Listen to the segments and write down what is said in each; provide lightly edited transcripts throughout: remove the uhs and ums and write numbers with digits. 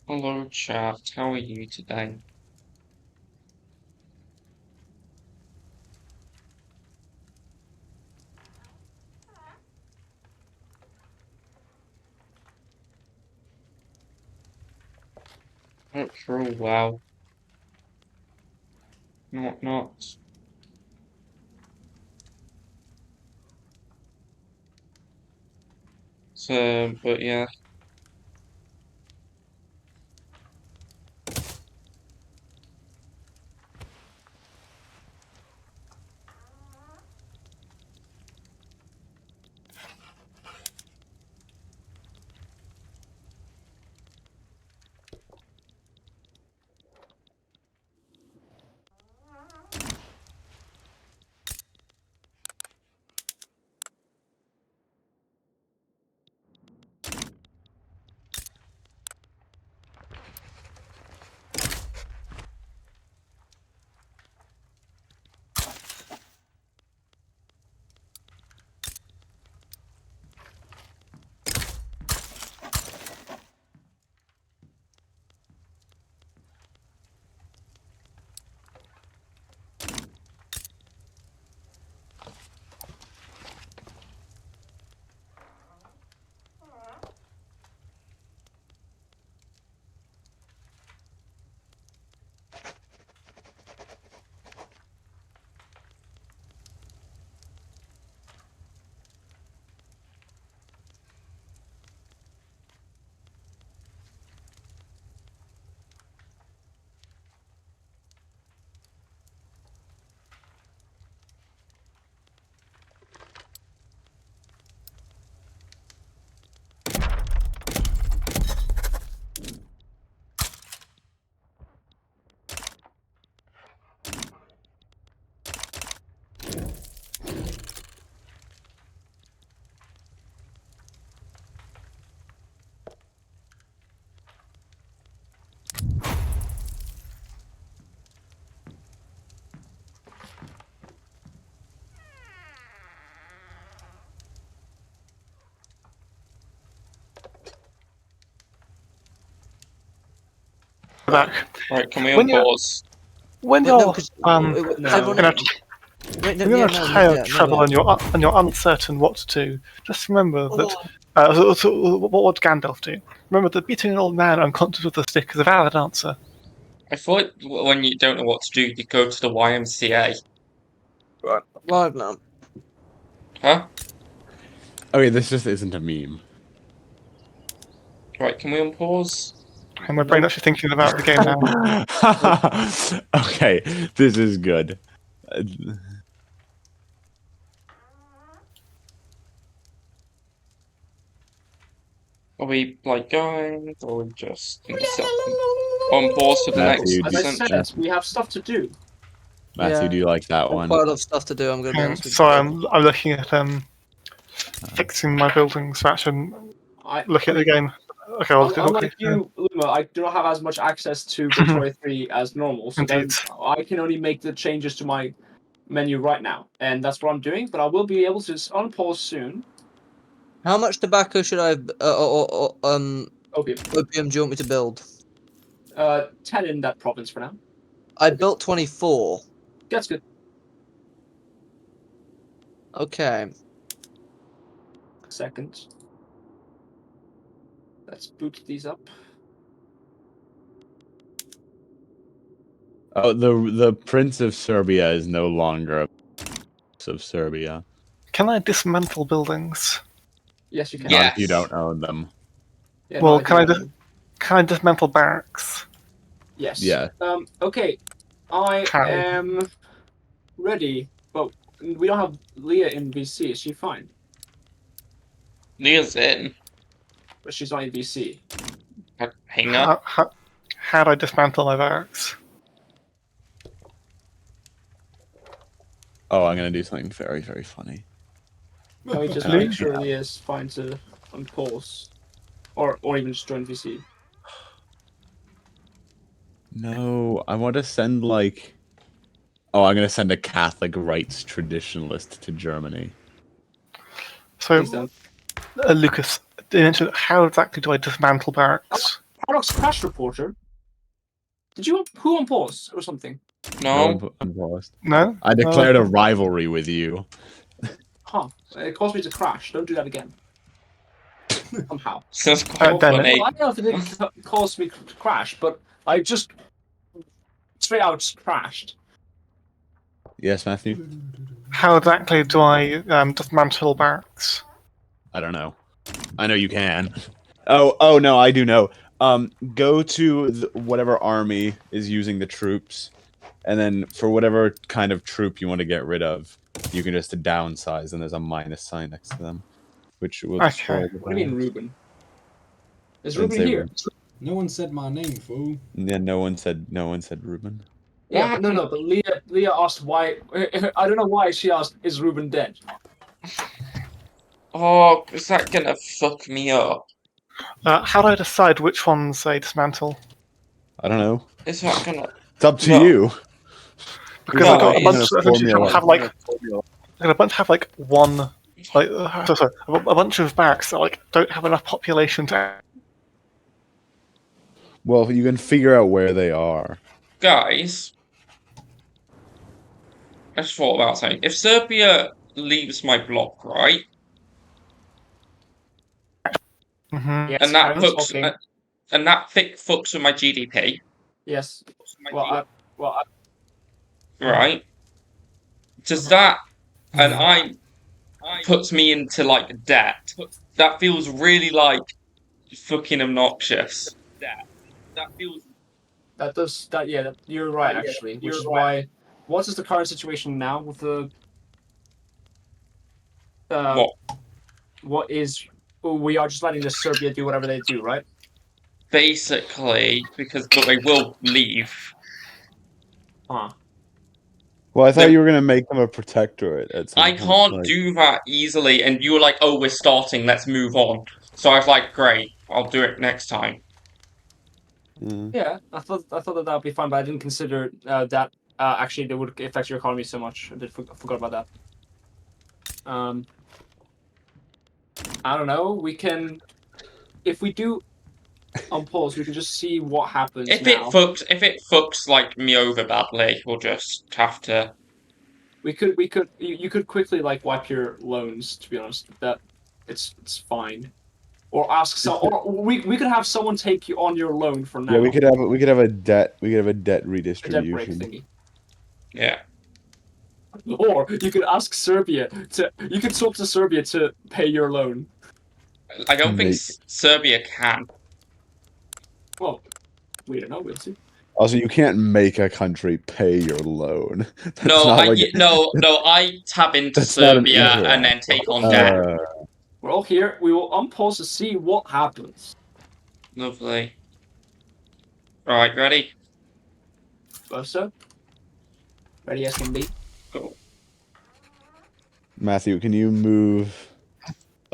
Hello, chat. How are you today? Not sure. Well, not. So, but yeah. Back. Right, can we When you unpause? when Wait, no, you're because No. in a, wait, no, when you're yeah, in a no, time of yeah, trouble no. and you're uncertain what to do, just remember that. What would Gandalf do? Remember that beating an old man unconscious with a stick is a valid answer. I thought when you don't know what to do, you go to the YMCA. Live now. Huh? Okay, this just isn't a meme. Right, can we unpause? And my brain actually thinking about the game now. Okay, this is good. Are we like going, or we just unpause for the next Matthew, As I sentence? said, Matthew, we have stuff to do. Matthew, do you like that one? Quite a lot of stuff to do. I'm going to be honest with you. Sorry, I'm looking at fixing my buildings so I shouldn't look at the game. Okay, I'll look at Unlike you, Luma, I do not have as much access to Victoria 3 as normal, so then Indeed. I can only make the changes to my menu right now, and that's what I'm doing. But I will be able to unpause soon. How much tobacco should I Okay, opium do you want me to build? 10 in that province for now. I built 24. That's good. Okay. Second. Let's boot these up. Oh, the Prince of Serbia is no longer a Prince of Serbia. Can I dismantle buildings? Yes, you can. Yeah. Not if you don't own them. Yeah, Well, no, can I dismantle barracks? Yes. Yeah. Okay. I How? am ready, but we don't have Leah in VC. Is she fine? Leah's in. But she's not in VC. Hang up. How do I dismantle my barracks? Oh, I'm gonna do something very, very funny. Can we just Really? make sure Leah's fine to unpause? Or even just join VC? No, I want to send like. Oh, I'm gonna send a Catholic rights traditionalist to Germany. So, Please don't. Lucas, how exactly do I dismantle barracks? Paradox Crash Reporter. Did you who on pause or something? No. Unpaused. No? I declared a rivalry with you. Huh. It caused me to crash. Don't do that again. Somehow. Sounds quite damn it. funny. Well, I don't know if it did cause me to crash, but I just straight out just crashed. Yes, Matthew? How exactly do I dismantle barracks? I don't know. I know you can. Oh no, I do know. Go to whatever army is using the troops, and then for whatever kind of troop you want to get rid of, you can just downsize, and there's a minus sign next to them, which will Okay. destroy the What do you mean, barracks. Ruben? Is Didn't Ruben say here? Ruben. No one said my name, fool. Yeah, no one said Ruben. Yeah, but no, but Leah asked why. I don't know why she asked, "Is Ruben dead?" Oh, is that gonna fuck me up? How do I decide which ones I dismantle? I don't know. Is that gonna... It's up to No. you. Because No, I've got a it's bunch a of essentially formula. have like I've got a bunch have like one like sorry, a bunch of barracks that like don't have enough population to. Well, you can figure out where they are. Guys, I just thought about something. If Serbia leaves my block, right, Mhm. Yes, and that I'm fucks, talking. and that fucks with my GDP, Yes. Well, right? Does that, and I puts me into like debt? That feels really like fucking obnoxious. That feels. that does that. Yeah, you're right. Actually, which is why. What is the current situation now with the? What? What is? We are just letting the Serbia do whatever they do, right? Basically, because but they will leave. Huh. Well, I thought The- you were gonna make them a protectorate at some I point. can't like- do that easily, and you were like, "Oh, we're starting. Let's move on." So I was like, "Great, I'll do it next time." Mm. Yeah, I thought that would be fine, but I didn't consider that actually that would affect your economy so much. I forgot about that. I don't know. We can, if we do on pause, we can just see what happens If now. it fucks like me over badly, we'll just have to. You could quickly like wipe your loans. To be honest, that it's fine. Or ask or we could have someone take you on your loan for now. Yeah, we could have a debt a debt break redistribution. thingy. Yeah. Or you could ask Serbia to. You could talk to Serbia to pay your loan. I don't think Make- Serbia can. Well, we don't know. We'll see. Also, you can't make a country pay your loan. That's No, not like- no. I tab into That's not an Serbia issue. and then take on debt. We're all here. We will unpause to see what happens. Lovely. Right, ready? Bosa? Ready as can be. Cool. Matthew, can you move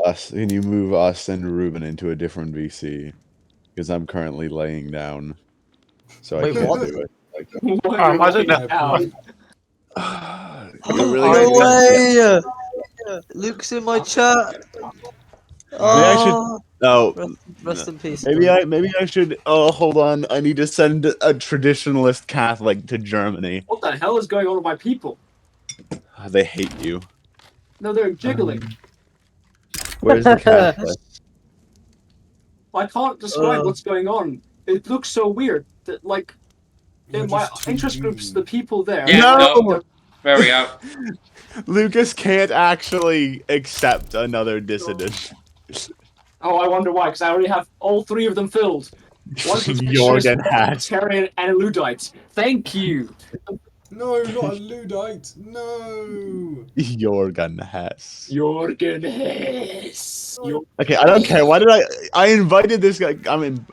us? Can you move us and Ruben into a different VC? Because I'm currently laying down, so Wait, I can't what? do it. I don't know. You're really No gonna- way! Luke's in my chat. I should- Oh, Oh, rest in peace. maybe I should. Oh, hold on. I need to send a traditionalist Catholic to Germany. What the hell is going on with my people? They hate you. No, they're jiggling. Where's the Catholic? I can't describe Uh. what's going on. It looks so weird. That like in my interest groups, the people there. Yeah, No! no. There we go. Lucas can't actually accept another dissident. Oh, I wonder why. Because I already have all three of them filled. One Jorgen Hatch. Terran and a Ludite. Thank you. No, not a Ludite. No. Jorgen Hess. Jorgen Hess. Okay, I don't care. Why did I invited this guy?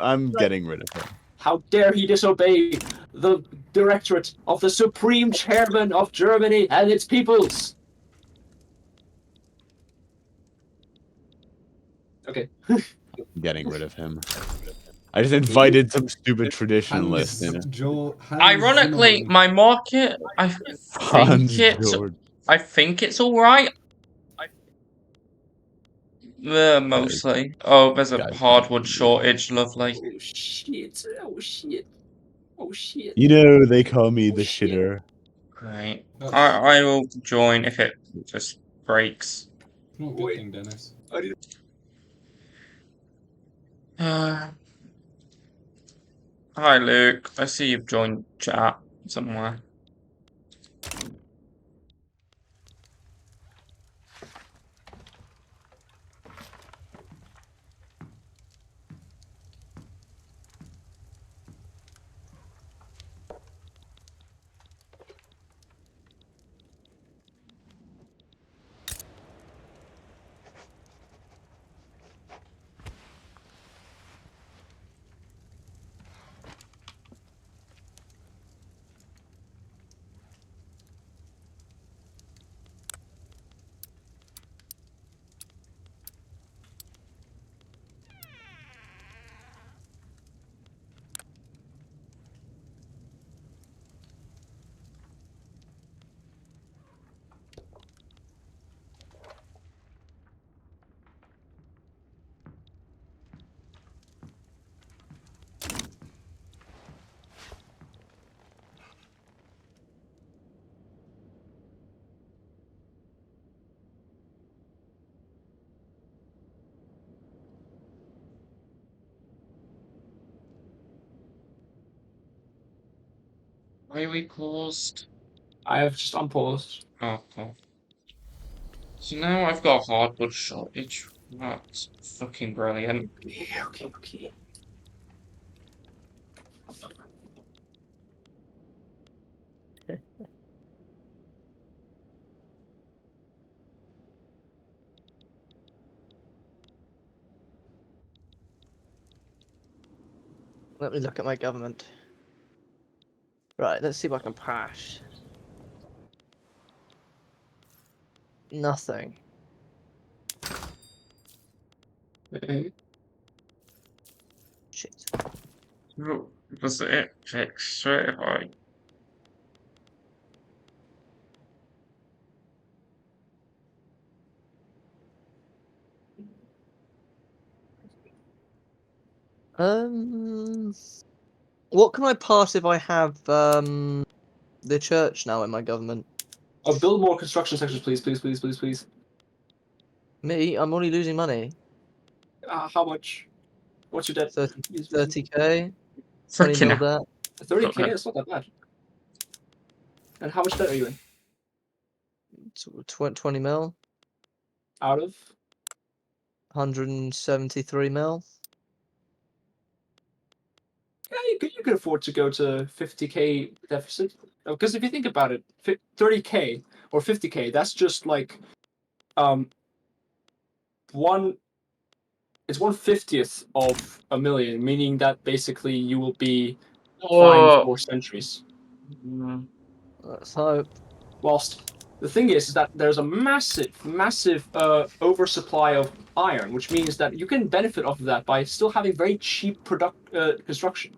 I'm getting rid of him. How dare he disobey the directorate of the Supreme Chairman of Germany and its peoples? Okay. I'm getting rid of him. I just invited some stupid traditionalist in. Ironically, my market, I think it's all right. Mostly. Oh, there's a Guys. hardwood shortage. Lovely. Oh shit! Oh shit! Oh shit! You know, they call me Oh, the shit. shitter. Right. That's I will join if it just breaks. not a good Wait. thing, Dennis. Hi, Luke. I see you've joined chat somewhere. Why are we paused? I have just unpaused. Oh, cool. So now I've got a hardwood shortage. That's fucking brilliant. Okay. Let me look at my government. Right, let's see if I can pass. Nothing. Okay. Shit. Was it fixed straight away? What can I pass if I have the church now in my government? Oh, build more construction sectors, please, please, please, please, please. Me, I'm only losing money. How much? What's your debt? 30k, 20 Freaking mil hell. debt. 30k. It's not that bad. And how much debt are you in? 20 mil, Out of? 173 mil. Yeah, you could afford to go to 50k deficit. Because if you think about it, 30k or 50k, that's just like one. It's 1/50th of a million, meaning that basically you will be fine Oh. for centuries. Let's hope. Whilst the thing is that there's a massive oversupply of iron, which means that you can benefit off of that by still having very cheap construction.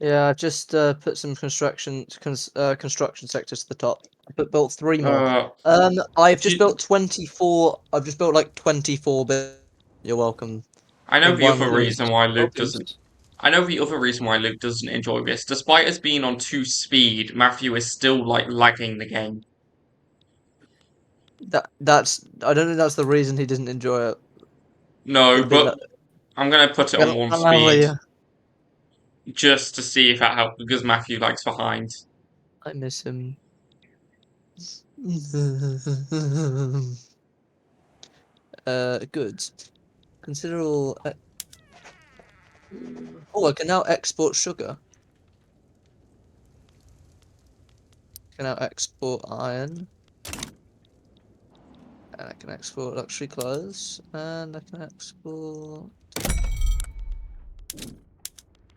Yeah, I've just put some construction sectors to the top. Built 3 more. I've just you- built 24. I've just built like 24. You're welcome. I know In the one other week. reason why Luke doesn't. I know the other reason why Luke doesn't enjoy this. Despite us being on 2 speed, Matthew is still like lagging the game. That's. I don't think that's the reason he doesn't enjoy it. No, It'd be but I'm gonna put it on 1 like, speed just to see if that helps because Matthew likes behind. I miss him. Goods. Consider all. Oh, I can now export sugar. I can now export iron. And I can export luxury clothes. And I can export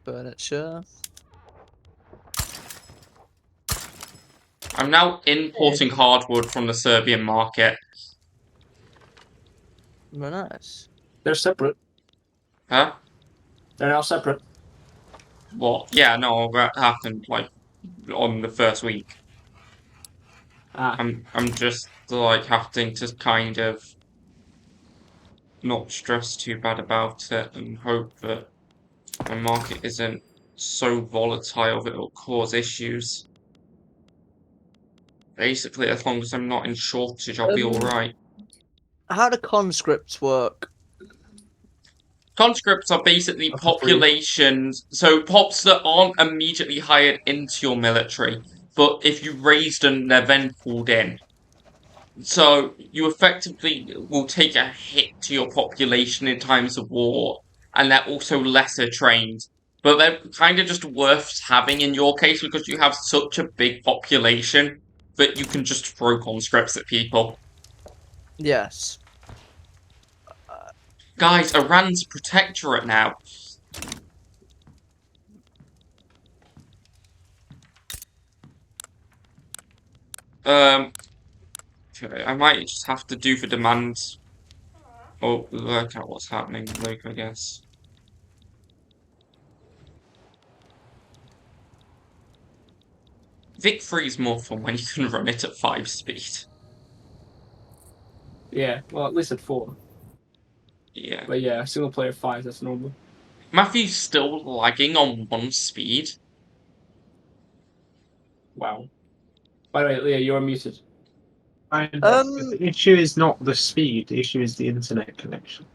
furniture. I'm now importing hardwood from the Serbian market. Very nice. They're separate. Huh? They're now separate. What? Yeah, no, that happened like on the first week. Ah, I'm just like having to kind of not stress too bad about it and hope that the market isn't so volatile that it'll cause issues. Basically, as long as I'm not in shortage, I'll be alright. How do conscripts work? Conscripts are basically That's for free. populations, so pops that aren't immediately hired into your military, but if you raise them, they're then pulled in. So you effectively will take a hit to your population in times of war, and they're also lesser trained. But they're kind of just worth having in your case because you have such a big population that you can just throw conscripts at people. Yes. Guys, Iran's protectorate now. Okay, I might just have to do the demands. Or work out what's happening, like, I guess. Vic 3 is more fun when you can run it at 5 speed. Yeah, well, at least at 4. Yeah. But yeah, single player 5, that's normal. Matthew's still lagging on 1 speed. Wow. By the way, Leah, you're muted. The issue is not the speed, the issue is the internet connection.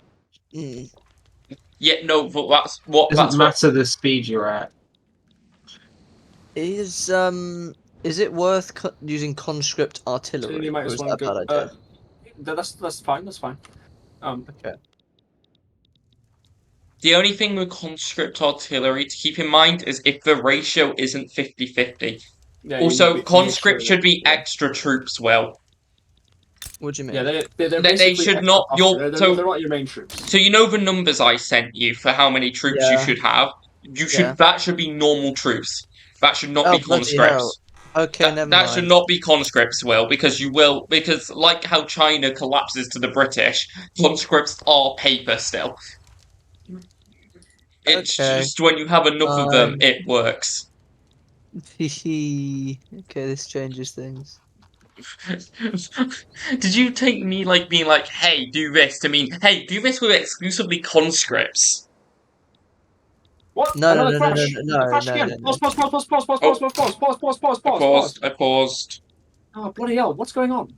Mm. Yeah, no, but that's what. It doesn't matter the speed you're at. Is it worth using conscript artillery? You might Or just is want that a to bad go. idea? That's fine. That's fine. Okay. The only thing with conscript artillery to keep in mind is if the ratio isn't 50-50. Yeah, Also, you conscript make sure should be that, extra troops. Well, What do you mean? yeah, they're They basically should extra not- buffs. you're- They're so- not your main troops. so you know the numbers I sent you for how many troops you Yeah. should have. You should Yeah. That should be normal troops. That should not Oh, be bloody hell. conscripts. Okay, never That mind. should not be conscripts, Will, because like how China collapses to the British, conscripts are paper still. It's Okay. just when you have enough of them, it works. Okay, this changes things. Did you take me like being like, hey, do this to mean, hey, do this with exclusively conscripts? What? No, no, Another no, no, crash. no, no, Crash no, again. no, no. Pause. I paused. Oh, bloody hell. What's going on?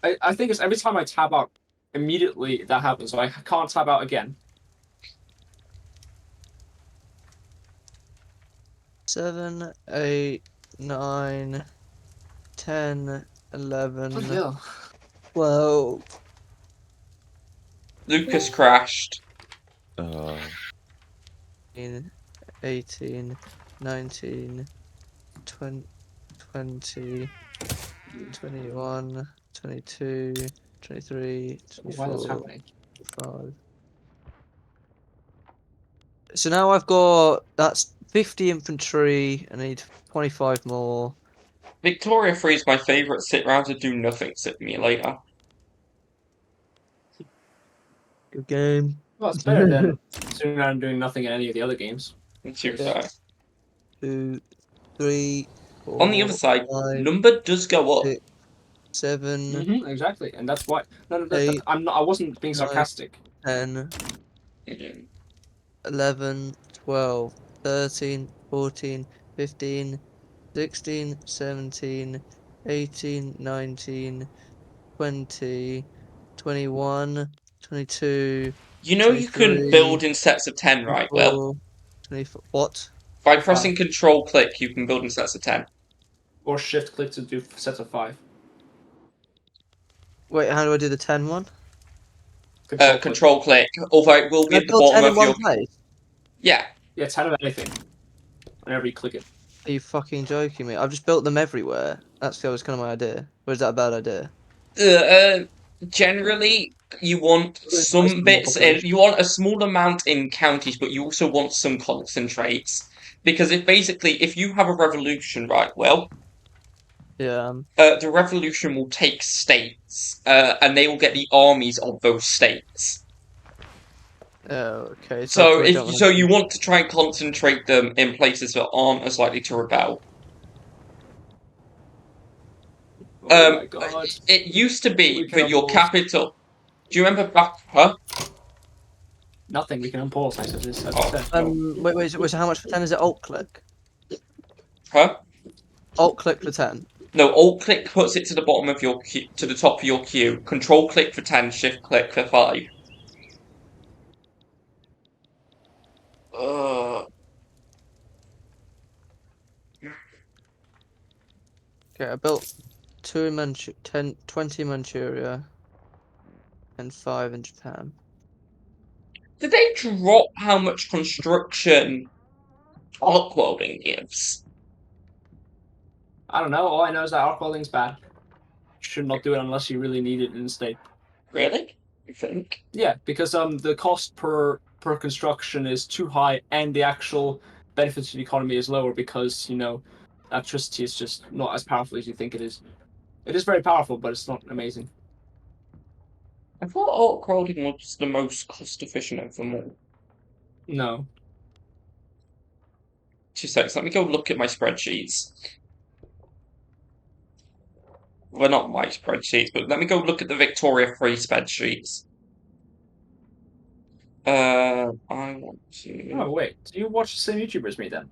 I think it's every time I tab out, immediately that happens. So I can't tab out again. 7, 8, 9, 10, 11, Bloody hell. 12. Lucas crashed. 18, 19, 20, 21, 22, 23, Why that's 24, happening? 25. So now I've got, that's 50 infantry, I need 25 more. Victoria 3 is my favourite sit round to do nothing simulator. Good game. Well, it's better than sitting around doing nothing in any of the other games. Too fair. 2, 3, 4, On the other side, 5, number does go up. 6, 7, Exactly, and that's why. No, Eight, I'm not. I wasn't being nine. sarcastic. 10, 11, 12, 13, 14, 15, 16, 17, 18, 19, 20, 21, 22, You know you can 23, build in sets of 10, right? Well, 24, 24. What? by pressing Control click, you can build in sets of 10. Or shift click to do sets of 5. Wait, how do I do the 10 one? Control click. Although it will be Can I at the build 10 bottom in of one your. place? Yeah. Yeah, 10 of anything. Whenever you click it. Are you fucking joking me? I've just built them everywhere. That was kind of my idea. Or is that a bad idea? Generally, you want some bits in. You want a small amount in counties, but you also want some concentrates. Because if you have a revolution, right, well, Yeah. the revolution will take states, and they will get the armies of those states. Oh, okay. So you want to try and concentrate them in places that aren't as likely to rebel. Oh my god. It used to be We that your can't capital. Do you remember back? Huh? Nothing. We can unpause. I said this. As I Oh. said. Wait, so how much for 10 is it? Alt click. Huh? Alt click for 10. No, alt click puts it to the bottom of your queue, to the top of your queue. Control click for 10, shift click for 5. Okay, I built 20 Manchuria and 5 in Japan. Did they drop how much construction arc welding gives? I don't know. All I know is that arc welding's bad. You should not do it unless you really need it in the state. Really? You think? Yeah, because the cost per construction is too high, and the actual benefit to the economy is lower because electricity is just not as powerful as you think it is. It is very powerful, but it's not amazing. I thought arc welding was the most cost efficient of them all. No. 2 seconds, let me go look at my spreadsheets. Well, not my spreadsheets, but let me go look at the Victoria Free spreadsheets. I want to... Oh wait, do you watch the same YouTuber as me then?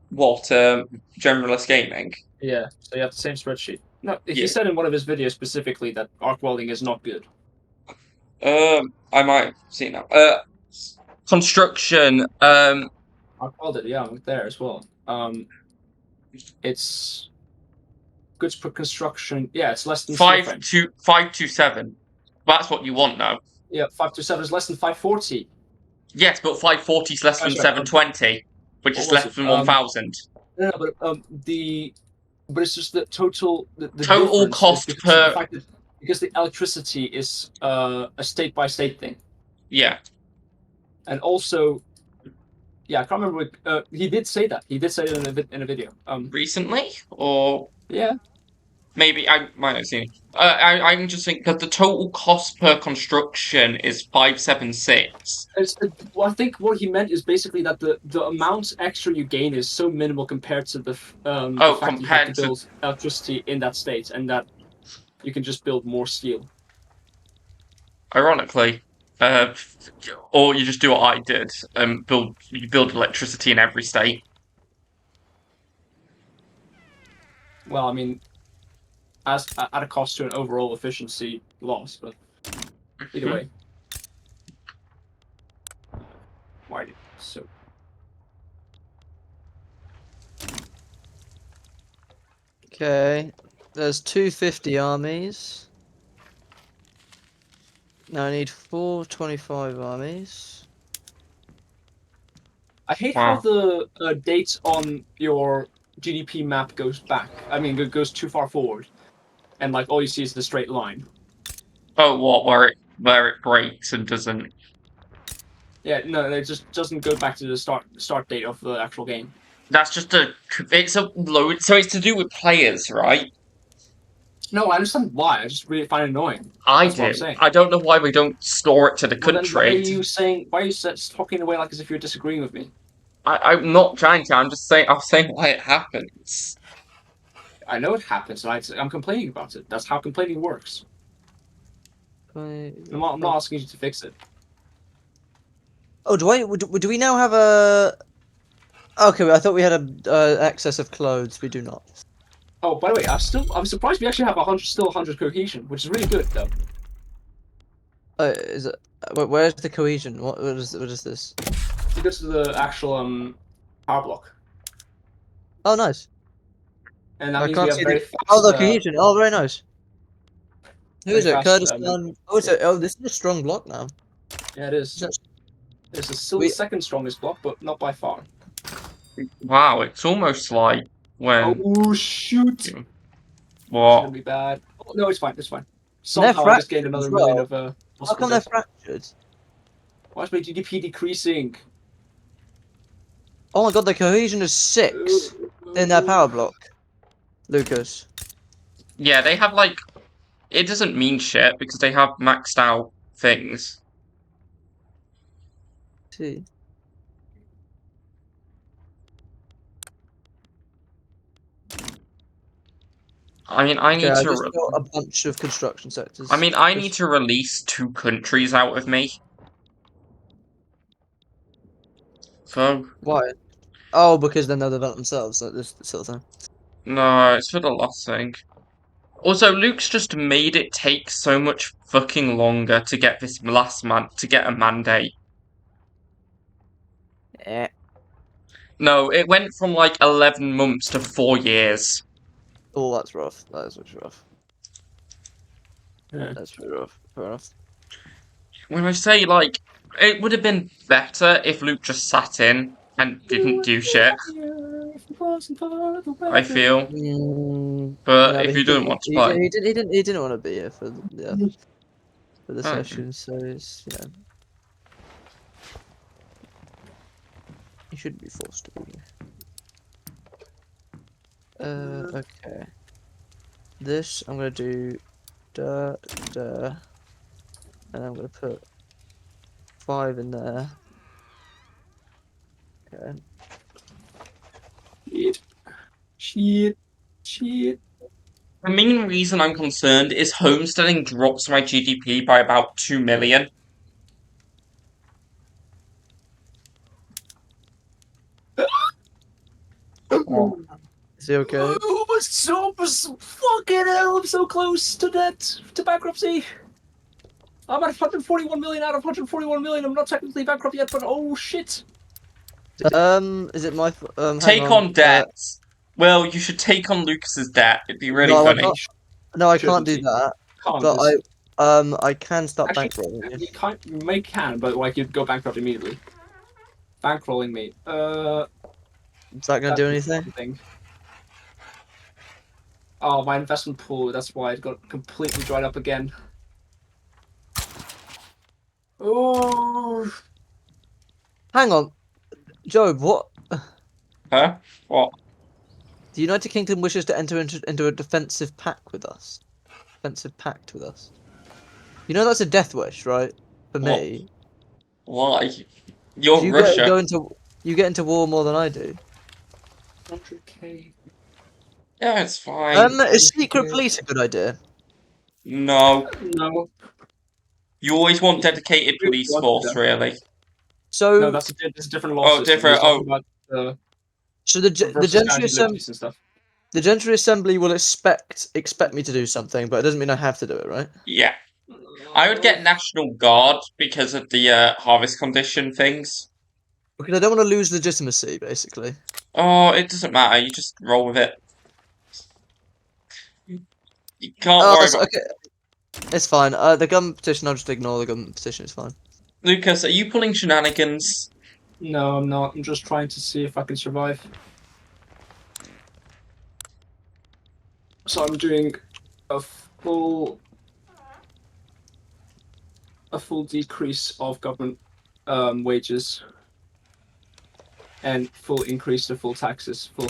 What, Generalist Gaming? Yeah. So you have the same spreadsheet. No, he Yeah. said in one of his videos specifically that arc welding is not good. I might have seen that. Construction, Arc welded, yeah, I'm there as well. It's goods per construction. Yeah, it's less than steel frame. 527. That's what you want now. Yeah, 527 is less than 540. Yes, but 540 is less than That's right, 720, which what is was less it? than 1000. No, but but it's just the total the Total difference is cost because per- of the fact that because the electricity is a state by state thing, Yeah. and also, yeah, I can't remember. He did say that. He did say it in a video. Recently? Or Yeah. maybe I might have seen it. I'm just thinking, because the total cost per construction is 576. Well, I think what he meant is basically that the amount extra you gain is so minimal compared to the fact that you have compared to to- build electricity in that state, and that you can just build more steel. Ironically. Or you just do what I did and you build electricity in every state. Well, I mean, at a cost to an overall efficiency loss, but either way. Why did so? Okay, there's 250 armies. Now I need 425 armies. I hate Wow. how the dates on your GDP map goes back. I mean, it goes too far forward, and like all you see is the straight line. Oh, what? Where it breaks and doesn't... Yeah, no, it just doesn't go back to the start date of the actual game. That's just it's a load. So it's to do with players, right? No, I understand why. I just really find it annoying. I That's what I'm do. saying. I don't know why we don't store it to the Well, then why are country. you saying? Why are you talking away like as if you're disagreeing with me? I'm not trying to. I'm just saying. I'm saying why it happens. I know it happens. And I'm complaining about it. That's how complaining works. I'm not asking you to fix it. Oh, do we now have a? Okay, I thought we had a excess of clothes. We do not. Oh, by the way, I'm surprised we actually have 100 cohesion, which is really good though. Is it? Where's the cohesion? What is this? You go to the actual power block, Oh, nice. and that I means can't we have see very the. fast. Oh, the cohesion. Oh, very nice. Who is very it? fast, Kurdistan. Oh, this is a strong block now. Yeah, it is. It's still the second strongest block, but not by far. Wow, it's almost like when. Oh shoot! It's What? gonna be bad. Oh, no, it's fine. It's fine. They're Somehow I just gained fractured another as million well. of How possible come they're deaths. fractured? Why is my GDP decreasing? Oh my god, the cohesion is 6 in their power block. Lucas. Yeah, they have like. It doesn't mean shit because they have maxed out things. See. I mean, I Okay, need I to. just got a bunch of construction sectors. I mean, I need to release 2 countries out of me. So Why? Oh, because then they'll develop themselves, like this sort of thing. no, it's for the last thing. Also, Luke's just made it take so much fucking longer to get this last man to get a mandate. Eh. No, it went from like 11 months to 4 years. Oh, that's rough. That is what's rough. Yeah. That's pretty rough. Fair enough. When I say like, it would have been better if Luke just sat in and didn't do shit. I feel, but No, if he he doesn't didn't. want to play, He didn't want to be here for for the Okay. session. So it's he shouldn't be forced to be here. Okay. This I'm gonna do, and I'm gonna put 5 in there. Okay. Shit. the main reason I'm concerned is homesteading drops my GDP by about 2 million. Is he okay? Oh, my so fucking hell! I'm so close to bankruptcy. I'm at 141 million out of 141 million. I'm not technically bankrupt yet, but oh shit! Is it my hang Take on, on debt. Well, you should take on Lucas's debt. It'd be really no, I funny. can't. No, I can't Shouldn't do he? that. Can't, But just- I can start Actually, bankrolling you you. can, but like you'd go bankrupt immediately. Bankrolling me. Is that gonna do that's anything? one thing. Oh, my investment pool. That's why it got completely dried up again. Oh. Hang on, Job. What? Huh? What? The United Kingdom wishes to enter into a defensive pact with us. Defensive pact with us. You know that's a death wish, right? For What? me. Why? You're You Russia. get into war more than I do. 100k. Yeah, it's fine. Is secret police a good idea? No. No. You always want dedicated police force, really. So No, that's a different law system. different, We're talking about so the versus gentry guaranteed assembly. liberties and stuff. The Gentry Assembly will expect me to do something, but it doesn't mean I have to do it, right? Yeah. I would get National Guard because of the harvest condition things. Because I don't want to lose legitimacy, basically. Oh, it doesn't matter. You just roll with it. You can't Oh, worry about... okay. It's fine. The government petition, I'll just ignore the government petition, it's fine. Lucas, are you pulling shenanigans? No, I'm not. I'm just trying to see if I can survive. So I'm doing a full decrease of government wages and full increase to full taxes. Full.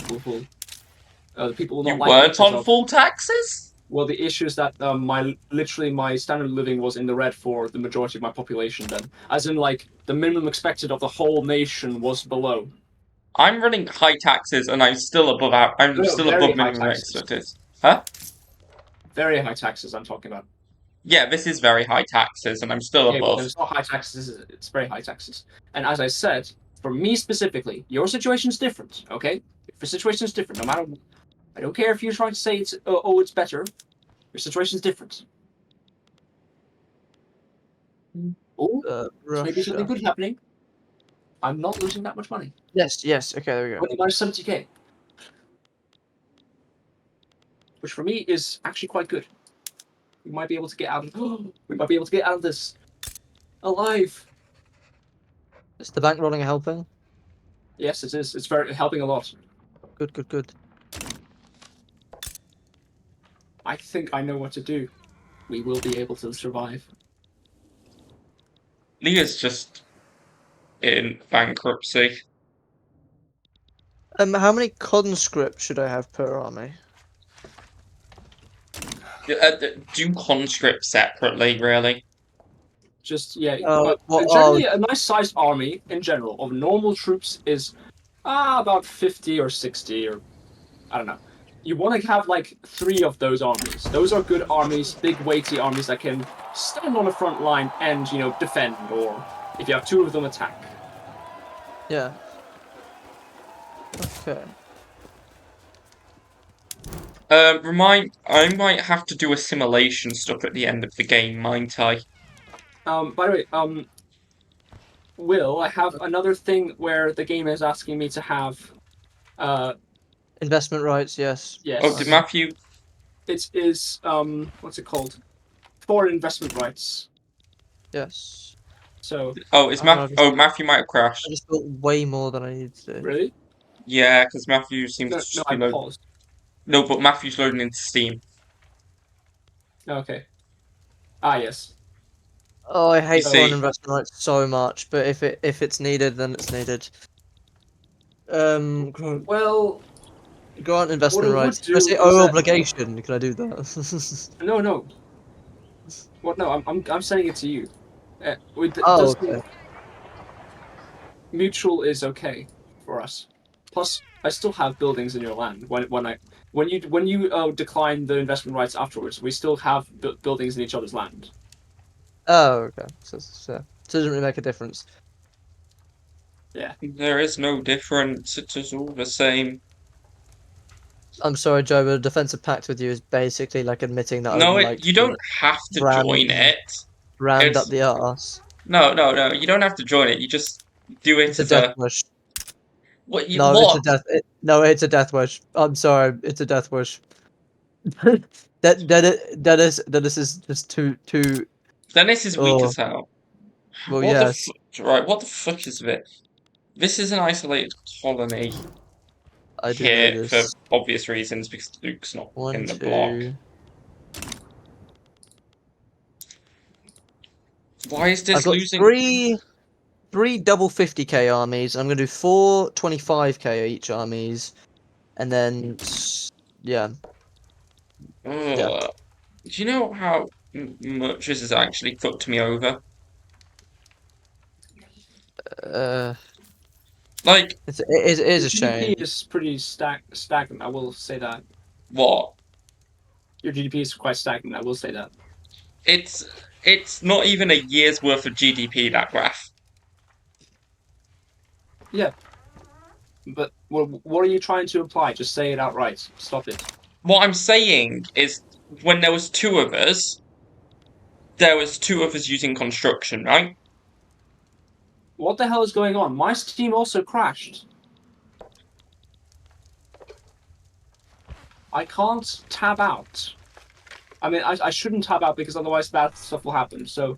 The people will not You like weren't because on of- full taxes? Well, the issue is that my standard of living was in the red for the majority of my population then. As in, like, the minimum expected of the whole nation was below. I'm running high taxes and I'm still above I'm No, still very above high minimum taxes. expected. Huh? Very high taxes I'm talking about. Yeah, this is very high taxes and I'm still Okay, but above. it's not high taxes, it's very high taxes. And as I said, for me specifically, your situation's different, okay? Your situation's different, no matter... I don't care if you're trying to say it's it's better. Your situation's different. Oh, maybe something Russia. good happening. I'm not losing that much money. Yes, okay, there we go. Only minus 70k. Which for me is actually quite good. We might be able to get out of this alive. Is the bank rolling helping? Yes, it is. It's very helping a lot. Good. I think I know what to do. We will be able to survive. Leah's just in bankruptcy. How many conscripts should I have per army? Do conscript separately, really. Just yeah. Well, generally, a nice sized army in general of normal troops is about 50 or 60 or I don't know. you want to have like 3 of those armies. Those are good armies, big weighty armies that can stand on the front line and defend, or if you have 2 of them, attack. Yeah. Okay. I might have to do assimilation stuff at the end of the game, might I? By the way, Will, I have another thing where the game is asking me to have, Investment rights, yes. yes. Oh, did Matthew? It is, what's it called? Foreign investment rights. Yes. So, Oh, is I don't know, Matthew? Oh, Matthew might have crashed. I just thought way more than I needed to. really? Yeah, because Matthew seems No, to just no, be I loading. paused. No, but Matthew's loading into Steam. Okay. Ah, yes. Oh, I hate You foreign see- investment rights so much, but if it's needed, then it's needed. Well, Grant investment it would rights. do Can I say is owe that- obligation? Can I do that? no. What? No, I'm saying it to you. Oh, okay. Mutual is okay for us. Plus, I still have buildings in your land. When you decline the investment rights afterwards, we still have buildings in each other's land. Oh, okay. So it doesn't really make a difference. There is no difference. It is all the same. I'm sorry, Joe, but a defensive pact with you is basically like admitting that I No, would like you don't have to brand- join it. rammed it's- up the arse. No, you don't have to join it. You just do it It's a as death wish. What? No, what? it's a death. No, it's a death wish. I'm sorry, it's a death wish. Dennis is just too. Dennis is weak Oh. as hell. Well, What yes. right, what the fuck is this? This is an isolated colony I do know here for this. obvious reasons because Luke's not One, in the block. two. Why is I've this got losing? three double 50k armies. I'm gonna do 4 25k each armies, and then yeah. Ugh. Do you know how much this has actually fucked me over? Like, It is a GDP shame. is pretty stagnant. I will say that. what? Your GDP is quite stagnant. I will say that. It's not even a year's worth of GDP, that graph. Yeah. But what are you trying to imply? Just say it outright. Stop it. What I'm saying is, when there was 2 of us, there was 2 of us using construction, right? What the hell is going on? My Steam also crashed. I can't tab out. I mean, I shouldn't tab out because otherwise bad stuff will happen. So,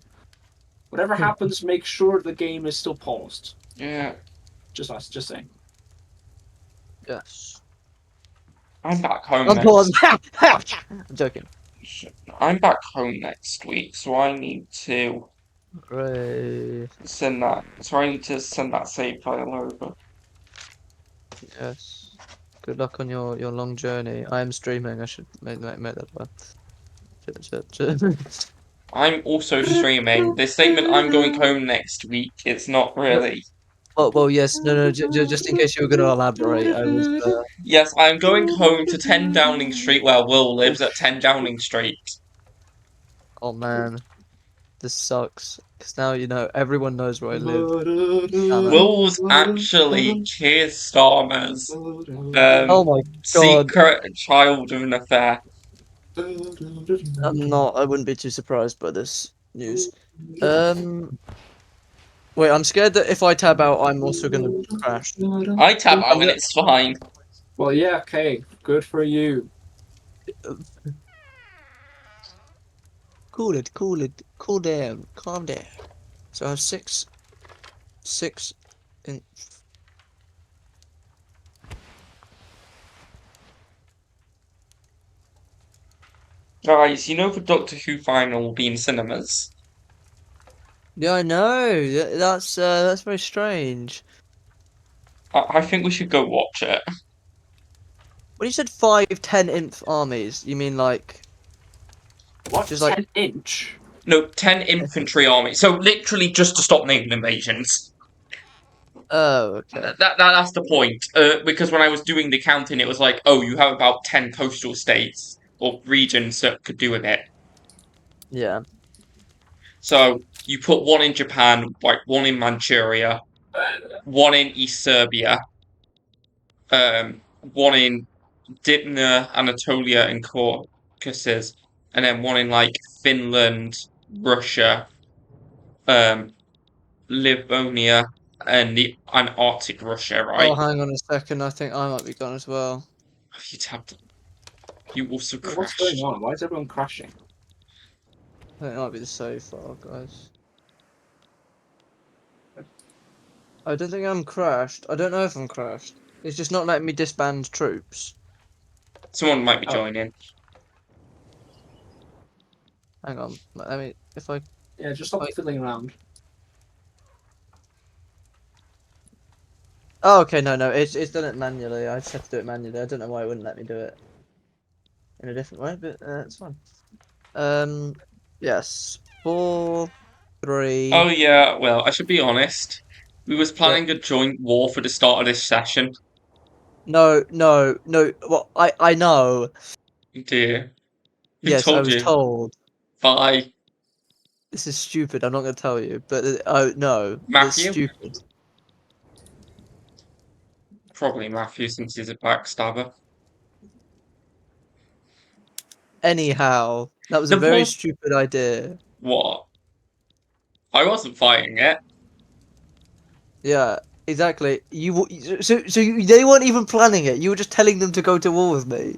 whatever happens, make sure the game is still paused. Yeah. Just saying. Yes. I'm back home I'm next. I'm joking. I'm back home next week, so I need to Hooray. send that. So I need to send that save file over. Yes. Good luck on your long journey. I am streaming. I should make that well. I'm also streaming. The statement "I'm going home next week" it's not really. Well, yes. No. Just in case you were going to elaborate, I was. Yes, I'm going home to 10 Downing Street, where Will lives at 10 Downing Street. Oh man, this sucks. Because now everyone knows where I live. Will's actually Keir Starmer's Oh my god. secret child of an affair. I'm not. I wouldn't be too surprised by this news. Wait, I'm scared that if I tab out, I'm also gonna crash. I tab out and it's fine. Well, yeah, okay. Good for you. Cool down, calm down. So I have six in. Guys, you know the Doctor Who final will be in cinemas. Yeah, I know. That's very strange. I think we should go watch it. When you said 5 10-inch armies, you mean like What? Just like- 10-inch? No, 10 infantry army. So literally just to stop naval invasions. Oh, okay. That's the point. Because when I was doing the counting, it was like, oh, you have about 10 coastal states or regions that could do with it. Yeah. So you put one in Japan, like one in Manchuria, one in East Serbia, one in Dipna, Anatolia, and Caucasus, and then one in like Finland, Russia, Livonia, and the Arctic Russia, right? Oh, hang on a second. I think I might be gone as well. You tapped. You also What's crashed. going on? Why is everyone crashing? I think it might be the save file, guys. I don't think I'm crashed. I don't know if I'm crashed. It's just not letting me disband troops. Someone might be Oh. joining. Hang on. I mean, if I... Yeah, just stop fiddling around. Oh, okay, no, it's done it manually. I just had to do it manually. I don't know why it wouldn't let me do it in a different way, but it's fine. Yes. 4, 3... Oh yeah, well, I should be honest. We was planning a joint war for the start of this session. No. Well, I know. Dear. Who Yes, I told was you? told. Bye. This is stupid. I'm not going to tell you, but oh no, it's Matthew? stupid. Probably Matthew, since he's a backstabber. Anyhow, that was The a very point- stupid idea. What? I wasn't fighting it. Yeah, exactly. They weren't even planning it. You were just telling them to go to war with me.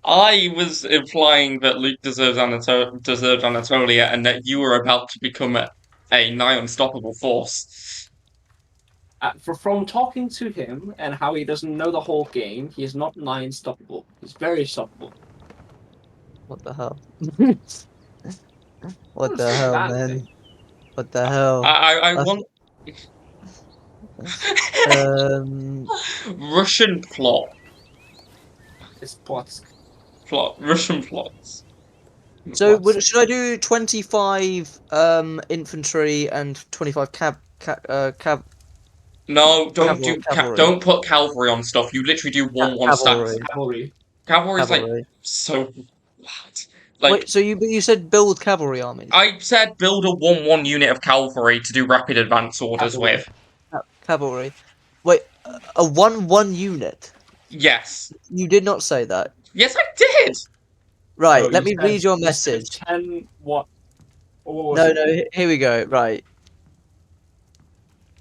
I was implying that Luke deserved Anatolia and that you were about to become a nigh unstoppable force. From talking to him and how he doesn't know the whole game, he is not nigh unstoppable. He's very stoppable. What the hell? What the is hell, that man? thing? What the hell? I That's- want Russian plot. It's plots. Russian plots. So Plots. should I do 25 infantry and 25 No, don't do Cavalry. don't put cavalry on stuff. You literally do 1-1 stats. cavalry? Cavalry. Cavalry's like Cavalry. so what? Like Wait, so you said build cavalry armies? I said, build a 1-1 unit of cavalry to do rapid advance orders Cavalry. with. Cavalry. Wait, a 1-1 unit? Yes. You did not say that. Yes, I did. Right, No, let you me said- read your you said message. 10 what? What was No, it? here we go. Right.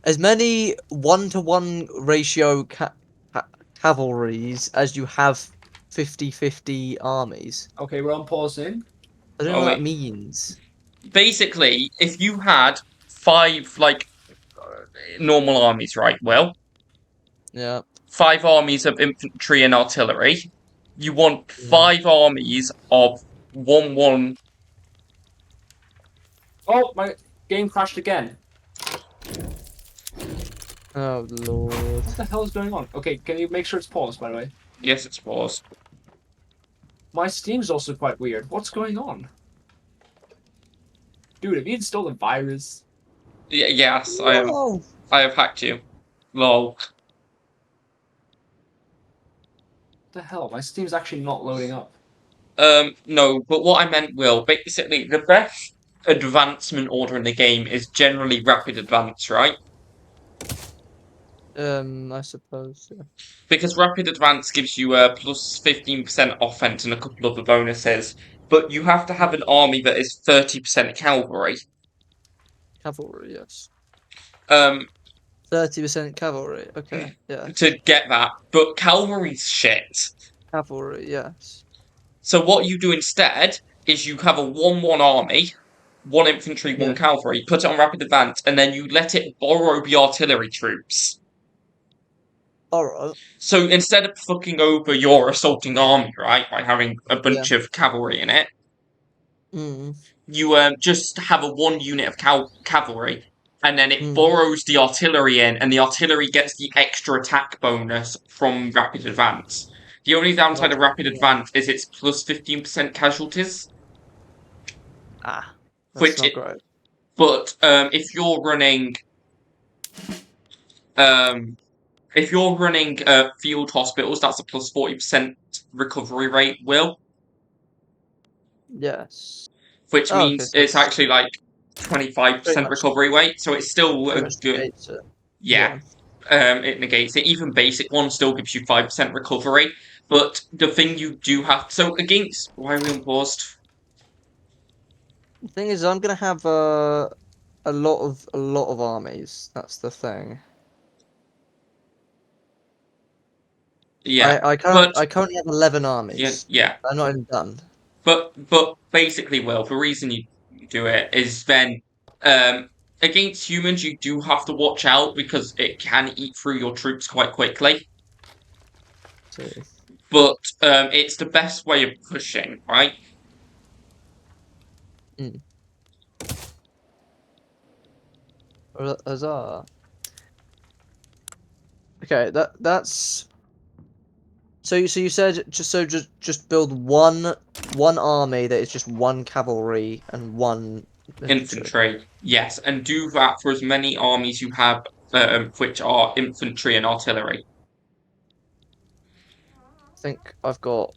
As many 1-to-1 ratio cavalries as you have 50-50 armies. Okay, we're on pausing. I don't know Oh, what that wait. means. Basically, if you had 5 normal armies, right? Well, Yeah. 5 armies of infantry and artillery. You want 5 armies of 1-1. Oh, my game crashed again. Oh lord. What the hell is going on? Okay, can you make sure it's paused, by the way? Yes, it's paused. My Steam's also quite weird. What's going on? Dude, have you installed a virus? Yes, No. I have hacked you. Lol. What the hell? My Steam's actually not loading up. No, but what I meant, Will, basically, the best advancement order in the game is generally rapid advance, right? I suppose. Yeah. Because rapid advance gives you a plus 15% offense and a couple other bonuses, but you have to have an army that is 30% cavalry. Cavalry, yes. 30% cavalry. Okay, yeah. to get that, but cavalry's shit. Cavalry, yes. So what you do instead is you have a 1-1 army, 1 infantry, 1 Yeah. cavalry, put it on rapid advance, and then you let it borrow the artillery troops. Alright. So instead of fucking over your assaulting army, right, by having a bunch of cavalry in it, you just have a 1 unit of cavalry, and then it borrows the artillery in, and the artillery gets the extra attack bonus from rapid advance. The only downside of rapid advance is it's plus 15% casualties. Ah. That's Which not great. But if you're running if you're running field hospitals, that's a plus 40% recovery rate, Will, Yes. which Oh, okay, means so it's actually like 25% pretty much- recovery rate, so it's still pretty a much good. negates it. Yeah. It negates it. Even basic one still gives you 5% recovery. But the thing you do have, so against, why are we on paused? The thing is, I'm gonna have a lot of armies. That's the thing. Yeah, I but currently have 11 armies. yeah. I'm not even done. But basically, Will, the reason you do it is then against humans you do have to watch out because it can eat through your troops quite quickly. So, But it's the best way of pushing, right? huzzah. Okay, that's. So you said just build one army that is just one cavalry and one infantry. Infantry, yes, and do that for as many armies you have, which are infantry and artillery. I think I've got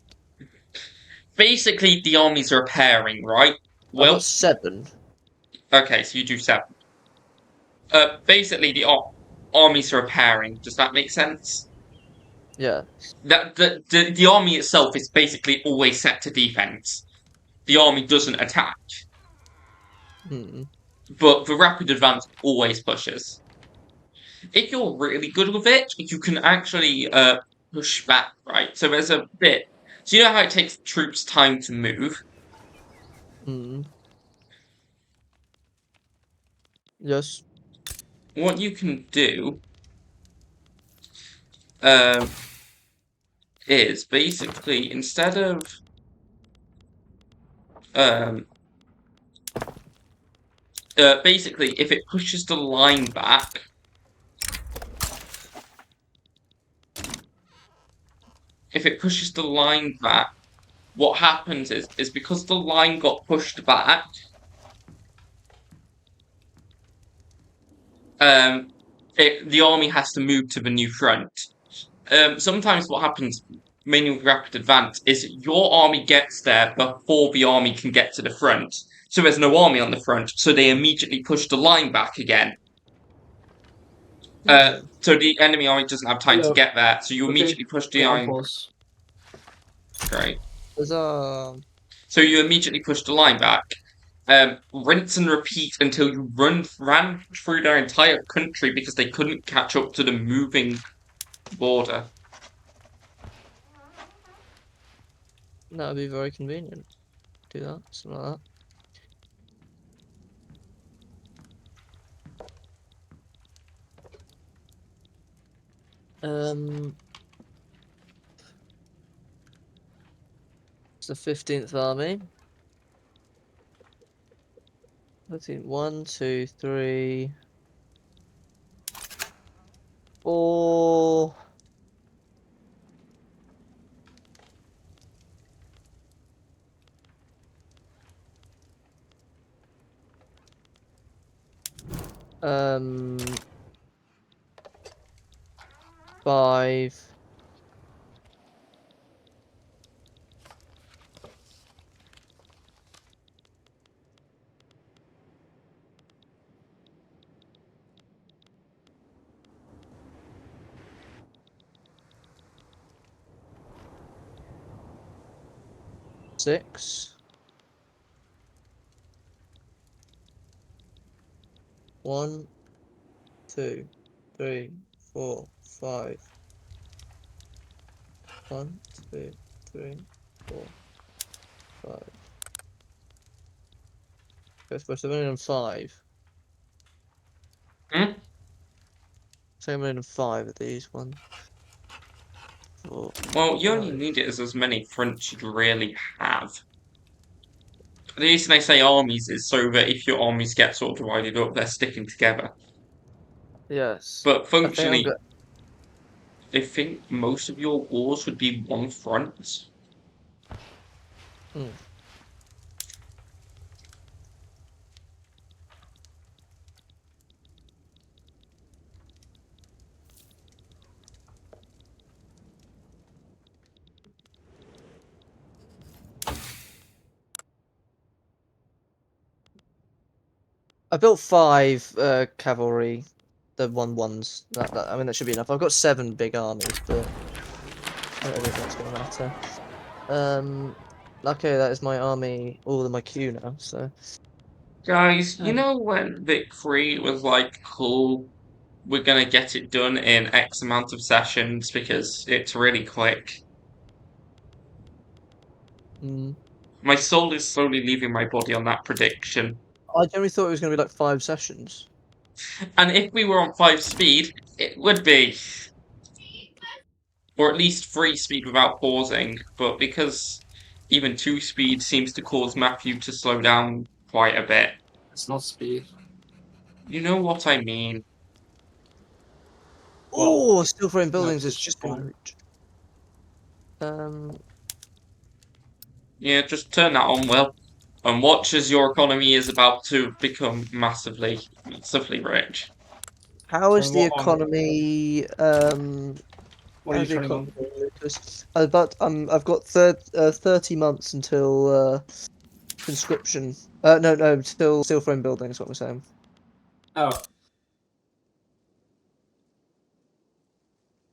Basically, the armies are pairing, right? I've got Well, 7. okay, so you do 7. Basically, the armies are pairing. Does that make sense? Yeah. That the army itself is basically always set to defense. The army doesn't attack, Hmm. but the rapid advance always pushes. If you're really good with it, you can actually push back, right? So there's a bit. So you know how it takes troops time to move? Hmm. Yes. What you can do is basically instead of um, basically if it pushes the line back, what happens is because the line got pushed back, the army has to move to the new front. Sometimes what happens, mainly with rapid advance, is your army gets there before the army can get to the front. So there's no army on the front, so they immediately push the line back again. So the enemy army doesn't have time to Hello. get there, so you Okay. immediately push the Yeah, on line. pause. Great. Huzzah. So you immediately push the line back. Rinse and repeat until you ran through their entire country because they couldn't catch up to the moving border. That would be very convenient. Do that, something like that. It's the 15th army. Let's see. 1, 2, 3, 4. Um, 5. Six. 1, 2, 3, 4, 5. 1, 2, 3, 4, 5. Okay, so we're only on 5. Hmm? So I'm only on 5 of these. 1, 4. Well, you only 5. need it as many fronts you really have. The reason they say armies is so that if your armies get sort of divided up, they're sticking together. Yes. But I think I'm functionally, good. I think most of your wars would be one front. Hmm. I built 5 cavalry, the 1-1s. I mean, that should be enough. I've got 7 big armies, but I don't think that's gonna matter. Okay, that is my army, all in my queue now. So Guys, you know when Vic 3 was like, cool, we're gonna get it done in X amount of sessions because it's really quick. My soul is slowly leaving my body on that prediction. I generally thought it was gonna be like 5 sessions. And if we were on 5 speed, it would be. Or at least 3 speed without pausing, but because even 2 speed seems to cause Matthew to slow down quite a bit. It's not speed. You know what I mean. Oh, steel frame buildings no, is just in fine. reach. Yeah, just turn that on, Will. And watch as your economy is about to become massively rich. How is Turn the what on? economy? What are you how's the turning on? economy, Lucas? But I've got 30 months until conscription. No, till steel frame building is what I'm saying. Oh,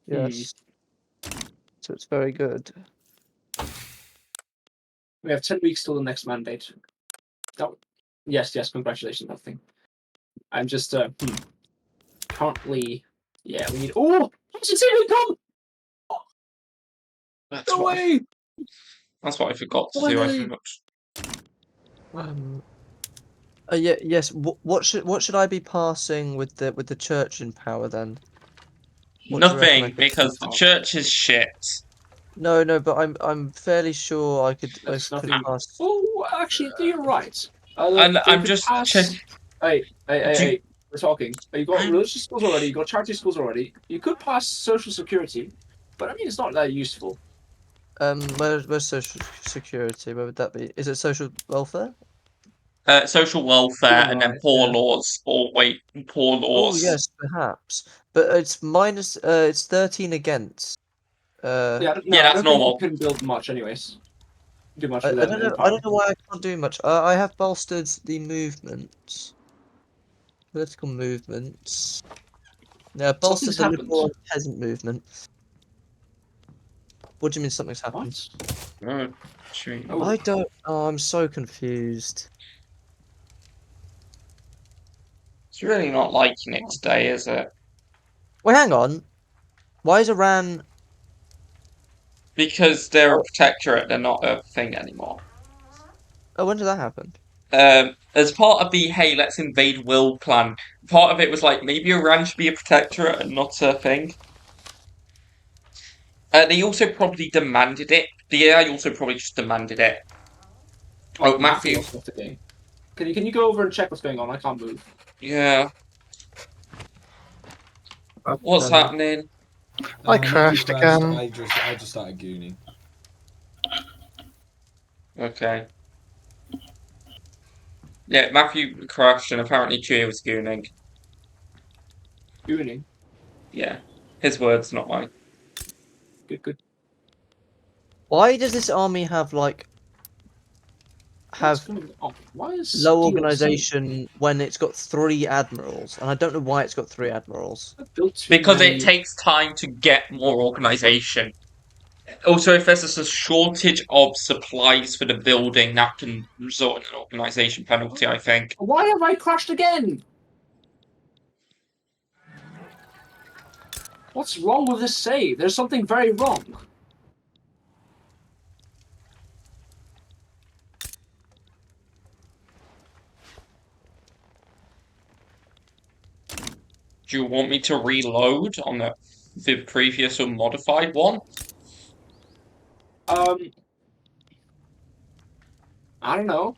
Yes. So it's very good. we have 10 weeks till the next mandate. Oh, yes, congratulations, that thing. I'm just currently, yeah, we need. Oh, it's come! That's No what way! that's what I forgot to do. I Way! forgot. Yes. What should I be passing with the church in power then? What do you reckon I Nothing, could because the pass? church is shit. No, but I'm fairly sure I could That's could nothing. pass. Oh, actually, you're right. And They I'm could just pass. check. Hey, we're talking. You got I'm- religious schools already, you got charity schools already. You could pass social security, but I mean, it's not that useful. Where's social security? Where would that be? Is it social welfare? Social welfare and then Right, poor yeah. laws. Or wait, poor Oh laws. yes, perhaps. But it's minus. It's 13 against. Yeah, Yeah, I that's don't think normal. you can build much, anyways. Do much I with don't them in know. I power. don't know why I can't do much. I have bolstered the movements, political movements. Yeah, I bolstered Something's the happened. liberal and peasant movement. What do you mean something's happened? What? Oh, shoot. Oh. I don't. Oh, I'm so confused. It's really not liking it today, is it? Wait, hang on. Why is Iran? Because they're a Oh, protectorate, they're not a thing anymore. oh, when did that happen? As part of the hey, let's invade Will plan, part of it was like maybe Iran should be a protectorate and not a thing. They also probably demanded it. The AI also probably just demanded it. Oh, Matthew. also left the game. Can you go over and check what's going on? I can't move. Yeah. What's happening? I Matthew crashed again. I just started gooning. Okay. Yeah, Matthew crashed and apparently Cheer was gooning. Gooning. Yeah. His words, not mine. Good. Why does this army have like What's going on? Why is low steel organization when it's got 3 admirals? And I don't know why it's got 3 admirals. so- built too Because many... it takes time to get more organization. Also, if there's a shortage of supplies for the building, that can result in an organization penalty, I think. Why have I crashed again? What's wrong with this save? There's something very wrong. Do you want me to reload on the previous or modified one? I don't know.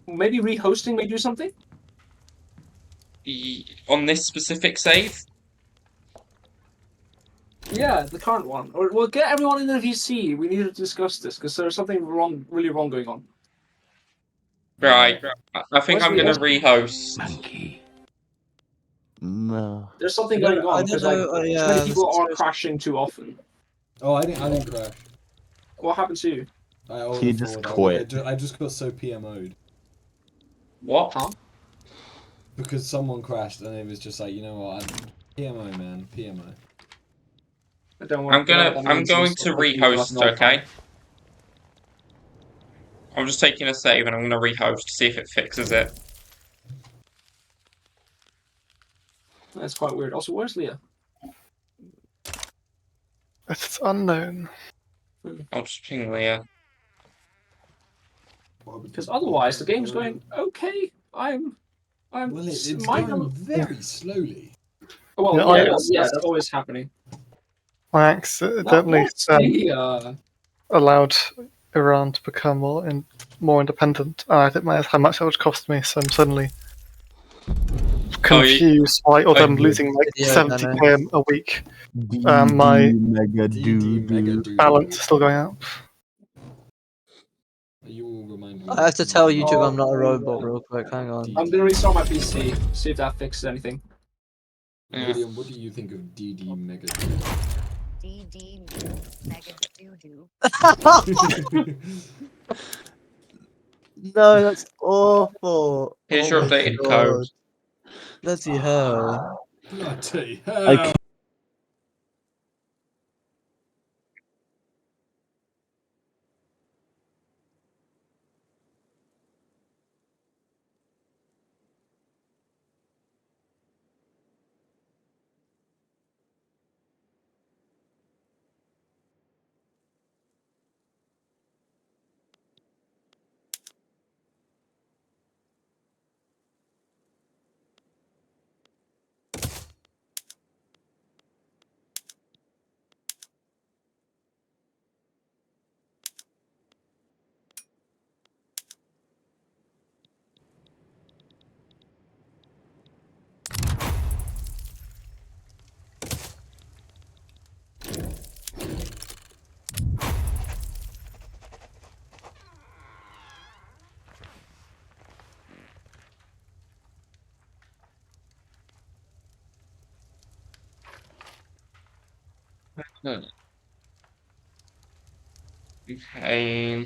Maybe rehosting may do something? On this specific save? Yeah, the current one. Or we'll get everyone in the VC. We need to discuss this because there's something really wrong going on. Right. I think Where's I'm going to rehost? rehost. Monkey. No. There's something I don't- going on I don't because like know, too yeah, many this people is are so- crashing too often. Oh, I didn't crash. What happened to you? I He just overthought. quit. I just got so PMO'd. What? Huh? because someone crashed and it was just like, you know what, PMO man, PMO. But don't worry, I'm going to rehost, okay? I'm just taking a save and I'm gonna rehost to see if it fixes it. That's quite weird. Also, where's Leah? It's unknown. I'll just ping Leah. Because otherwise, the game's going okay. I'm. Well, it's minor- going very slowly. Well, Yeah, that's always happening. I accidentally What's the, allowed Iran to become more independent, and I didn't realize how much that would cost me. So I'm suddenly confused by them losing like Yeah, 70k a week. My mega DD mega dude. balance is still going up. You all remind me. I have to tell YouTube I'm not a Oh, robot yeah. real quick. Hang on. I'm gonna restart my PC. See if that fixes anything. Yeah. William, what do you think of DD mega dude? DD mega doo doo. No, that's awful. Here's Oh your my updated God. code. Bloody hell. Bloody I hell. can't- Okay.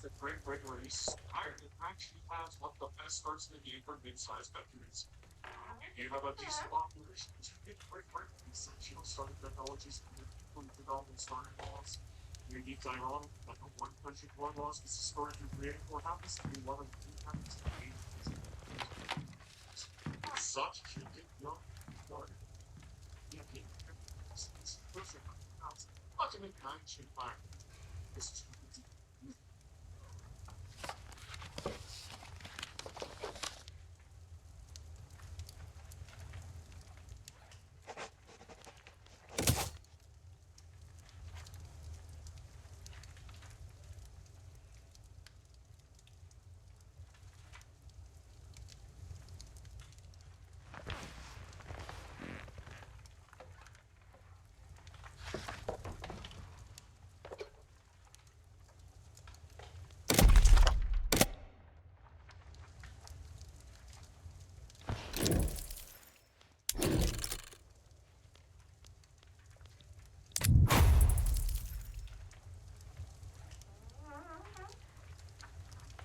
the Great Red Race, Ireland actually has one of the best starts in the game for mid-sized countries. You have a decent population, great essential starting technologies and development starting laws. You need Iran, but no one country one laws is historically created or happens to be one of the few countries in the game. As such, you get young, started. You get perfect. Ultimate 9 fire. This is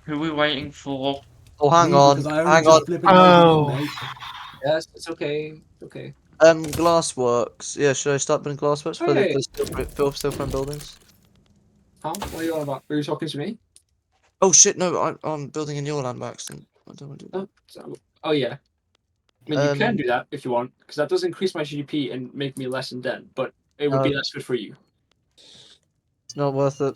Who are we waiting for? Oh, hang Me, on, because I only hang just on. flipping loaded in, mate. Yes, it's okay. Okay. Glassworks. Yeah, should I start building glassworks for Hey. the steel frame buildings? Huh? What are you on about? Are you talking to me? Oh shit, no, I'm building in your land by accident. I don't want to do Oh yeah. I mean, you can Um, do that if you want, because that does increase my GDP and make me less in debt, but it would No. be less good for you. It's not worth it.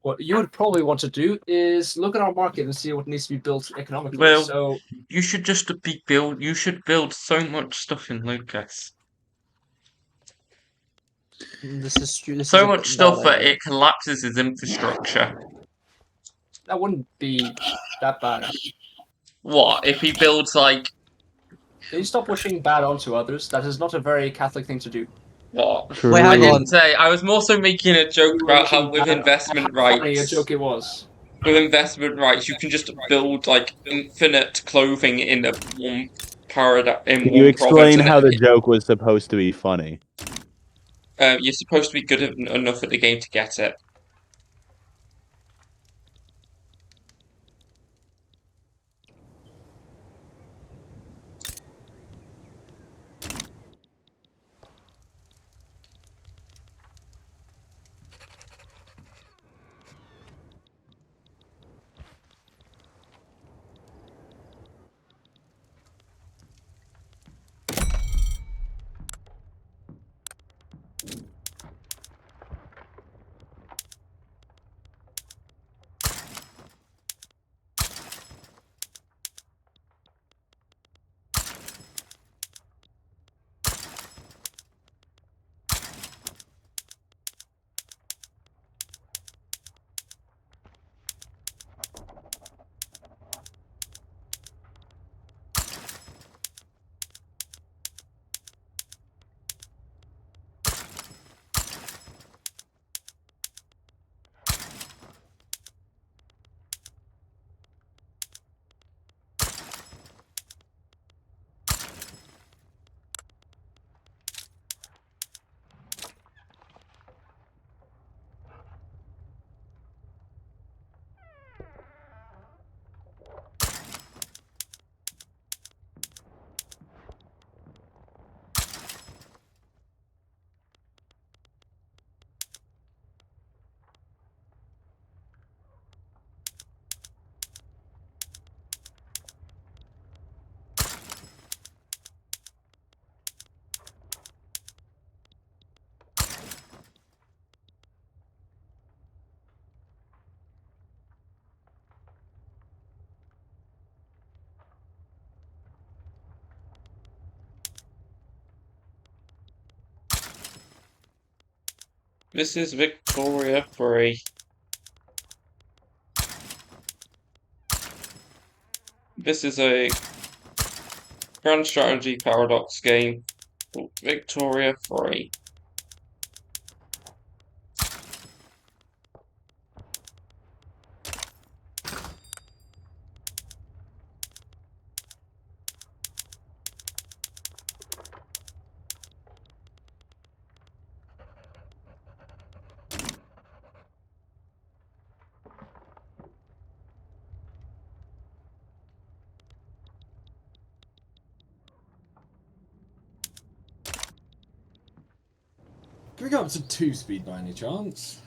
What you would probably want to do is look at our market and see what needs to be built economically. Well, So you should just be build. You should build so much stuff in Lucas. This is this is So a much bad stuff that idea. it collapses his infrastructure. that wouldn't be that bad. What if he builds like Can you stop wishing bad onto others? That is not a very Catholic thing to do. what? True. Wait, I hang on. didn't say. I was more so making a joke You were about wishing how with bad- investment how funny a rights, joke it was. with investment rights, you can just build like infinite clothing in a one paradigm in Can you one province, explain and how the joke was supposed to be funny? you're supposed to be good enough at the game to get it. This is Victoria 3. This is a grand strategy paradox game called Victoria 3. Can we go up to 2 speed by any chance?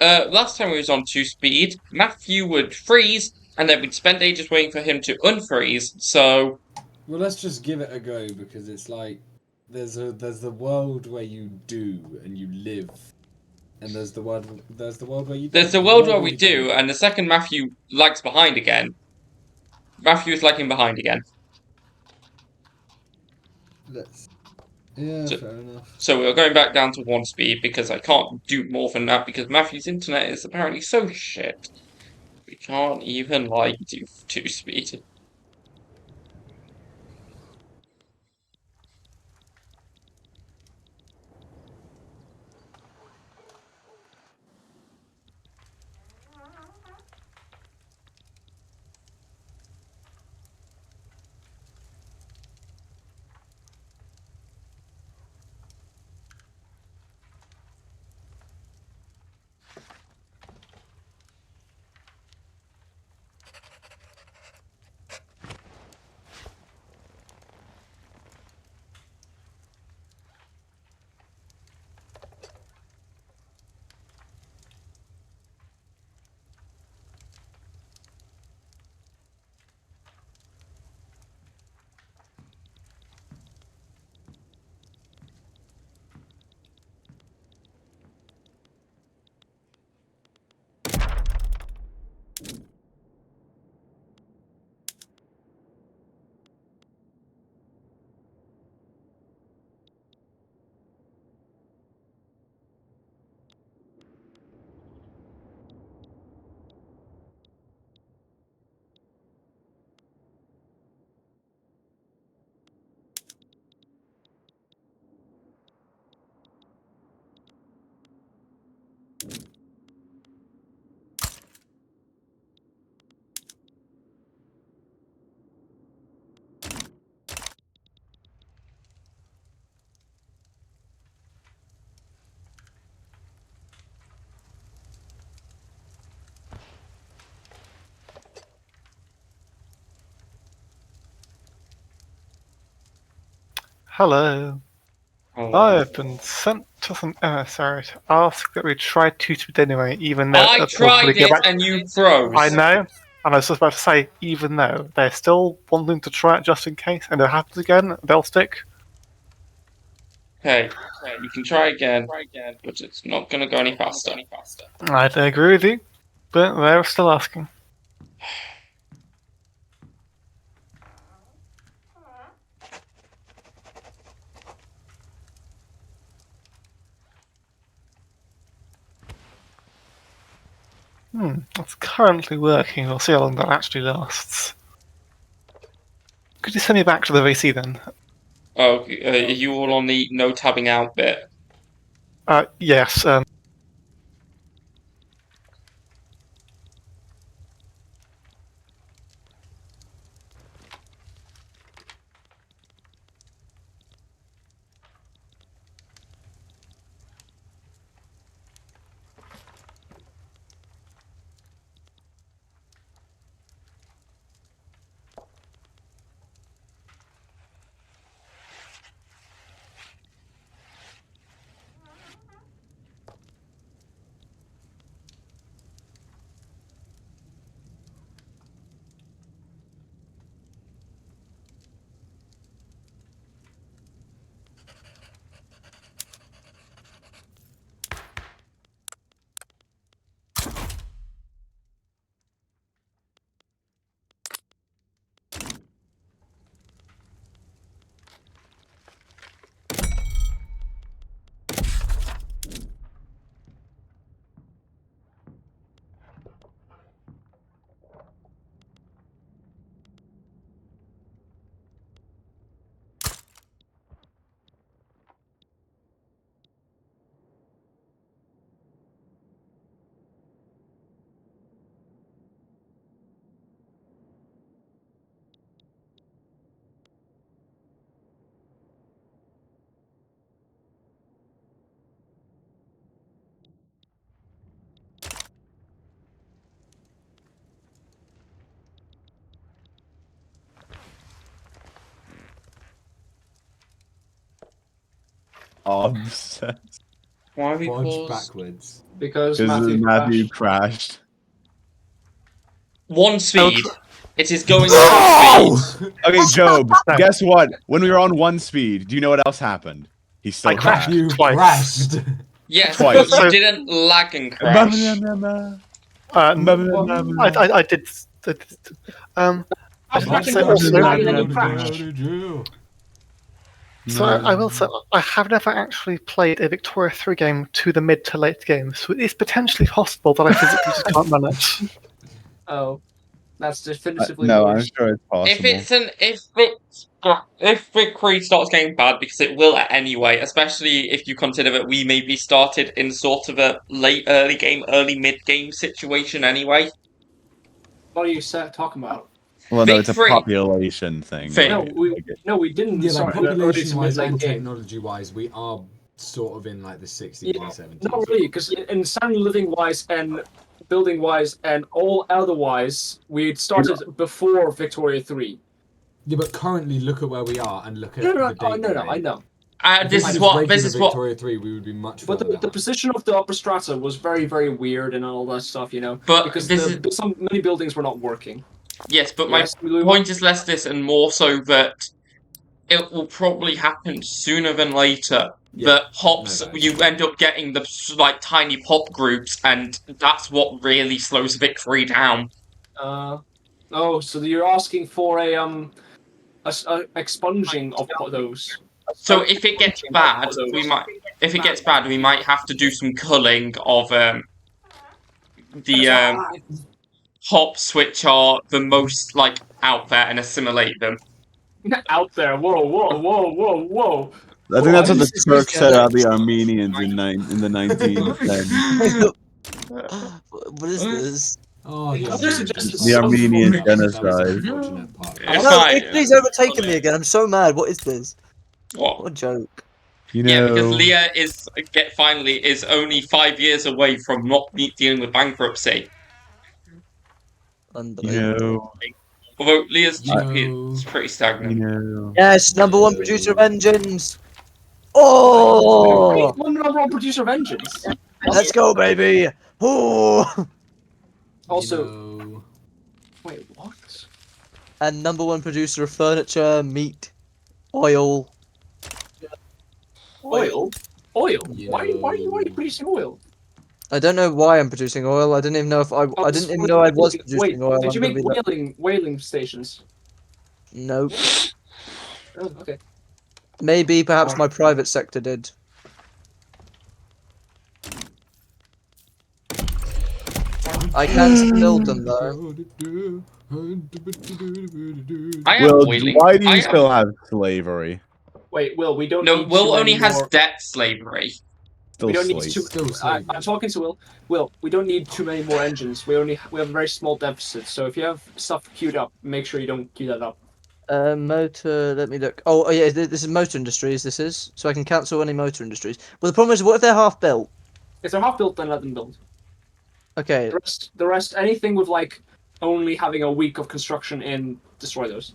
Last time we was on 2 speed, Matthew would freeze, and then we'd spend ages waiting for him to unfreeze. So Well, let's just give it a go because it's like there's the world where you do and you live, and there's the world where you. there's the don't. world where we you do, don't. and the second Matthew lags behind again. Matthew's lagging behind again. Let's. Yeah, So- fair enough. So we're going back down to 1 speed because I can't do more than that because Matthew's internet is apparently so shit. We can't even like do 2 speed. Hello. I have been sent to some emissary to ask that we try 2-speed anyway, even though I it'll probably tried go it back. and you froze. I know, and I was just about to say, even though they're still wanting to try it just in case, and it happens again, they'll stick. Okay, you can try again, but it's not gonna go any faster. I do agree with you, but they're still asking. It's currently working. We'll see how long that actually lasts. Could you send me back to the VC then? Oh, are you all on the no tabbing out bit? Yes. Obsessed. Why are we Punch paused? backwards. Because Because Matthew crashed. crashed. One speed. tr- It is going at one speed. Okay, Job, No. guess what? When we were on 1 speed, do you know what else happened? He still I crashed. You Twice. crashed. Yes, Twice. but you So- didn't lag and crash. I did. I Crashed. did say also. also. So I will say I have never actually played a Victoria 3 game to the mid to late game, so it is potentially possible that I physically just can't run it. Oh, that's definitively No, I'm worse. sure it's possible. If Victory starts getting bad, because it will anyway, especially if you consider that we maybe started in sort of a late early game, early mid game situation anyway. What are you talking about? Well, no, it's a Victory. population thing. Thing. No, we didn't Yeah, like start in the early population to wise mid-late and game. technology wise, we are sort of in like the 60s Yeah, and 70s. Not really, because in standard living wise and building wise and all otherwise, we started before Victoria 3. Yeah, but currently look at where we are and look at No, the no, date. I know. If This we is was what. rated This the is what. Victoria 3, we would be much But further the position of the upper strata was very, very weird and all that stuff, you know. But because this is. many buildings were not working. Yes, but my Yes, Lou? point is less this and more so that it will probably happen sooner than later. Yeah, That hops, no doubt. you end up getting the like tiny pop groups, and that's what really slows Victory down. Oh, so you're asking for a expunging of those. So if it gets bad, we might. If it gets bad, we might have to do some culling of the hops which are the most like out there and assimilate them. Out there, whoa. I think that's what the This is Turks said good. about the Armenians in the 1910s. What is this? Oh, I would suggest The Armenian That was the genocide. unfortunate part. It's No, fine. Italy's overtaken me again. I'm so mad. What is this? What? What a joke. You Yeah, know, because Leah finally is only 5 years away from not dealing with bankruptcy. you Unbelievable. know, Although Leah's You GP know. is pretty you stagnant. know. Yes, number one producer of engines. Oh, One number one producer of engines. let's go, baby. Oh, Also, You know. wait, what? and number one producer of furniture, meat, oil. Oil? You Why are you know. producing oil? I don't know why I'm producing oil. I didn't even know if I didn't even know I was producing Wait, oil. did you I'm make gonna be whaling stations? Nope. Oh, okay. Maybe, perhaps my private sector did. I can't build them though. I am Will, whaling. why do you I still have slavery? Wait, Will, we don't No, need Will too only many has more... debt slavery. Still We don't need slave. too... Still slavery. I'm talking to Will. Will, we don't need too many more engines. We have a very small deficit. So if you have stuff queued up, make sure you don't queue that up. Motor. Let me look. Oh, yeah. This is motor industries. This is so I can cancel any motor industries. Well, the problem is, what if they're half built? If they're half built, then let them build. Okay. The rest, anything with like only having a week of construction in, destroy those.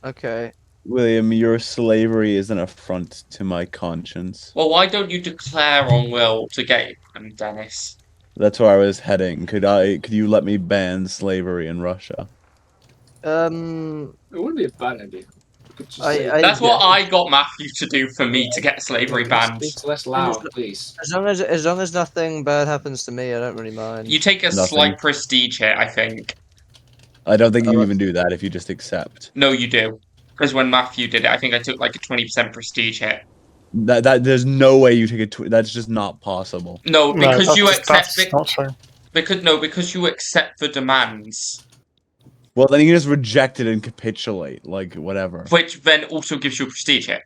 Okay. William, your slavery is an affront to my conscience. Well, why don't you declare on Will to get him, Dennis? That's where I was heading. Could you let me ban slavery in Russia? It wouldn't be a bad idea. You could just say, That's what I got Matthew to do for me to get slavery banned. Speak less loud, please. As long as nothing bad happens to me, I don't really mind. You take a Nothing. slight prestige hit, I think. I don't think you Oh, even do that if you just accept. No, you do. Because when Matthew did it, I think I took like a 20% prestige hit. That there's no way you take that's just not possible. No, because you accept that's it. not true. Because you accept the demands, Well, then you can just reject it and capitulate, like whatever. which then also gives you a prestige hit.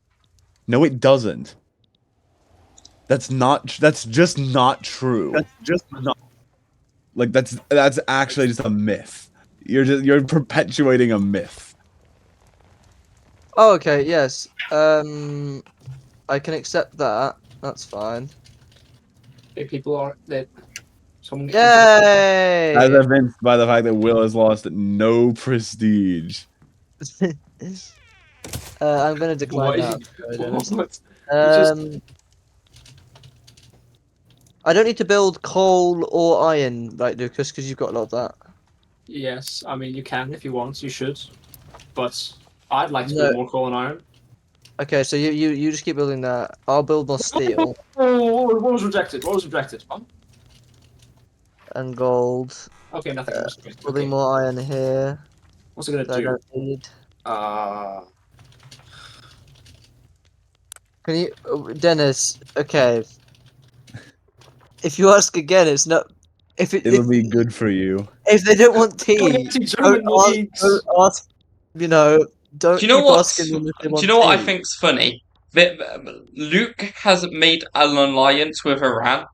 No, it doesn't. That's just not true. That's just not. Like that's actually just a myth. You're perpetuating a myth. Oh, okay. Yes. I can accept that. That's fine. If people are that someone Yay! As evidenced by the fact that Will has lost no prestige. I'm gonna decline Why- that. Sorry, Dennis. What? I don't need to build coal or iron, right, Lucas? Because you've got a lot of that. Yes, I mean you can if you want, you should. But I'd like to No. build more coal and iron. Okay, so you just keep building that. I'll build more steel Oh, what was rejected? What was rejected? Huh? and gold. Okay, nothing was rejected. Building Okay. more iron here What's it gonna that I do? don't need. Can you, Dennis? Okay. If you ask again, it's not. It'll be good for you. If they don't want tea, Anti-German don't ask, leagues. don't ask. You know, don't Do you know keep what's? asking them if they Do want you know what I tea. think's funny? That Luke has made an alliance with Iran,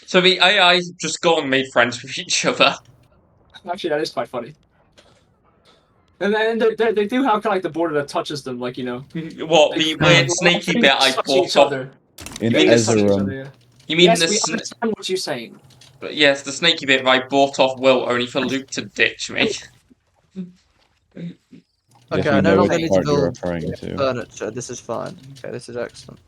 so the AI's just gone and made friends with each other. Actually, that is quite funny. And then they do have kind of like the border that touches them, like, you know. What the weird snaky bit I bought off? In mean the Ezerum. You mean Yes, the we understand what you're saying. yes, the snaky bit I bought off Will only for Luke to ditch me. Okay, If I you no know longer which need to part you're build referring to. furniture. This is fine. Okay, this is excellent.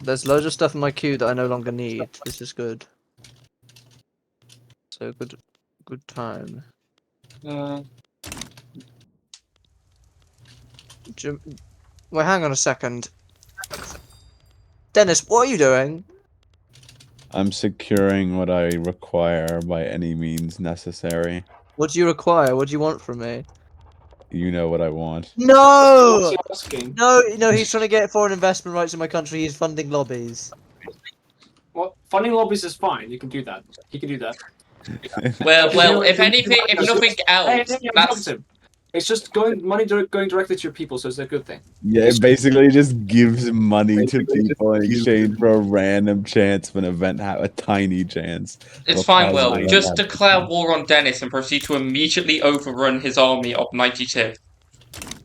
There's loads of stuff in my queue that I no longer need. This is good. So good time. Wait, hang on a second. Dennis, what are you doing? I'm securing what I require by any means necessary. What do you require? What do you want from me? You know what I want. No! What's he asking? No, he's trying to get foreign investment rights in my country. He's funding lobbies. Well, funding lobbies is fine. You can do that. He can do that. Well, if anything, if nothing else, I'm talking that's to him. It's just money going directly to your people, so it's a good thing. Yeah, it basically just gives money to people in exchange for a random chance of an event, a tiny chance. it's of a fine. positive Will event just happening. declare war on Dennis and proceed to immediately overrun his army of 92.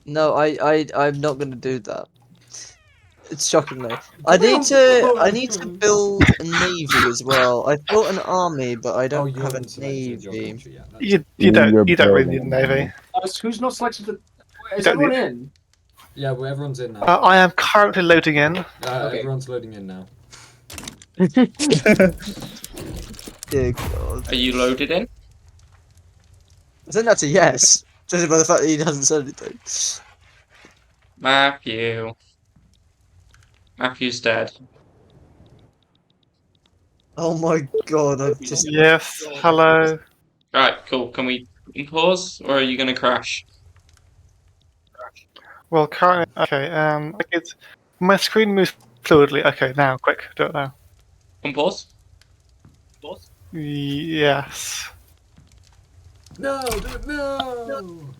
No, I'm not going to do that. It's shocking me. I need to build a navy as well. I've built an army, but I don't have a navy. You don't really need a navy. Who's not selected? Is don't everyone need- in? Yeah, well, everyone's in now. I am currently loading in. Okay. Everyone's loading in now. Dear God. Are you loaded in? I think that's a yes, judging by the fact that he hasn't said anything. Matthew's dead. Oh my God, I've just... Yes, hello. Right, cool. Can we pause, or are you gonna crash? Well, currently, okay. My screen moves fluidly. Okay, now, quick, do it now. Unpause. Yes. No, no.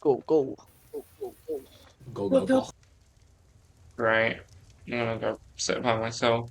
Go. Go. Right. I'm gonna go sit by myself.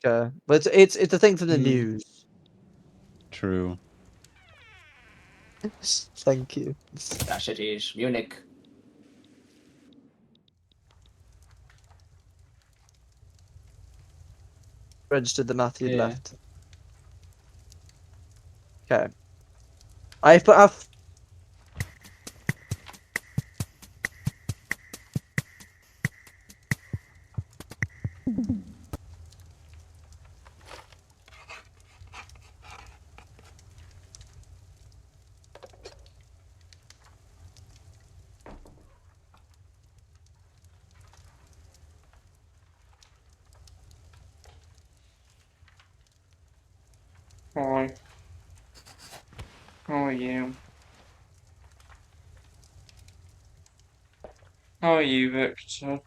Okay, but it's a thing for the Hmm. news. True. Thank you. That shit is Munich. Registered the math you'd Yeah. left. Okay. I put up. Hi. How are you? How are you, Victor?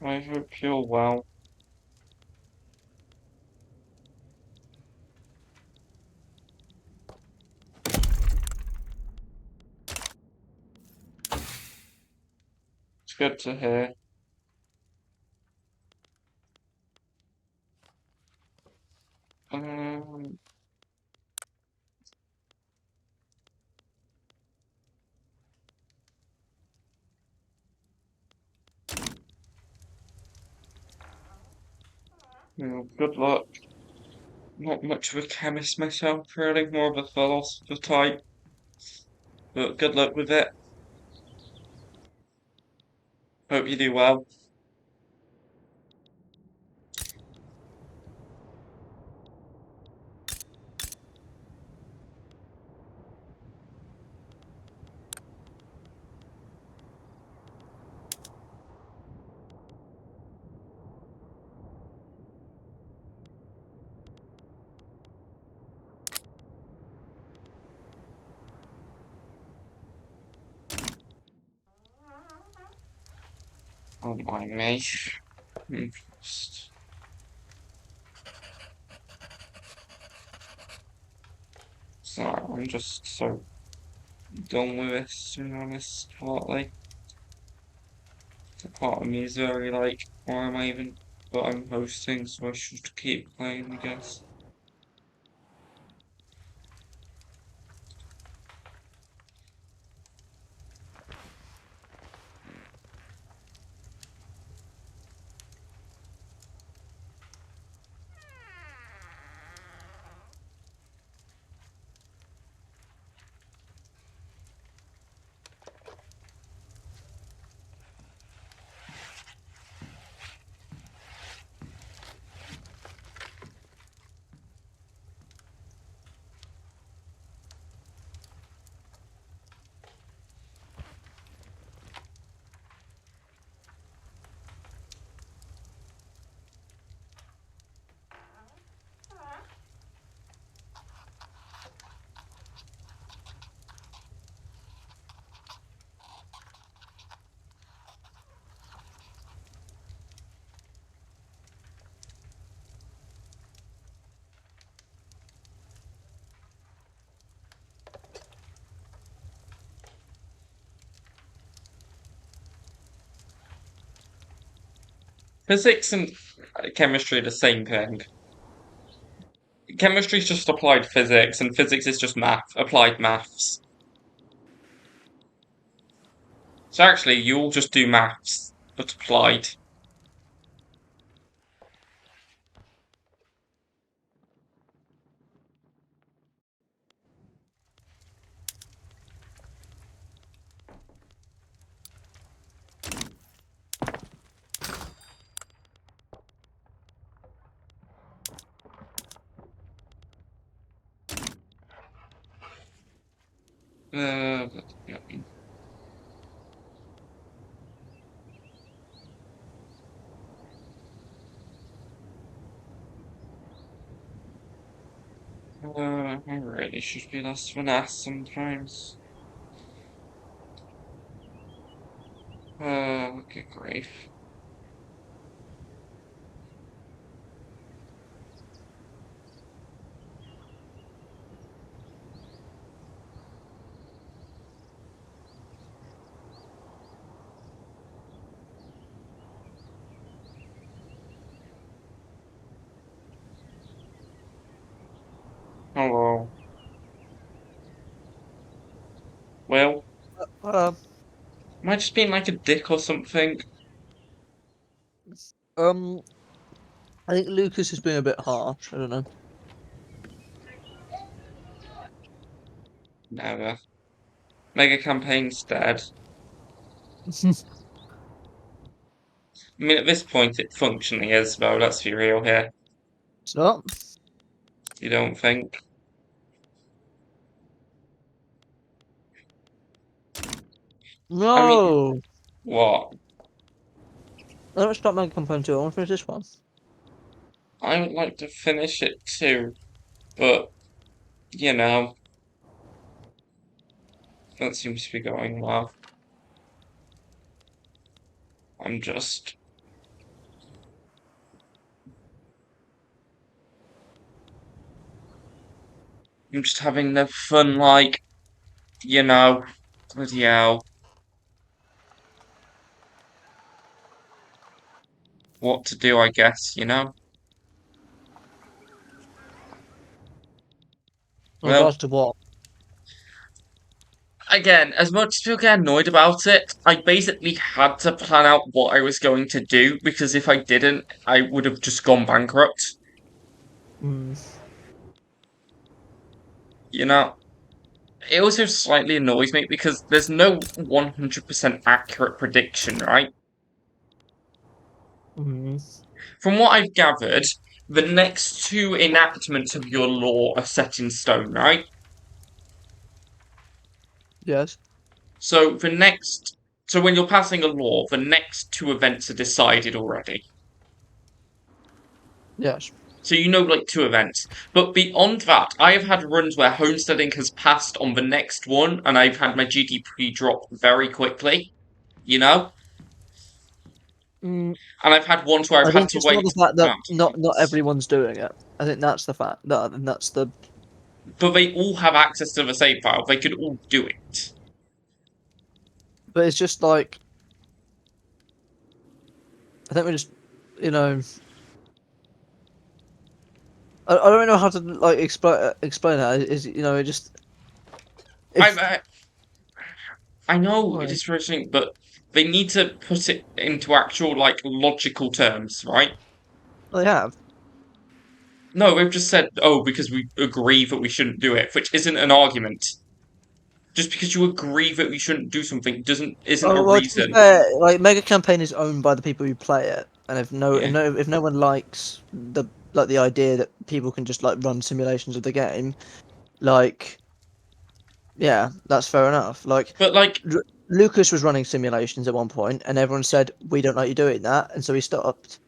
I hope you're well. It's good to hear. Um, good luck. Not much of a chemist myself, really, more of a philosopher type. But good luck with it. Hope you do well. Don't mind me. Just... Sorry, I'm just so done with this, to be honest, partly. Part of me is very like, why am I even... But I'm hosting, so I should keep playing, I guess. Physics and chemistry are the same thing. Chemistry is just applied physics, and physics is just math, applied maths. So actually, you all just do maths, but applied. Yeah. I really should be less of an ass sometimes. Good grief. Hello. Well, Uh, am I just being like a dick or something? um, I think Lucas has been a bit harsh. I don't know. Never. Mega campaign's dead. I mean, at this point, it functionally is, though. Let's be real here. It's not. You don't think? No. What? I don't start Mega Component 2. I want to finish this one. I would like to finish it too, but, you know, that seems to be going well. I'm just... I'm just having the fun, like, you know, bloody hell. What to do, I guess, you know? In Well, regards to what? again, as much as people get annoyed about it, I basically had to plan out what I was going to do, because if I didn't, I would have just gone bankrupt. Mm. You know? It also slightly annoys me because there's no 100% accurate prediction, right? Mm. From what I've gathered, the next two enactments of your law are set in stone, right? Yes. So when you're passing a law, the next two events are decided already. Yes. So you know, like, two events. But beyond that, I have had runs where homesteading has passed on the next one, and I've had my GDP drop very quickly. You know? Mm. And I've had ones where I've I had think to it's wait. not the fact that Oh, not everyone's doing it. I think that's the fact. That and that's the. But they all have access to the save file. They could all do it. But it's just like. I think we just, you know. I don't really know how to like explain that. Is you know it just. If, I know Right. it is frustrating, but they need to put it into actual, like, logical terms, right? they have. No, they've just said, oh, because we agree that we shouldn't do it, which isn't an argument. Just because you agree that we shouldn't do something isn't a Well, to be reason. fair, like Mega Campaign is owned by the people who play it, and Yeah. if no one likes the idea that people can just like run simulations of the game, like, yeah, that's fair enough. Like, But, like, Lucas was running simulations at one point, and everyone said we don't like you doing that, and so he stopped.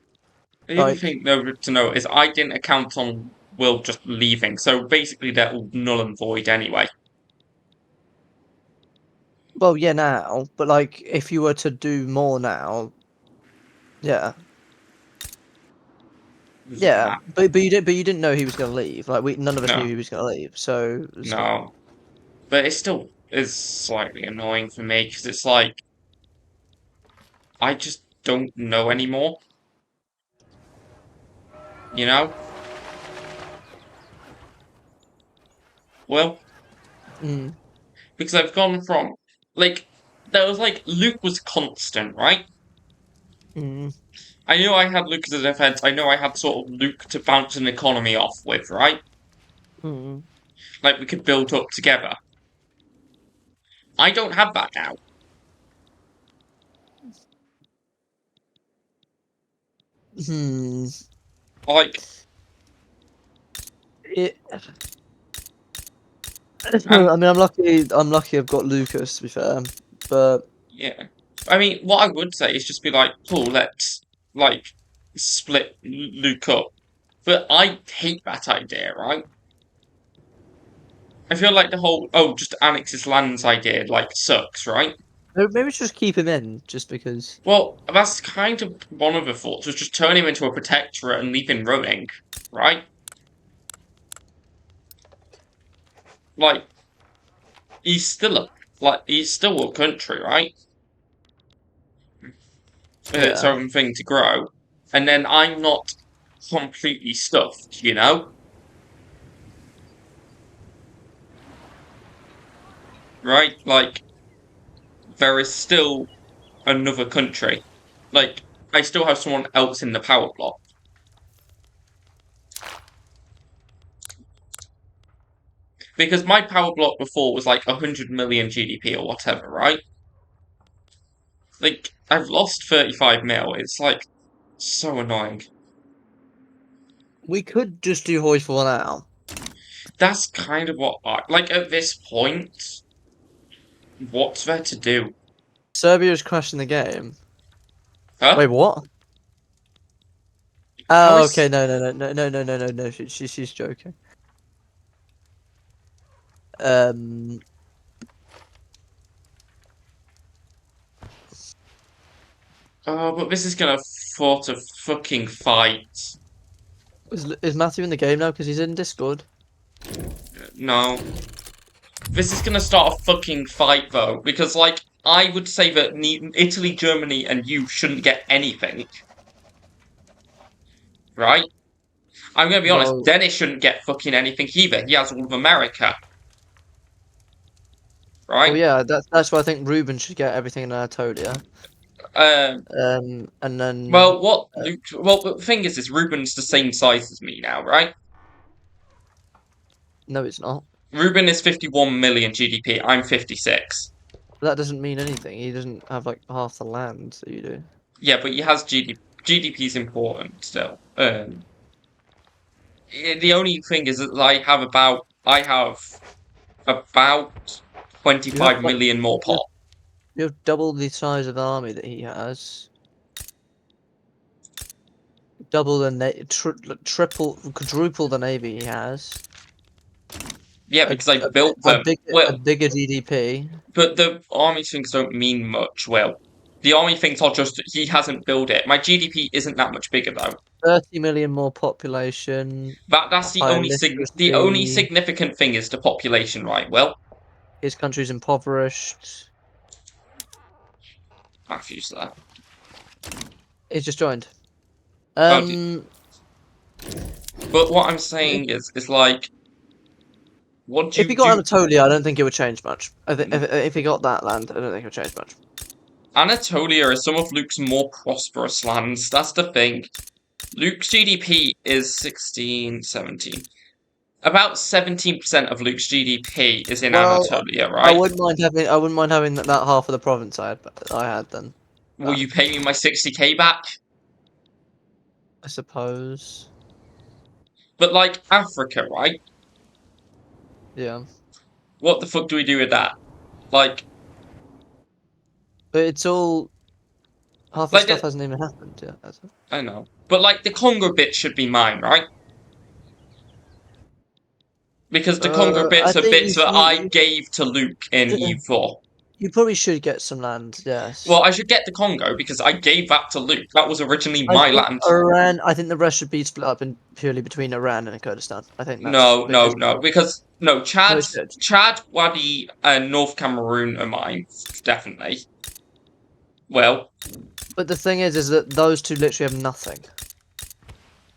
the other Like, thing, though, to know is I didn't account on Will just leaving, so basically they're all null and void anyway. well, yeah, now, but like, if you were to do more now, yeah, yeah, but you didn't know he was going to leave. Like, none of us knew No. he was going to leave, so it's like, No. But it still is slightly annoying for me, because it's like, I just don't know anymore. You know? Well, mm, because I've gone from, like, there was, like, Luke was constant, right? mm, I knew I had Luke as a defense, I know I had sort of Luke to bounce an economy off with, right? mm. Like, we could build up together. I don't have that now. Hmm. Like, It. I mean, I'm lucky. I'm lucky. I've got Lucas. To be fair, but yeah. I mean, what I would say is just be like, cool, let's, like, split Luke up. But I hate that idea, right? I feel like the whole, oh, just annex his lands idea, like, sucks, right? maybe just keep him in, just because. Well, that's kind of one of the thoughts, was just turn him into a protectorate and leave him running, right? Like, he's still a country, right? With its Yeah. own thing to grow. And then I'm not completely stuffed, you know? right? Like, there is still another country. Like, I still have someone else in the power block. Because my power block before was like 100 million GDP or whatever, right? Like, I've lost 35 mil. It's like so annoying. We could just do Hoist for now. That's kind of what I like at this point. What's there to do? Serbia's crashing the game. Huh? Wait, what? How Oh, is- okay. No. She's joking. Oh, but this is gonna sort of fucking fight. Is Matthew in the game now? Because he's in Discord. No. This is gonna start a fucking fight though, because like I would say that Italy, Germany, and you shouldn't get anything. Right? I'm gonna be honest, No. Dennis shouldn't get fucking anything either. He has all of America. Right? Oh yeah, that's why I think Ruben should get everything in Anatolia. And then. Well, well, the thing is, Ruben's the same size as me now, right? No, it's not. Ruben is 51 million GDP. I'm 56. That doesn't mean anything. He doesn't have like half the land that you do. Yeah, but he has GDP. GDP is important still. The only thing is that I have about 25 million more pop. You have double the size of army that he has. Double the triple, quadruple the navy he has. Yeah, because I built them. A bigger GDP. But the army things don't mean much, Will. The army things are just, he hasn't built it. My GDP isn't that much bigger, though. 30 million more population. That's the only significant thing is the population, right, Will? His country's impoverished. Matthew's there. He's just joined. But what I'm saying is like, what do if he got Anatolia, I don't think it would change much. If he got that land, I don't think it would change much. Anatolia is some of Luke's more prosperous lands. That's the thing. Luke's GDP is 16, 17. About 17% of Luke's GDP is in Anatolia, right? I wouldn't mind having that half of the province I had then. Will you pay me my 60k back? I suppose. But like Africa, right? Yeah. What the fuck do we do with that? Like, but it's all half the stuff hasn't even happened yet. Has it? I know, but like the Congo bit should be mine, right? Because the Congo bits are bits that I gave to Luke in EU4. You probably should get some land, yes. Well, I should get the Congo because I gave that to Luke. That was originally my land. I think the rest should be split up purely between Iran and Kurdistan. I think that's because Chad, Wadi, and North Cameroon are mine, definitely. Well, but the thing is that those two literally have nothing.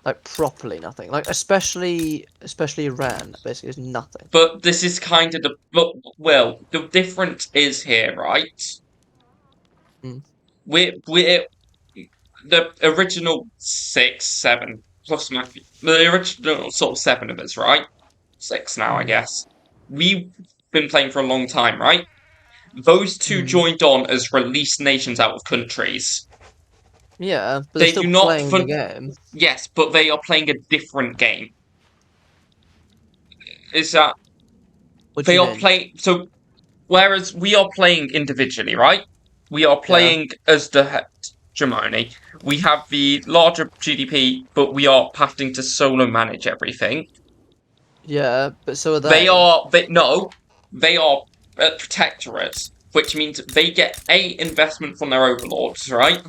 Like properly nothing. Like especially Iran basically is nothing. But this is kind of the difference is here, right? We're the original 6, 7 plus Matthew. The original sort of 7 of us, right? 6 now, I guess. We've been playing for a long time, right? Those two joined on as released nations out of countries. Yeah, but they're still playing the game. Yes, but they are playing a different game. Is that they are playing? So, whereas we are playing individually, right? We are playing as the hegemony. We have the larger GDP, but we are having to solo manage everything. Yeah, but so are they. They are protectorates, which means they get investment from their overlords, right?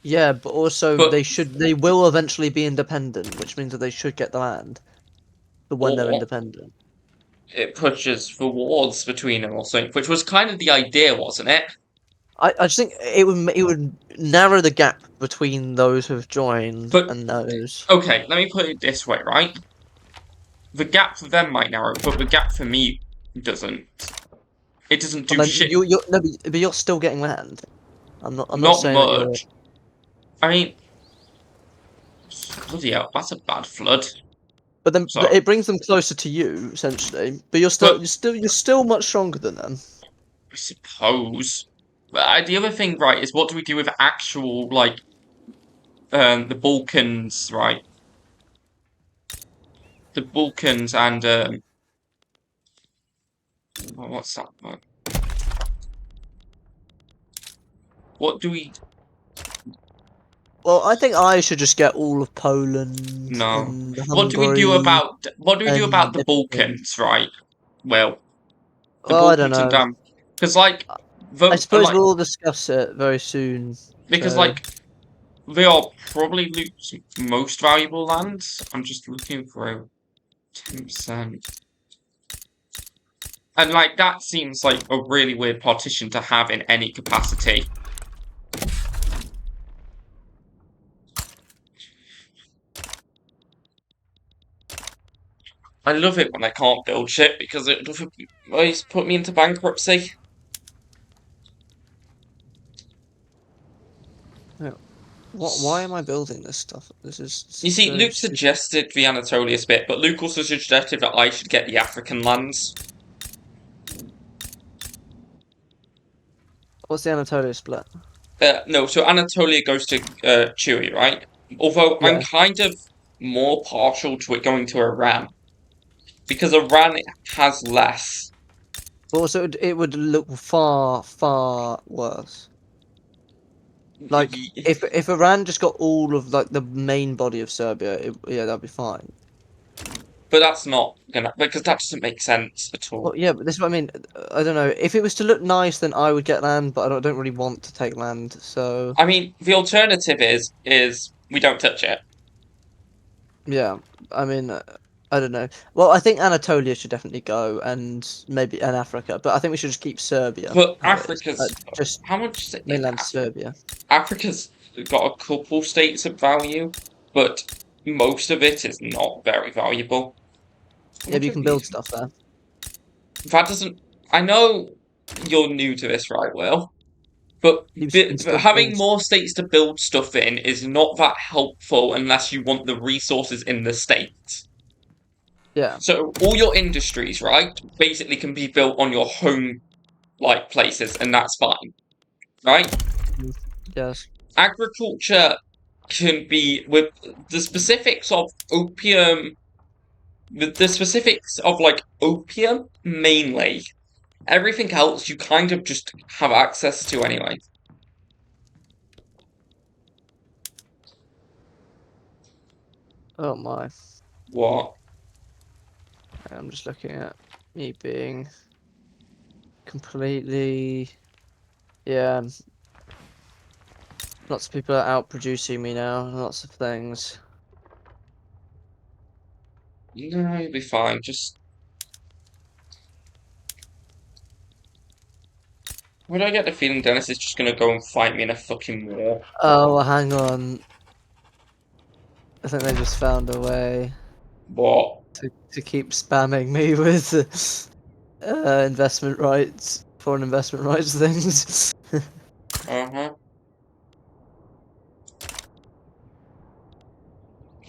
Yeah, but also they will eventually be independent, which means that they should get the land. But when they're independent. It pushes for wars between them or something, which was kind of the idea, wasn't it? I just think it would narrow the gap between those who've joined and those. Okay, let me put it this way, right? The gap for them might narrow, but the gap for me doesn't. It doesn't do And then shit. you're no, but you're still getting land. I'm not Not saying that you're. much. I mean, bloody hell, that's a bad flood. But then So, it brings them closer to you essentially. But you're still much stronger than them. I suppose. But the other thing, right, is what do we do with actual, like, the Balkans, right? The Balkans and, what's that one? What do we... Well, I think I should just get all of Poland No. and What do we do Hungary. about the and Balkans, right? Well, the Well, I don't Balkans and know. because like I suppose like we'll discuss it very soon. because so- like they are probably Luke's most valuable lands. I'm just looking for a 10%. And like that seems like a really weird partition to have in any capacity. I love it when I can't build shit because it always put me into bankruptcy. Why am I building this stuff? This is. You see, so Luke stupid. suggested the Anatolia bit, but Luke also suggested that I should get the African lands. What's the Anatolia split? No, so Anatolia goes to Chewy, right? Although I'm Yeah. kind of more partial to it going to Iran. Because Iran has less. Well, so it would look far, far worse. Like if Iran just got all of like the main body of Serbia, yeah, that'd be fine. But that's not gonna, because that doesn't make sense at all. Well, yeah, but this is what I mean. I don't know. If it was to look nice, then I would get land, but I don't really want to take land. So I mean, the alternative is we don't touch it. yeah, I mean, I don't know. Well, I think Anatolia should definitely go, and maybe Africa, but I think we should just keep Serbia. But how it is. Africa's just how much is it? mainland Serbia. Africa's got a couple states of value, but most of it is not very valuable. Yeah, but you can build stuff there. That doesn't. I know you're new to this, right, Will? But can still having build. more states to build stuff in is not that helpful unless you want the resources in the state. Yeah. So all your industries, right, basically can be built on your home, like, places, and that's fine, right? Yes. Agriculture can be with the specifics of opium. The specifics of like opium mainly. Everything else you kind of just have access to anyway. Oh my. What? I'm just looking at me being completely. Yeah. Lots of people are out producing me now. Lots of things. No, you'll be fine. Just. Why do I get the feeling Dennis is just gonna go and fight me in a fucking war? Oh, hang on. I think they just found a way What? to keep spamming me with investment rights, foreign investment rights things. Uh-huh.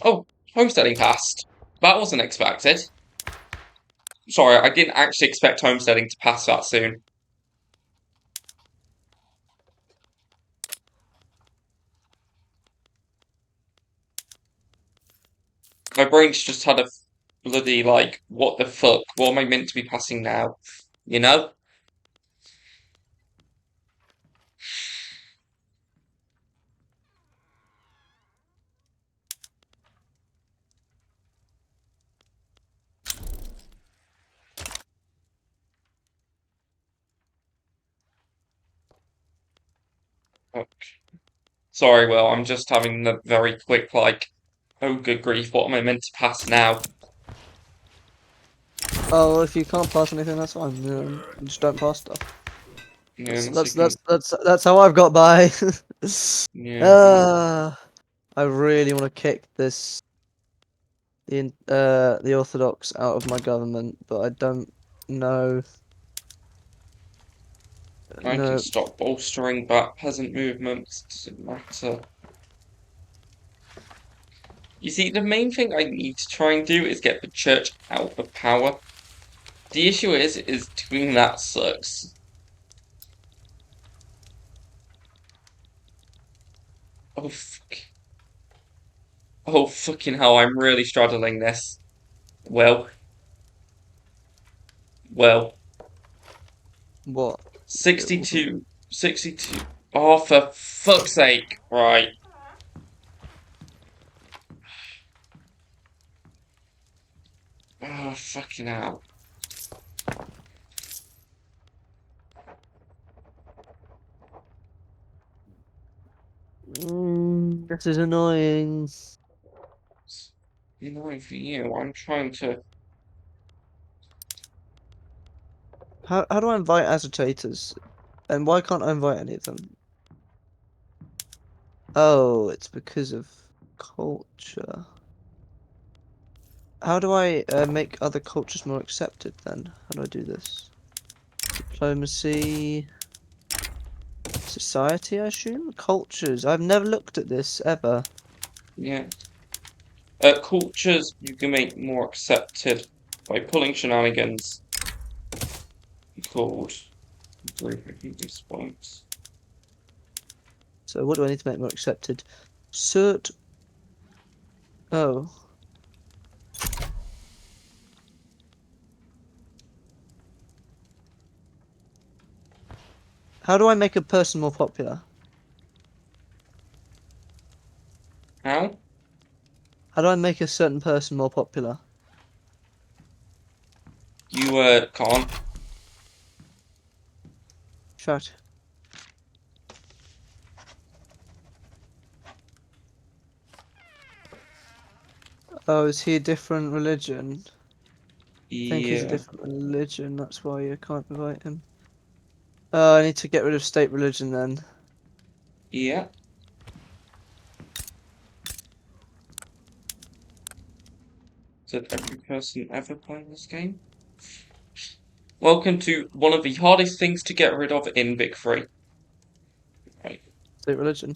Oh, homesteading passed. That wasn't expected. Sorry, I didn't actually expect homesteading to pass that soon. My brain's just had a bloody, like, what the fuck? What am I meant to be passing now? You know? Okay. Sorry, Will, I'm just having the very quick, like, oh good grief, what am I meant to pass now? Oh, if you can't pass anything, that's fine. You just don't pass stuff. Yeah, That's how I've got by. yeah. I really want to kick the Orthodox out of my government, but I don't know I No. can stop bolstering back peasant movements. Doesn't matter. You see, the main thing I need to try and do is get the church out of power. The issue is doing that sucks. Oh fuck. Oh fucking hell, I'm really straddling this. Well. What? 62. 62. Oh, for fuck's sake. Right. Oh, fucking hell. This is annoying. Annoying for you. I'm trying to. How do I invite agitators? And why can't I invite any of them? Oh, it's because of culture. How do I make other cultures more accepted then? How do I do this? Diplomacy. Society, I assume? Cultures. I've never looked at this ever. Yeah. Cultures you can make more accepted by pulling shenanigans called these points. So what do I need to make more accepted? Cert. Oh. How do I make a person more popular? How? How do I make a certain person more popular? You can't. Chat. Oh, is he a different religion? I think he's a Yeah. different religion, that's why you can't invite him. Oh, I need to get rid of state religion then. Yeah. Did every person ever play this game? Welcome to one of the hardest things to get rid of in Big 3. Right. State religion.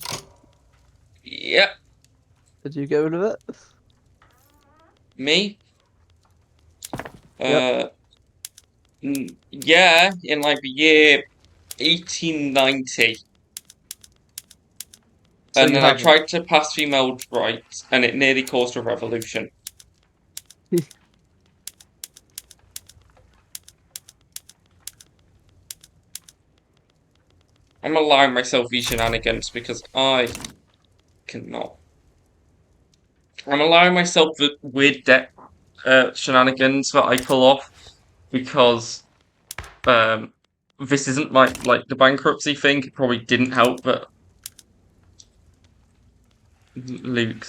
Yep. Did you get rid of it? Me? Yep. Yeah, in like the year 1890. So And you then I haven't. tried to pass female rights, and it nearly caused a revolution. I'm allowing myself these shenanigans because I cannot. I'm allowing myself the weird debt shenanigans that I pull off because this isn't like the bankruptcy thing. It probably didn't help, but Luke.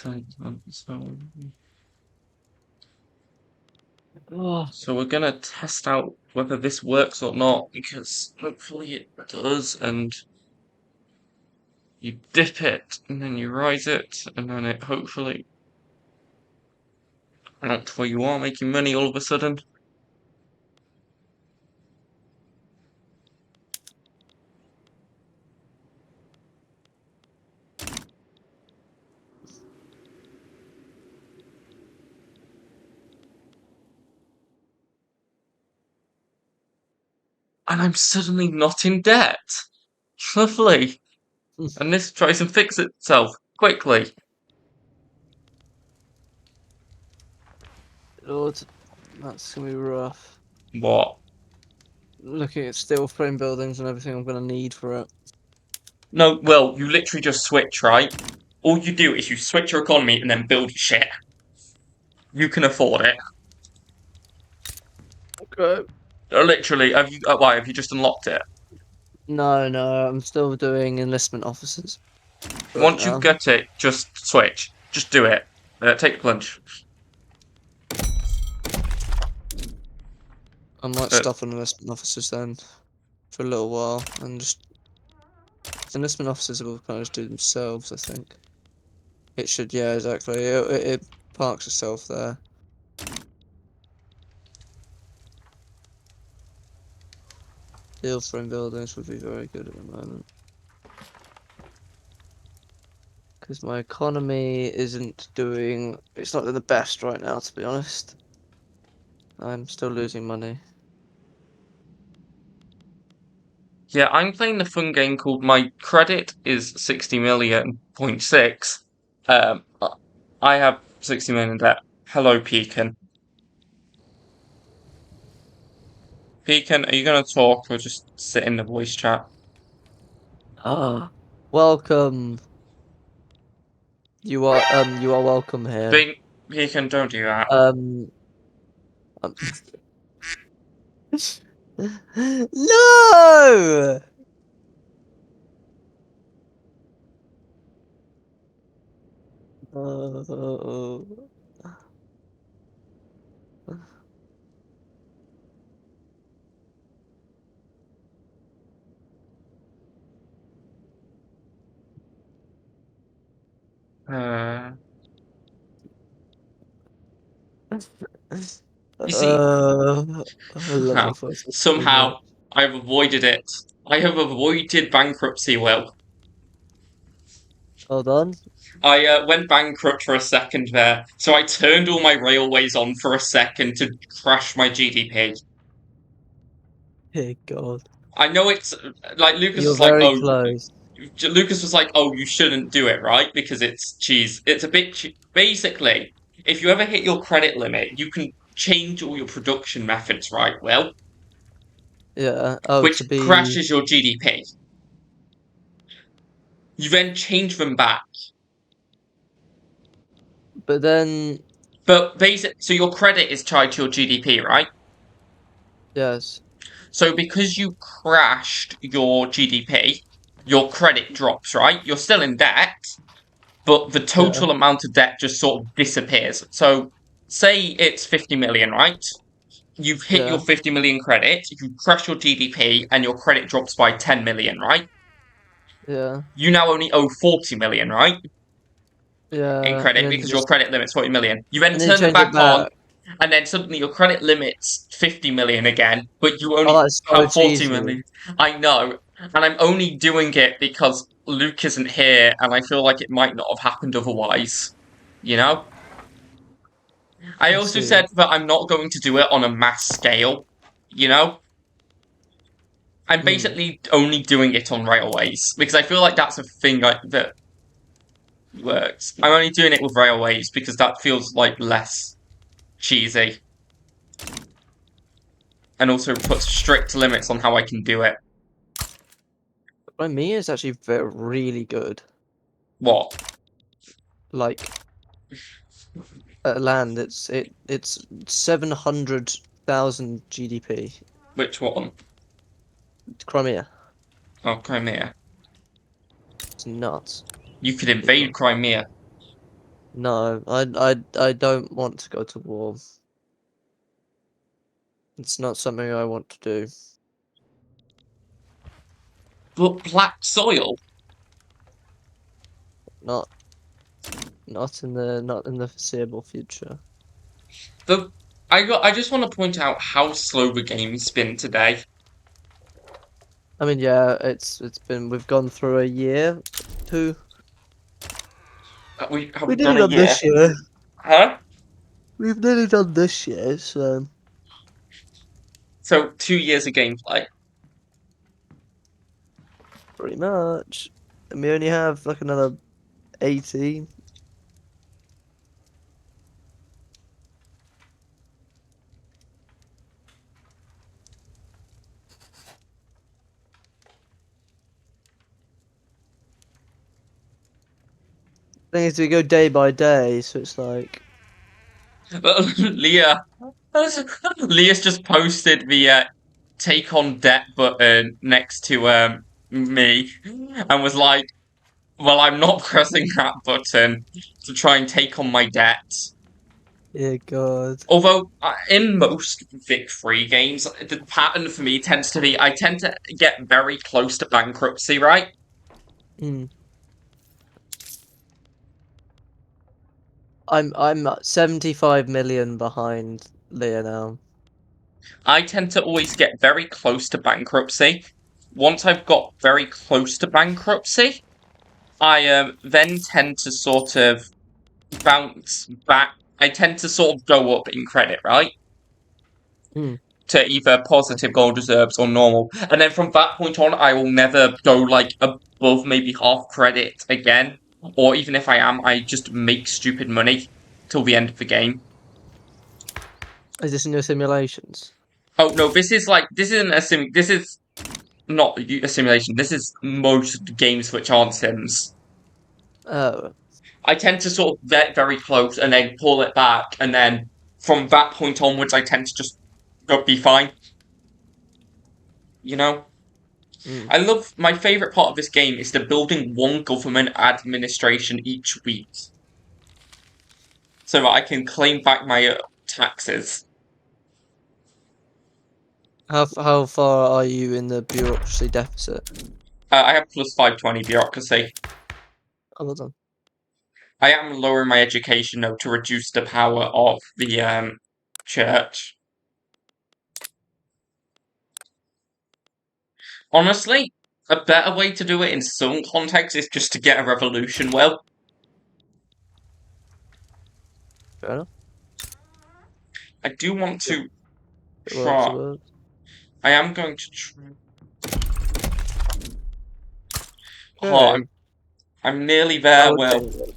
So we're gonna test out whether this works or not because hopefully it does. And you dip it and then you rise it and then it hopefully. Not where you are making money all of a sudden. And I'm suddenly not in debt. Lovely. And this tries and fix itself quickly. Lord, that's gonna be rough. What? Looking at steel frame buildings and everything I'm gonna need for it. No, well, you literally just switch, right? All you do is you switch your economy and then build your shit. You can afford it. Okay. Literally, have you? Why have you just unlocked it? No, I'm still doing enlistment officers. Once you get it, just switch. Just do it. Take the plunge. I might stop on enlistment officers then for a little while and just enlistment officers will kind of just do themselves. I think it should. Yeah, exactly. It parks itself there. Steel frame buildings would be very good at the moment. Because my economy isn't doing... It's not the best right now, to be honest. I'm still losing money. Yeah, I'm playing a fun game called My Credit is 60 million.6. I have 60 million in debt. Hello, Pekin. Pekin, are you gonna talk or just sit in the voice chat? Ah, welcome. You are welcome here. Pekin, don't do that. Um No! Oh. You see, I love somehow, my voice too somehow much. I've avoided it. I have avoided bankruptcy, Will. Hold on. I went bankrupt for a second there, so I turned all my railways on for a second to crash my GDP. Hey God. I know it's like Lucas You're was like, very "Oh, close. Lucas was like, oh, you shouldn't do it, right? Because it's cheese. It's a bit basically. If you ever hit your credit limit, you can change all your production methods, right? Well, Yeah. Oh, which to be. crashes your GDP. You then change them back, But then. but so your credit is tied to your GDP, right? Yes. So because you crashed your GDP, your credit drops, right? You're still in debt, but the total amount of debt just sort of disappears. So say it's 50 million, right? You've hit your 50 million credit, you crash your GDP, and your credit drops by 10 million, right? Yeah. You now only owe 40 million, right? Yeah. In And credit, then because your just. credit limit's 40 million. You then And then turn them change it back on, back. and then suddenly your credit limit's 50 million again, but you Oh, only that's so have 40 cheesy. million. I know. And I'm only doing it because Luke isn't here, and I feel like it might not have happened otherwise. You know? I also see. said that I'm not going to do it on a mass scale. You know? I'm basically only doing it on railways because I feel like that's a thing that works. I'm only doing it with railways because that feels like less cheesy, and also puts strict limits on how I can do it. Me is actually really good. What? Like land, it's 700,000 GDP. Which one? Crimea. Oh, Crimea. It's nuts. You could invade Crimea. No, I don't want to go to war. It's not something I want to do. But black soil? Not in the foreseeable future. I just want to point out how slow the game's been today. I mean, yeah, we've gone through a year, 2. We We done did a it year. this year. Huh? We've nearly done this year, so. So 2 years of gameplay. Pretty much. And we only have like another 80. Thing is, we go day by day, so it's like. Leah's just posted the take on debt button next to me and was like, well, I'm not pressing that button to try and take on my debt. Yeah, God. Although, in most Vic-free games, the pattern for me tends to be I tend to get very close to bankruptcy, right? I'm 75 million behind Leah now. I tend to always get very close to bankruptcy. Once I've got very close to bankruptcy, I then tend to sort of bounce back. I tend to sort of go up in credit, right? To either positive gold reserves or normal. And then from that point on, I will never go, like, above maybe half credit again. Or even if I am, I just make stupid money till the end of the game. Is this in your simulations? Oh, no, this is not a simulation. This is most games which aren't sims. Oh. I tend to sort of get very close and then pull it back, and then from that point onwards, I tend to just be fine. You know? I love, my favourite part of this game is the building one government administration each week. So that I can claim back my taxes. How far are you in the bureaucracy deficit? I have plus 520 bureaucracy. Oh, well done. I am lowering my education, though, to reduce the power of the church. Honestly, a better way to do it in some contexts is just to get a revolution, Will. Fair enough. I do want to It works, try. it works. I am going to try. Okay. Oh, I'm nearly there, Will.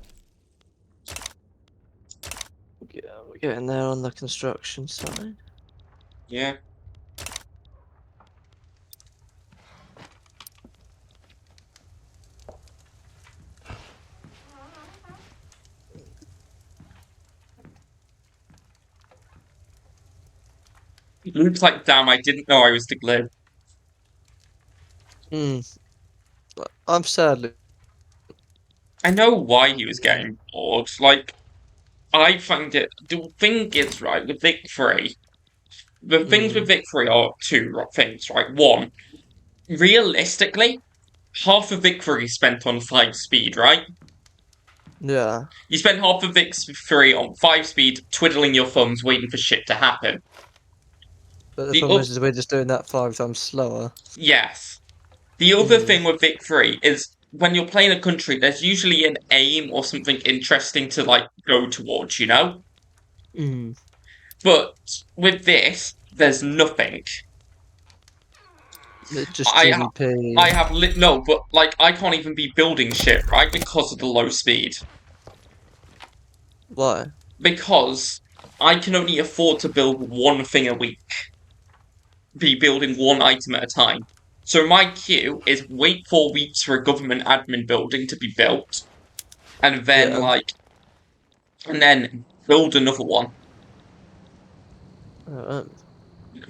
Yeah, we're getting there on the construction side. Yeah. It looks like, damn, I didn't know I was the glue. I'm sadly. I know why he was getting bored. Like, I find it. The thing is, right, with Vic 3, the things with Vic 3 are two things, right? One, realistically, half of Vic 3 is spent on 5 speed, right? Yeah. You spend half of Vic 3 on 5 speed, twiddling your thumbs, waiting for shit to happen. But the problem is we're just doing that 5 times slower. Yes. The other thing with Vic 3 is when you're playing a country, there's usually an aim or something interesting to, like, go towards, you know? But with this, there's nothing. It's just GDP. I have no, but like I can't even be building shit, right? Because of the low speed. Why? Because I can only afford to build one thing a week. Be building one item at a time. So my queue is wait 4 weeks for a government admin building to be built, and then and then build another one.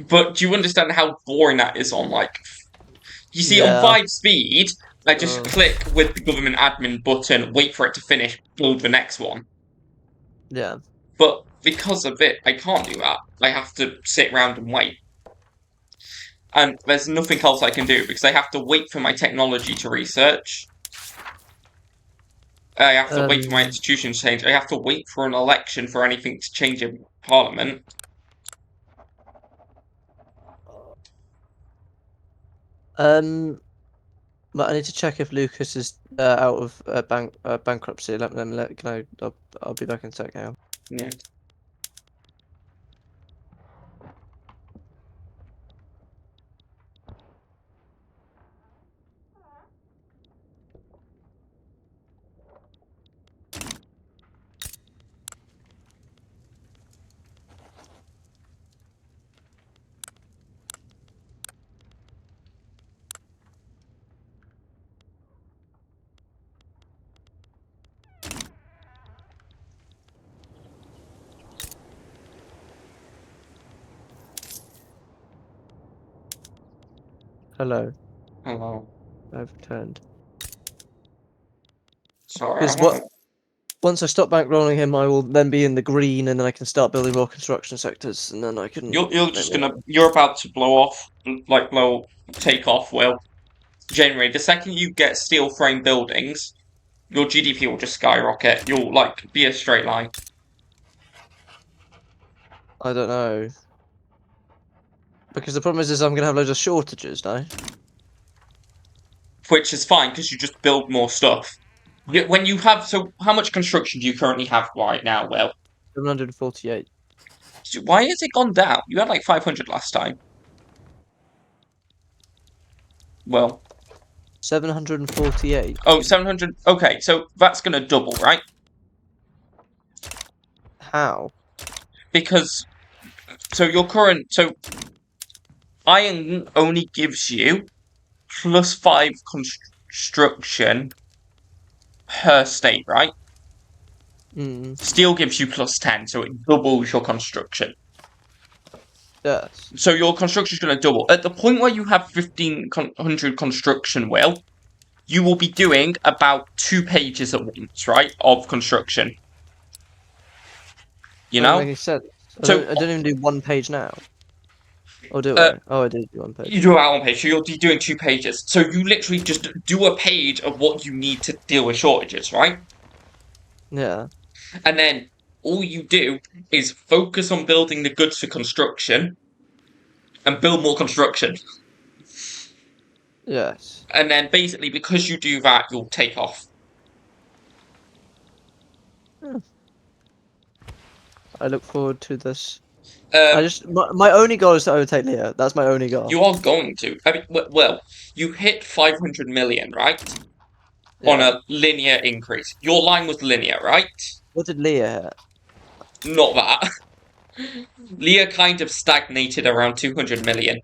But do you understand how boring that is on, like... You see, on 5 speed, I just click with the government admin button, wait for it to finish, build the next one. Yeah. But because of it, I can't do that. I have to sit around and wait. And there's nothing else I can do, because I have to wait for my technology to research. I have to wait for my institution to change. I have to wait for an election for anything to change in Parliament. But I need to check if Lucas is out of bankruptcy. I'll be back in a sec now. Yeah. Hello. Hello. I've returned. Sorry. Once I stop bankrolling him, I will then be in the green, and then I can start building more construction sectors, and then I can. You're about to blow off, take off. Will. Generally, the second you get steel frame buildings, your GDP will just skyrocket. You'll be a straight line. I don't know. Because the problem is I'm gonna have loads of shortages now. Which is fine because you just build more stuff. When you have how much construction do you currently have right now? Will 748. why has it gone down? You had like 500 last time. Well, 748. oh, 700. Okay, so that's gonna double, right? How? Because iron only gives you +5 construction per state, right? Hmm. Steel gives you +10, so it doubles your construction. Yes. So your construction is going to double. At the point where you have 1,500 construction, you will be doing about 2 pages at once, right, of construction. You Doesn't know? make any sense. So- I don't even do 1 page now. Or do Uh, I? Oh, I did do 1 page. You do it out on page, so you'll be doing 2 pages. So you literally just do a page of what you need to deal with shortages, right? Yeah. And then all you do is focus on building the goods for construction and build more construction. Yes. And then basically, because you do that, you'll take off. I look forward to this. My only goal is to overtake Leo. That's my only goal. You are going to. I mean, well, you hit 500 million, right? On Yeah. a linear increase. Your line was linear, right? What did Leo hit? Not that. Leah kind of stagnated around 200 million.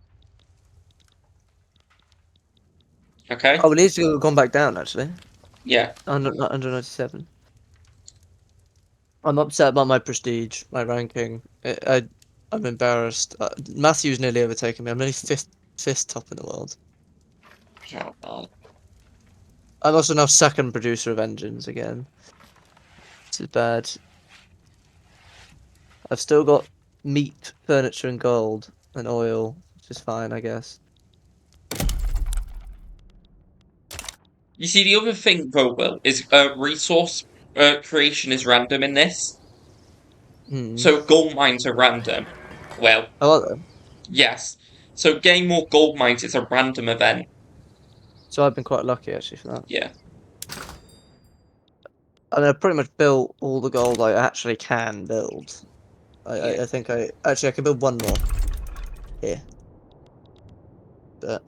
Okay? Oh, Leo's gone back down actually. Yeah. Under 97. I'm upset about my prestige, my ranking. I'm embarrassed. Matthew's nearly overtaken me. I'm nearly fifth top in the world. Oh, God. I'm also now second producer of engines again. This is bad. I've still got meat, furniture, and gold, and oil, which is fine, I guess. You see, the other thing, though, Will, is resource creation is random in this. So gold mines are random. Well, Oh, are they? yes. So getting more gold mines is a random event. So I've been quite lucky actually for that. Yeah. I mean, I've pretty much built all the gold I actually can build. I think I can build one more here. But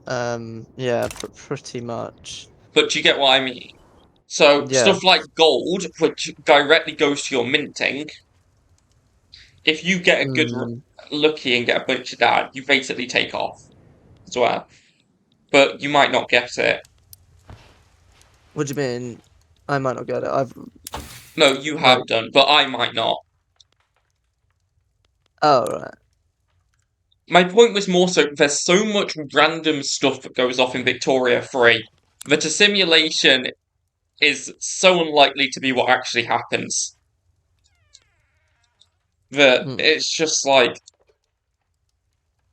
yeah, pretty much. But you get what I mean. So Yeah. stuff like gold, which directly goes to your minting, if you get a good lucky and get a bunch of that, you basically take off as well. But you might not get it. What do you mean? I might not get it. No, you have done, but I might not. Oh, right. My point was more so there's so much random stuff that goes off in Victoria 3 that a simulation is so unlikely to be what actually happens. That it's just like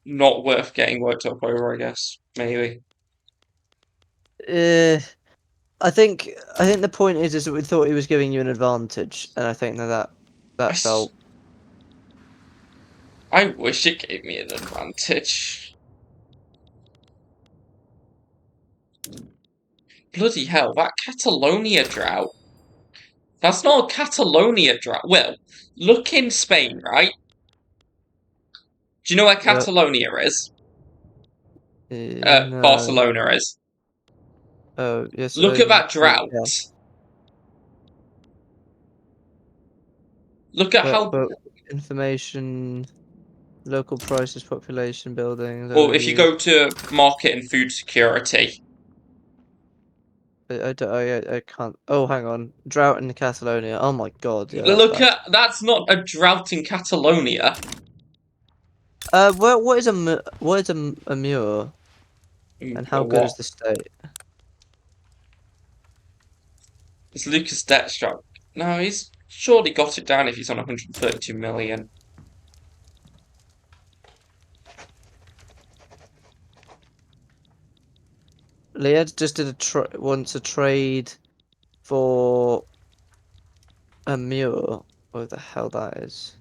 not worth getting worked up over, I guess. Maybe. I think the point is that we thought he was giving you an advantage, and I think that felt. I wish it gave me an advantage. Bloody hell, that Catalonia drought. That's not a Catalonia drought. Well, look in Spain, right? Do you know where Catalonia is? No. Barcelona is. Oh, yes. Look at that drought. Yeah. Look at how. Information, local prices, population building. Well, if you go to market and food security. I can't. Oh, hang on. Drought in Catalonia. Oh my god. Yeah, Look at that's not a drought in Catalonia. What is a mure? And how good is the state? It's Lucas Deathstroke. No, he's surely got it down if he's on 132 million. Leah just did wants a trade for a mure. What the hell that is?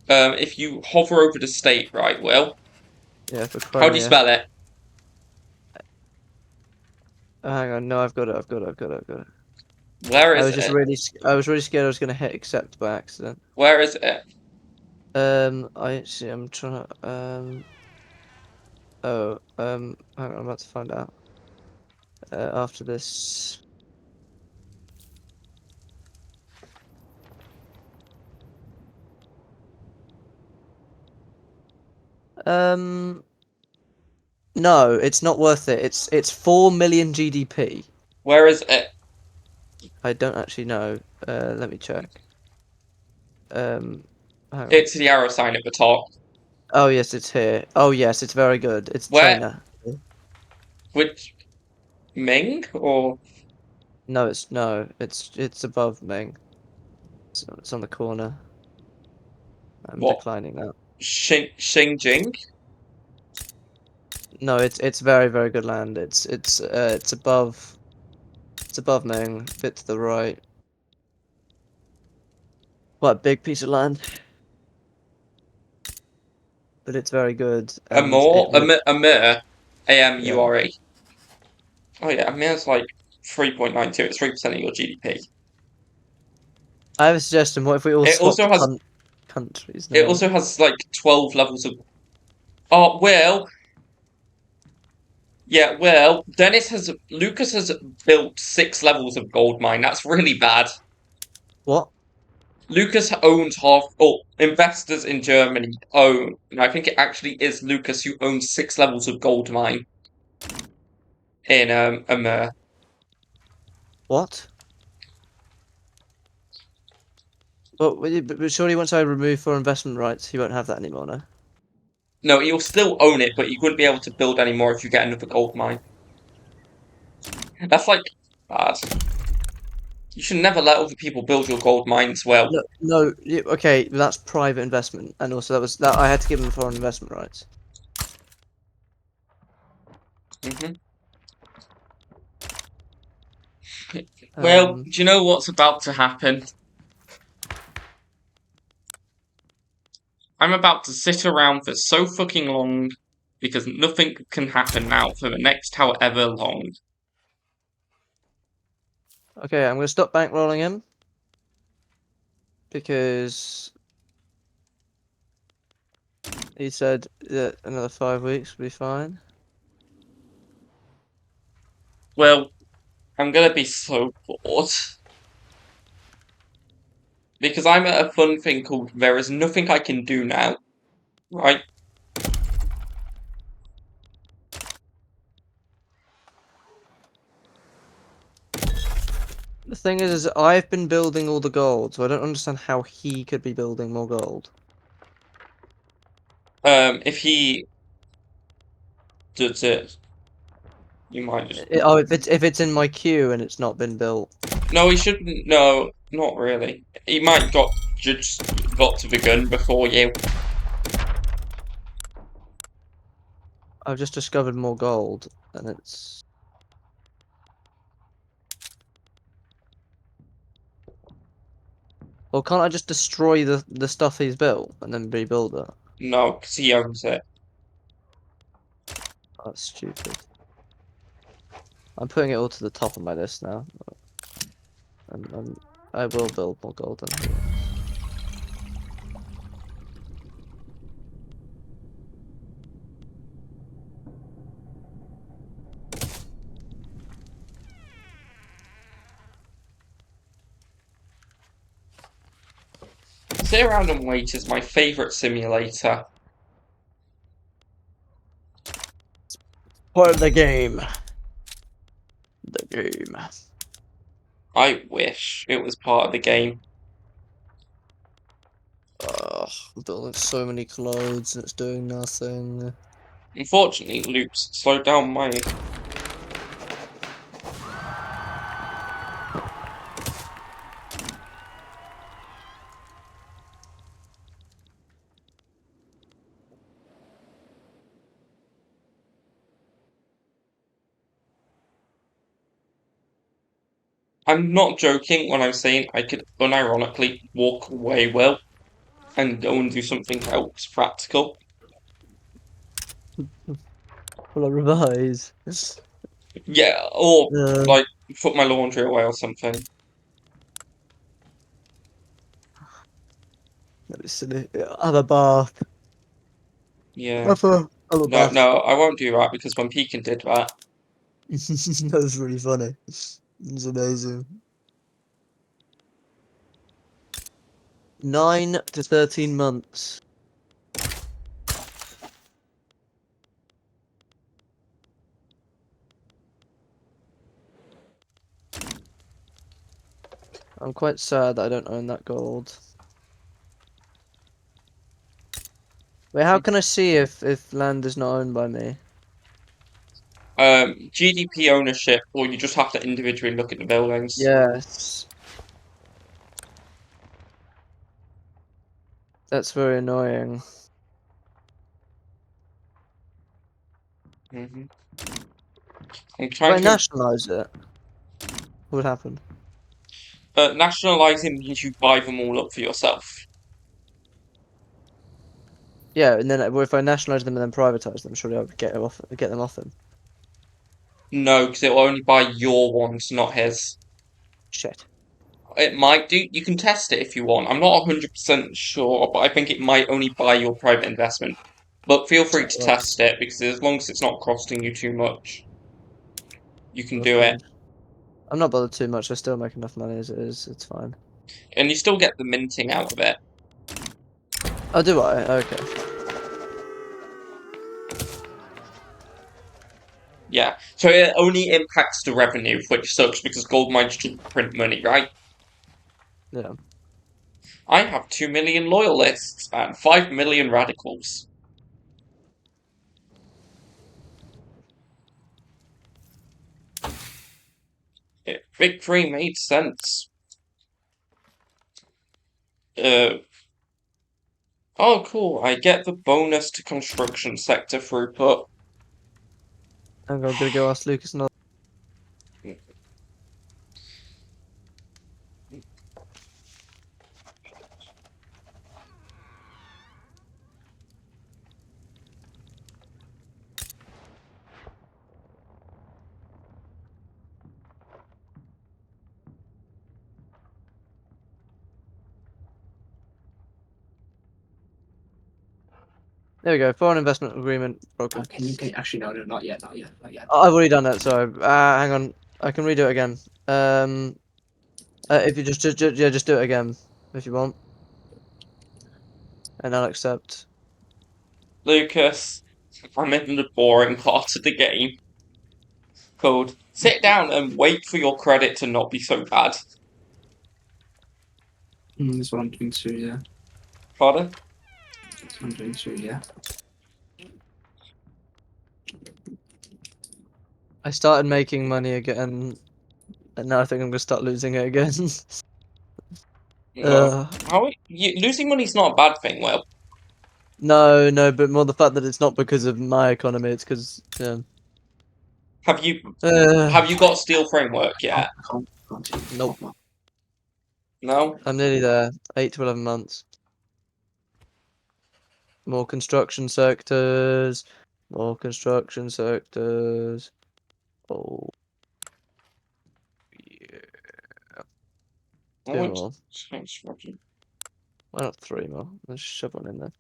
If you hover over the state, right, Will? Yeah, for How do you Crimea. spell it? Hang on, no, I've got it. Where I is was just it? I was really scared I was gonna hit accept by accident. Where is it? I'm trying to, hang on, I'm about to find out. After this. No, it's not worth it. It's 4 million GDP. Where is it? I don't actually know. Let me check. Hang on. It's the arrow sign at the top. Oh yes, it's here. Oh yes, it's very good. It's Where? China. Which Ming or No, it's above Ming. It's on the corner. I'm what? declining that. Xinjiang? No, it's very very good land. It's above Ming, a bit to the right. Quite a big piece of land. But it's very good. And Amur, AMURE. Oh yeah, Amir's like 3.92. It's 3% of your GDP. I have a suggestion. What if we all It swap also has countries it now? also has like 12 levels of. Oh well. Yeah, well, Lucas has built 6 levels of gold mine. That's really bad. What? Lucas owns half, or investors in Germany own, and I think it actually is Lucas who owns 6 levels of gold mine in Amur. What? Well, but surely once I remove foreign investment rights, he won't have that anymore, no? No, you'll still own it, but you wouldn't be able to build anymore if you get another gold mine. That's like bad. You should never let other people build your gold mines. Well, No, okay, that's private investment, and also that I had to give him foreign investment rights. mhm. Well, do you know what's about to happen? I'm about to sit around for so fucking long because nothing can happen now for the next however long. Okay, I'm gonna stop bankrolling him because he said that another 5 weeks will be fine. Well, I'm gonna be so bored. Because I'm at a fun thing called There Is Nothing I Can Do Now. Right? The thing is I've been building all the gold, so I don't understand how he could be building more gold. If he does it, you might just. Oh, if it's in my queue and it's not been built. No, he shouldn't. No, not really. He might just got to the gun before you. I've just discovered more gold, and it's. Well, can't I just destroy the stuff he's built and then rebuild it? No, because he owns it. That's stupid. I'm putting it all to the top of my list now. And I will build more gold than he is. Sit around and wait is my favourite simulator. Part of the game. The game. I wish it was part of the game. I'm building so many clothes and it's doing nothing. Unfortunately, loops slowed down my. I'm not joking when I'm saying I could unironically walk away well and go and do something else practical. Will I revise? Yeah, or Uh, like put my laundry away or something. that was silly. Have a bath. Yeah. Have a No, bath. no, I won't do that because when Pekin did that, That was really funny. It's amazing. 9 to 13 months. I'm quite sad that I don't own that gold. Wait, how can I see if land is not owned by me? GDP ownership, or you just have to individually look at the buildings. Yes. That's very annoying. I'm If I trying to nationalise it, what would happen? nationalising means you buy them all up for yourself. Yeah, and then if I nationalise them and then privatise them, surely I would get them off him. No, because it will only buy your ones, not his. Shit. It might do. You can test it if you want. I'm not 100% sure, but I think it might only buy your private investment. But feel free to Well, test it because as long as it's not costing you too much, you can that's do it. fine. I'm not bothered too much. I still make enough money as it is. It's fine. And you still get the minting out of it. Oh, do I? Okay. Yeah. So it only impacts the revenue, which sucks because gold mines just print money, right? Yeah. I have 2 million loyalists and 5 million radicals. Victory made sense. Oh, cool. I get the bonus to construction sector throughput. I'm gonna go ask Lucas another. There we go. Foreign investment agreement broken. Can you actually no, not yet. I've already done that. Sorry. Hang on. I can redo it again. If you just do it again if you want, and I'll accept. Lucas, I'm in the boring part of the game. Called sit down and wait for your credit to not be so bad. That's what I'm doing too. Yeah. Pardon? That's what I'm doing too. Yeah. I started making money again, and now I think I'm gonna start losing it again. Losing money's not a bad thing, Will. No, but more the fact that it's not because of my economy. It's because Have you got Steel Framework yet? Nope. No? I'm nearly there. 8 to 11 months. More construction sectors. More construction sectors. Oh. Yeah. I 2 want more. to- Why not 3 more? Let's shove one in there.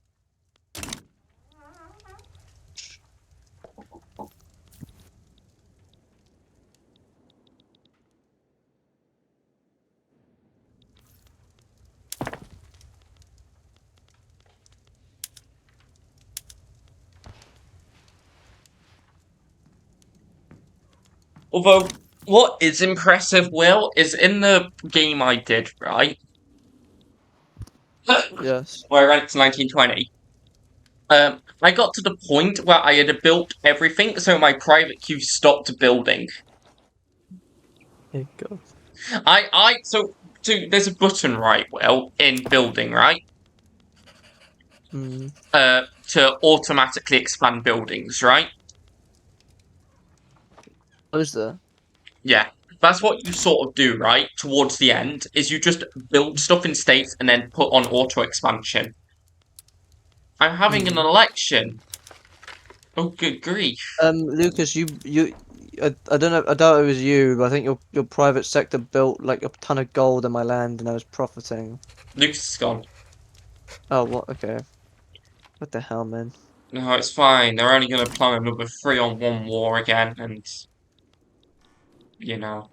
Although, what is impressive, Will, is in the game I did, right? Yes. Where I ranked 1920. I got to the point where I had built everything, so my private queue stopped building. Here you go. So there's a button, right, Will, in building, right? To automatically expand buildings, right? Oh, is there? Yeah. That's what you sort of do, right? Towards the end, is you just build stuff in states and then put on auto expansion. I'm having an election. Oh, good grief. Lucas, I don't know. I doubt it was you, but I think your private sector built like a ton of gold in my land, and I was profiting. Lucas is gone. Oh, what? Okay. What the hell, man? No, it's fine. They're only going to plan another 3-on-1 war again, and you know.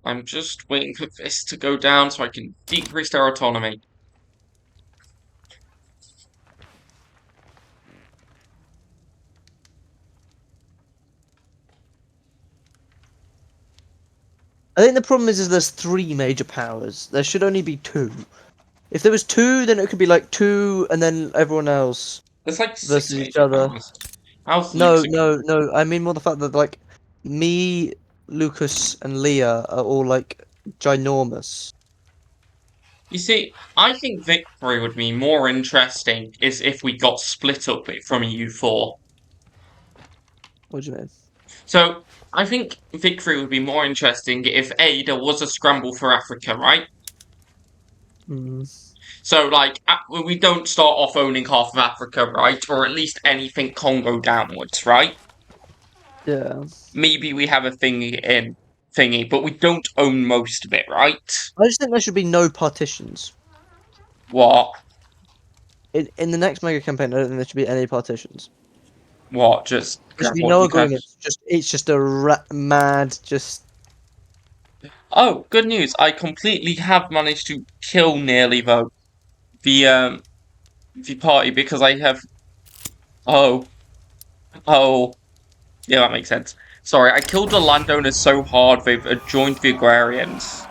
I'm just waiting for this to go down so I can decrease their autonomy. I think the problem is there's 3 major powers. There should only be 2. If there was 2, then it could be like 2, and then everyone else There's like 6 versus each major other. powers. How's No, Luke's no. I mean more the fact that like me, Lucas, and Leah are all like ginormous. You see, I think victory would be more interesting is if we got split up from EU4. What do you mean? So, I think victory would be more interesting if A, there was a scramble for Africa, right? Mm. So, like, we don't start off owning half of Africa, right? Or at least anything Congo downwards, right? Yeah. Maybe we have a thingy, but we don't own most of it, right? I just think there should be no partitions. What? In the next mega campaign, I don't think there should be any partitions. What? Just There should grab be what no you can. agreements. It's just a mad just. Oh, good news! I completely have managed to kill nearly the party because I have. Oh, yeah, that makes sense. Sorry, I killed the landowners so hard they've joined the agrarians.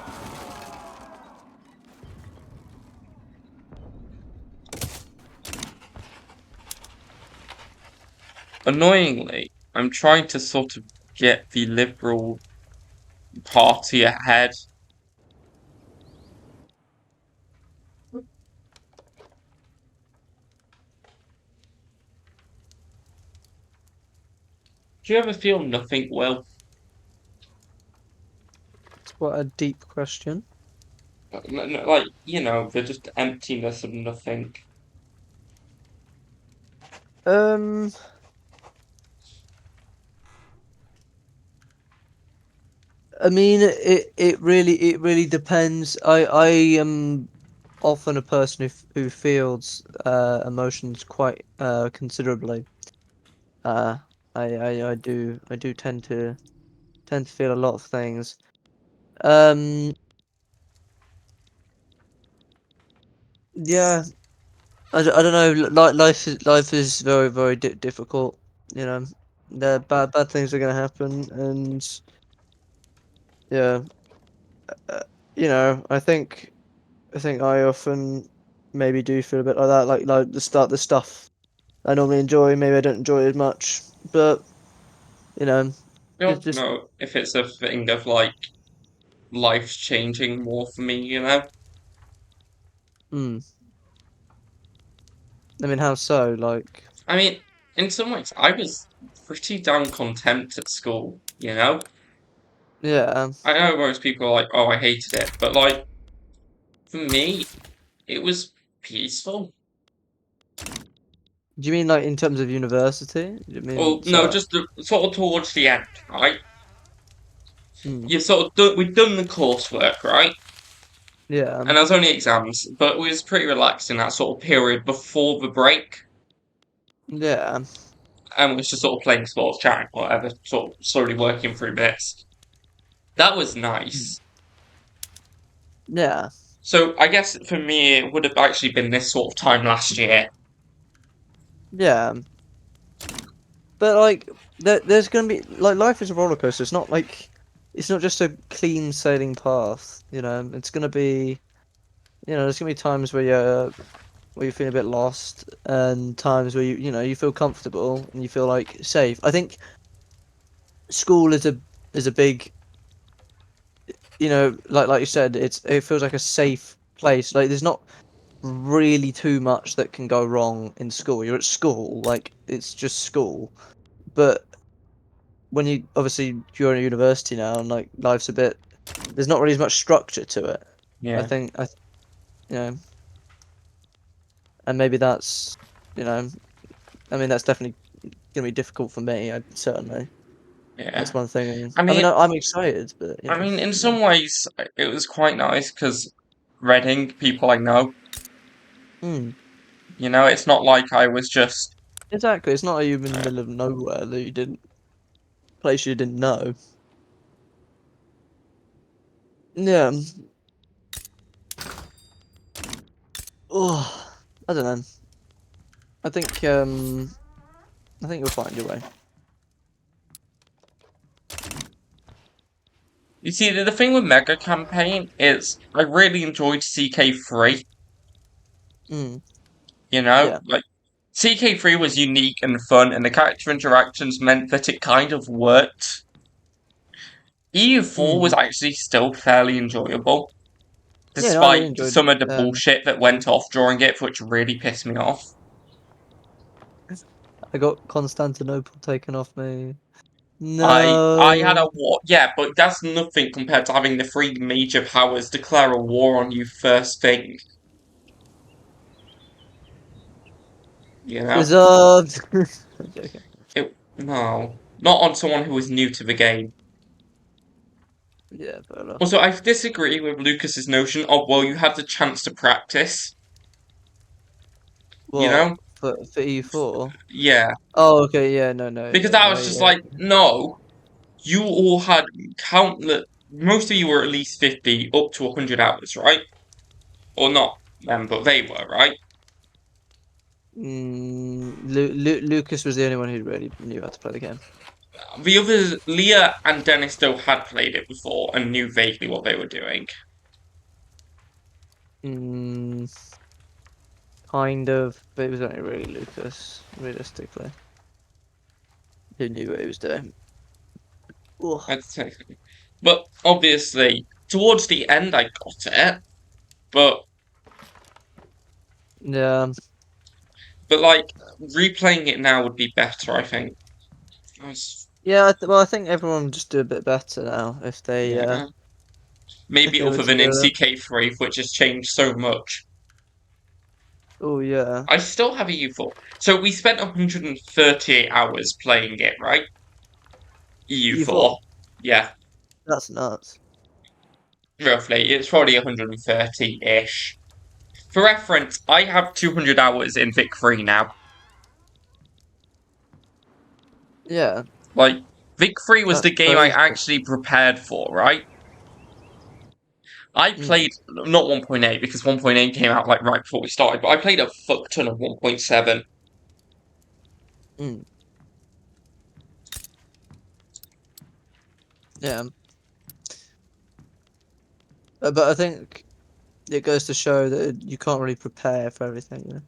Annoyingly, I'm trying to sort of get the Liberal Party ahead. Do you ever feel nothing will? What a deep question. Like, you know, the just emptiness of nothing. I mean, it really depends. I am often a person who feels emotions quite considerably. I do tend to feel a lot of things. Yeah, I don't know. Life is very difficult. You know, the bad things are gonna happen, and yeah, you know, I think I often maybe do feel a bit like that. Like the stuff I normally enjoy, maybe I don't enjoy it as much. But you know, I it's don't just know if it's a thing of like life's changing more for me, you know? hmm. I mean, how so? Like, I mean, in some ways, I was pretty damn content at school, you know? yeah. I know most people are like, oh, I hated it, but like, for me, it was peaceful. Do you mean like in terms of university? Do you mean Well, no, just sort of towards the end, right? Hmm. You sort of we've done the coursework, right? Yeah. And there was only exams, but it was pretty relaxed in that sort of period before the break. Yeah. And we was just sort of playing sports, chatting, whatever, sort of slowly working through bits. That was nice. Yeah. So I guess for me, it would have actually been this sort of time last year. Yeah. But like, there's gonna be like life is a roller coaster. It's not like it's not just a clean sailing path. You know, it's gonna be, you know, there's gonna be times where you feel a bit lost, and times where you know you feel comfortable and you feel like safe. I think school is a big, you know, like you said, it feels like a safe place. Like there's not really too much that can go wrong in school. You're at school, like it's just school. But when you obviously you're in a university now and like life's a bit there's not really as much structure to it. Yeah. I think you know, and maybe that's, you know, I mean that's definitely gonna be difficult for me. Certainly. Yeah. That's one thing. I mean, I'm excited, but you I know, mean, in yeah. some ways, it was quite nice because Reading, people I know, Hmm. you know, it's not like I was just. Exactly. It's not like you're in the middle of nowhere that you didn't place you didn't know. Yeah. Oh, I don't know. I think you'll find your way. You see, the thing with Mega Campaign is I really enjoyed CK3. Mm. You know, Yeah. like CK3 was unique and fun, and the character interactions meant that it kind of worked. EU4 was actually still fairly enjoyable, Yeah, no, I really despite enjoyed. some of the bullshit that went off during it, which really pissed me off. I got Constantinople taken off me. I had a No. war, yeah, but that's nothing compared to having the three major powers declare a war on you first thing. You know? Wizard. I'm joking. No, not on someone who was new to the game. Yeah, fair enough. Also, I disagree with Lucas's notion of, well, you had the chance to practice. You know? For EU4? Yeah. Oh, okay. Yeah, no. Because Yeah, that no, was just yeah. like, no, you all had countless. Most of you were at least 50, up to 100 hours, right? Or not them, but they were, right? Lucas was the only one who really knew how to play the game. The others, Leah and Dennis, though, had played it before and knew vaguely what they were doing. Kind of, but it was only really Lucas, realistically, who knew what he was doing. But obviously, towards the end, I got it. But yeah, like replaying it now would be better, I think. Yeah, well, I think everyone would just do a bit better now if they. Yeah. Maybe if they other were than in to do it. CK3, which has changed so much. Oh yeah. I still have a EU4. So we spent 138 hours playing it, right? EU4. Yeah, That's nuts. roughly. It's probably 130-ish. For reference, I have 200 hours in Vic 3 now. Yeah. Like, Vic 3 was the That's game I crazy. actually prepared for, right? I played, not 1.8, because 1.8 came out like right before we started, but I played a fuck ton of 1.7. Yeah. But I think it goes to show that you can't really prepare for everything. You know?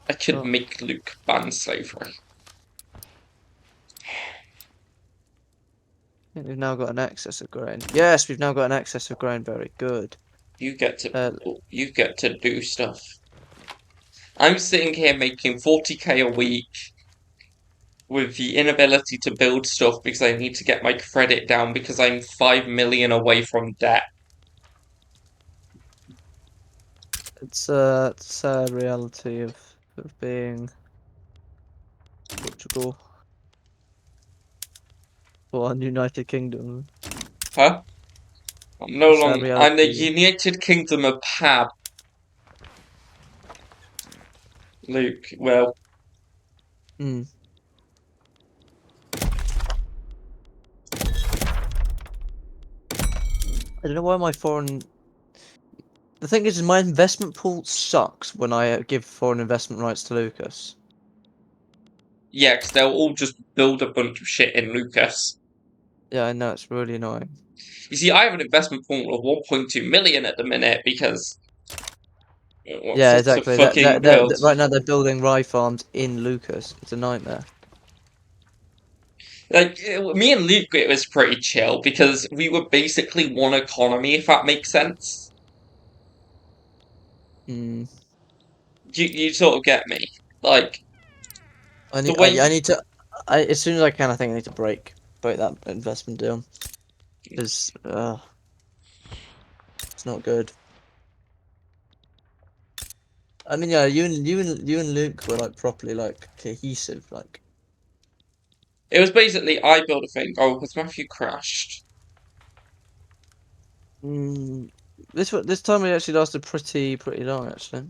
I could make Luke ban slavery. I think we've now got an excess of grain. Yes, we've now got an excess of grain. Very good. You get to do stuff. I'm sitting here making 40k a week with the inability to build stuff because I need to get my credit down because I'm 5 million away from debt. It's a sad reality of being Portugal or United Kingdom. Huh? I'm no It's a longer. I'm the reality. United Kingdom of Pab. Luke, well. I don't know why my foreign. The thing is, my investment pool sucks when I give foreign investment rights to Lucas. Yeah, because they'll all just build a bunch of shit in Lucas. Yeah, I know, it's really annoying. You see, I have an investment pool of 1.2 million at the minute because. Yeah, exactly. Right now they're building rye farms in Lucas. It's a nightmare. Like, me and Luke, it was pretty chill because we were basically one economy, if that makes sense. You sort of get me. Like, I need to. As soon as I can, I think I need to break break that investment deal. Because it's not good. I mean, yeah, you and Luke were like properly like cohesive, like. It was basically I built a thing. Oh, because Matthew crashed. This time we actually lasted pretty long actually,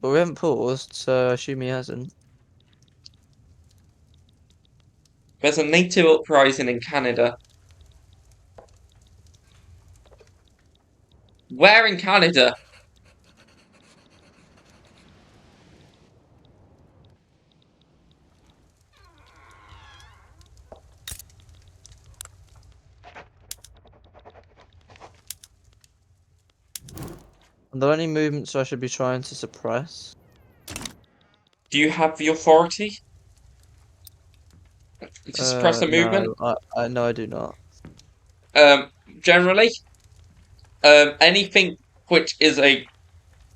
but we haven't paused, so I assume he hasn't. There's a native uprising in Canada. Where in Canada? Are there any movements I should be trying to suppress? Do you have the authority to suppress a movement? No, I do not. Generally, anything which is a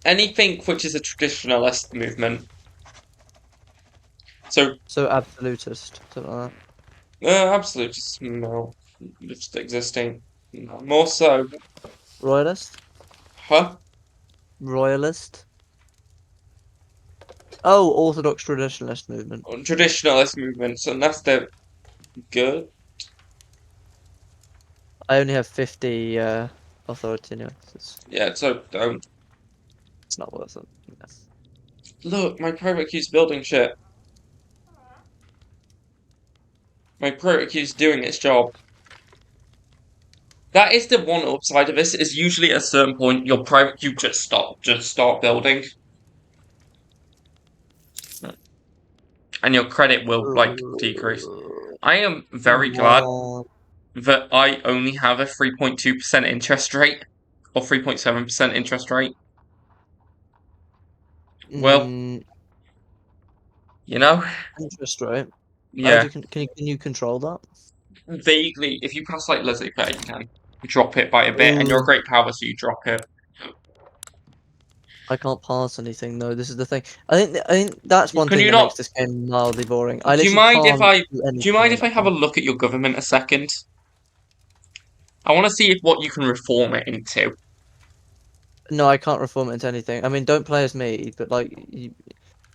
traditionalist movement. So absolutist, something like absolutist, no, just existing. No, more so. that. Royalist? Huh? Royalist? Oh, Orthodox traditionalist movement. Traditionalist movements, unless they're good. I only have 50 authority anyway. Yeah, so don't. It's not worth it. Yeah. Look, my private queue's building shit. My private queue's doing its job. That is the one upside of this, is usually at a certain point your private queue just start building. And your credit will decrease. I am very glad that I only have a 3.2% interest rate or 3.7% interest rate. Well, you know, interest rate. yeah. Can you control that? Vaguely, if you pass like Leslie Pay, you can drop it by a bit, and you're a great power, so you drop it. I can't pass anything though. This is the thing. I think that's one Can thing you that not- makes this game mildly boring. Do you mind if I anything have a look at your government a second? I want to see if what you can reform it into. No, I can't reform it into anything. I mean, don't play as me, but like,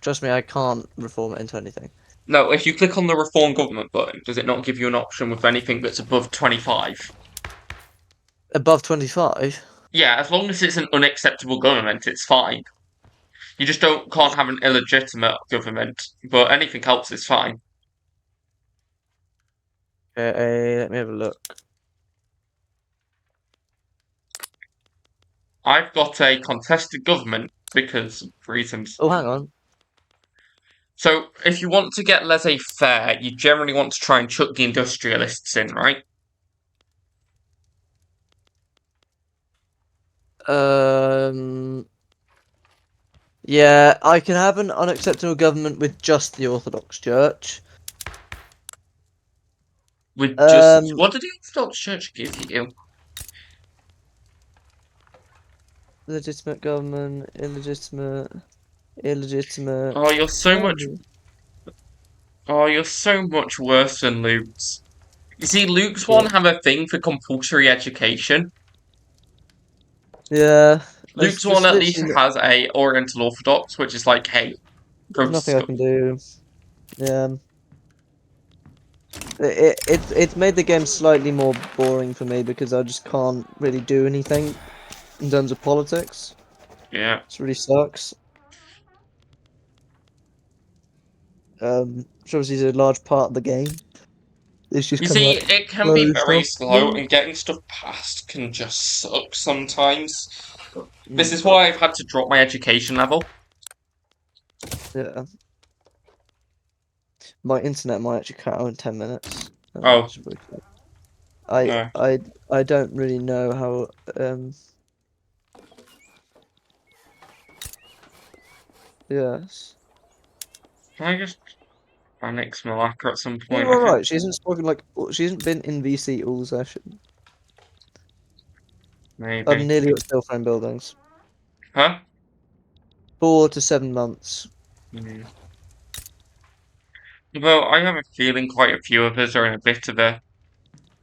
trust me, I can't reform it into anything. No, if you click on the reform government button, does it not give you an option with anything that's above 25? Above 25? Yeah, as long as it's an unacceptable government, it's fine. You just can't have an illegitimate government, but anything else is fine. Okay, let me have a look. I've got a contested government because of reasons. Oh, hang on. So, if you want to get laissez-faire, you generally want to try and chuck the industrialists in, right? Yeah, I can have an unacceptable government with just the Orthodox Church. With just what did the Orthodox Church give you? Legitimate government, illegitimate. Oh, you're so much. Oh, you're so much worse than Luke's. You see, Luke's one have a thing for compulsory education. Yeah. Luke's one at least has a Oriental Orthodox, which is like, hey, there's nothing I can do. Yeah. It's made the game slightly more boring for me because I just can't really do anything in terms of politics. Yeah. It really sucks. Which obviously is a large part of the game. It's just You see, it can be very slow, and getting stuff passed can just suck sometimes. This is why I've had to drop my education level. Yeah. My internet might actually cut out in 10 minutes. Oh. I don't really know how yes. Can I just annex Malacca at some point? You're right. She hasn't been in VC all session. Maybe. I'm nearly at steel frame buildings. Huh? 4 to 7 months. Well, I have a feeling quite a few of us are in a bit of a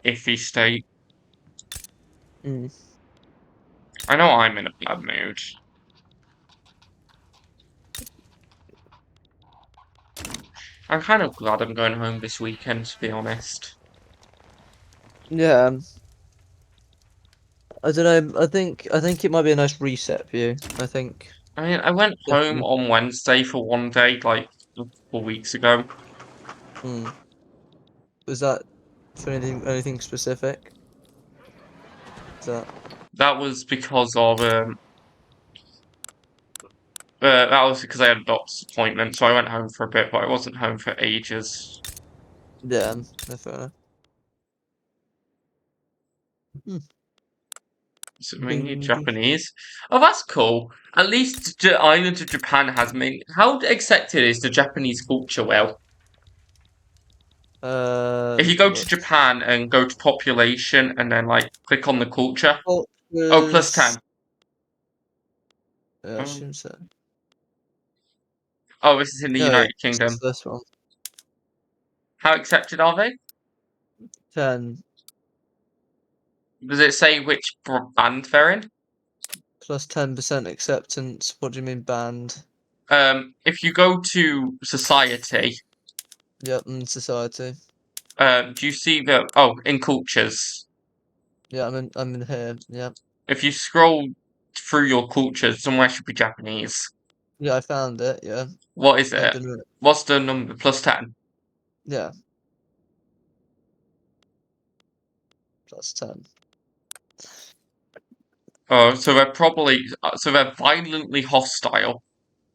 iffy state. Mm. I know I'm in a bad mood. I'm kind of glad I'm going home this weekend, to be honest. Yeah. I don't know. I think it might be a nice reset for you. I think. I mean, I went home Definitely. on Wednesday for one day, like 4 weeks ago. Hmm. Was that for anything specific? Is that That was because of that was because I had a doctor's appointment, so I went home for a bit, but I wasn't home for ages. yeah? No, fair enough. Hmm. Is it mainly Bing. Japanese? Oh, that's cool. At least the island of Japan has mainly. How accepted is the Japanese culture? Well, if you go to Look. Japan and go to population and then like click on the culture. Oh, Oh, plus 10. I Oh, assume so. oh, this is in the No, yeah, United Kingdom. it's this one. How accepted are they? 10 Does it say which band they're in? plus 10% acceptance. What do you mean banned? If you go to society, Yep, in society. do you see the in cultures? Yeah, I'm in here. Yep. If you scroll through your cultures, somewhere should be Japanese. Yeah, I found it. Yeah, What is I've it? been. What's the number? Plus 10. Yeah, plus 10. Oh, so they're probably they're violently hostile.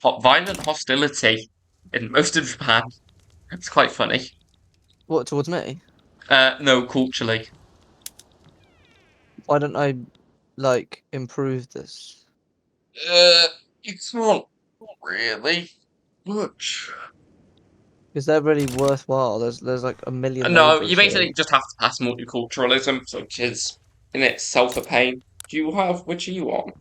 Violent hostility in most of Japan. It's quite funny. What towards me? No, culturally. Why don't I like improve this? You can't really much. Is that really worthwhile? There's like a million No, you neighbors basically here. just have to pass multiculturalism, which is in itself a pain. Do you have which are you on?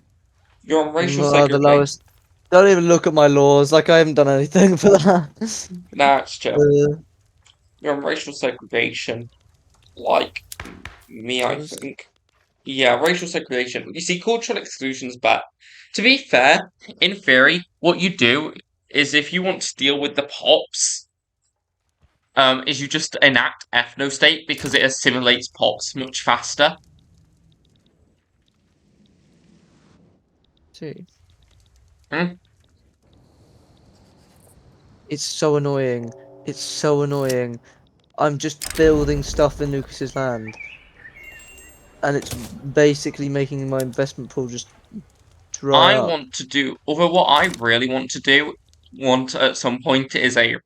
You're on racial The segregation. lowest. Don't even look at my laws. Like I haven't done anything for that. That's chill. Uh, You're on racial segregation, like me, I What is it? think. Yeah, racial segregation. You see, cultural exclusion's bad. To be fair, in theory, what you do is if you want to deal with the pops, is you just enact ethnostate because it assimilates pops much faster. See. Hmm? It's so annoying. It's so annoying. I'm just building stuff in Lucas's land, and it's basically making my investment pool just dry I up. want to do, although what I really want to do, at some point is a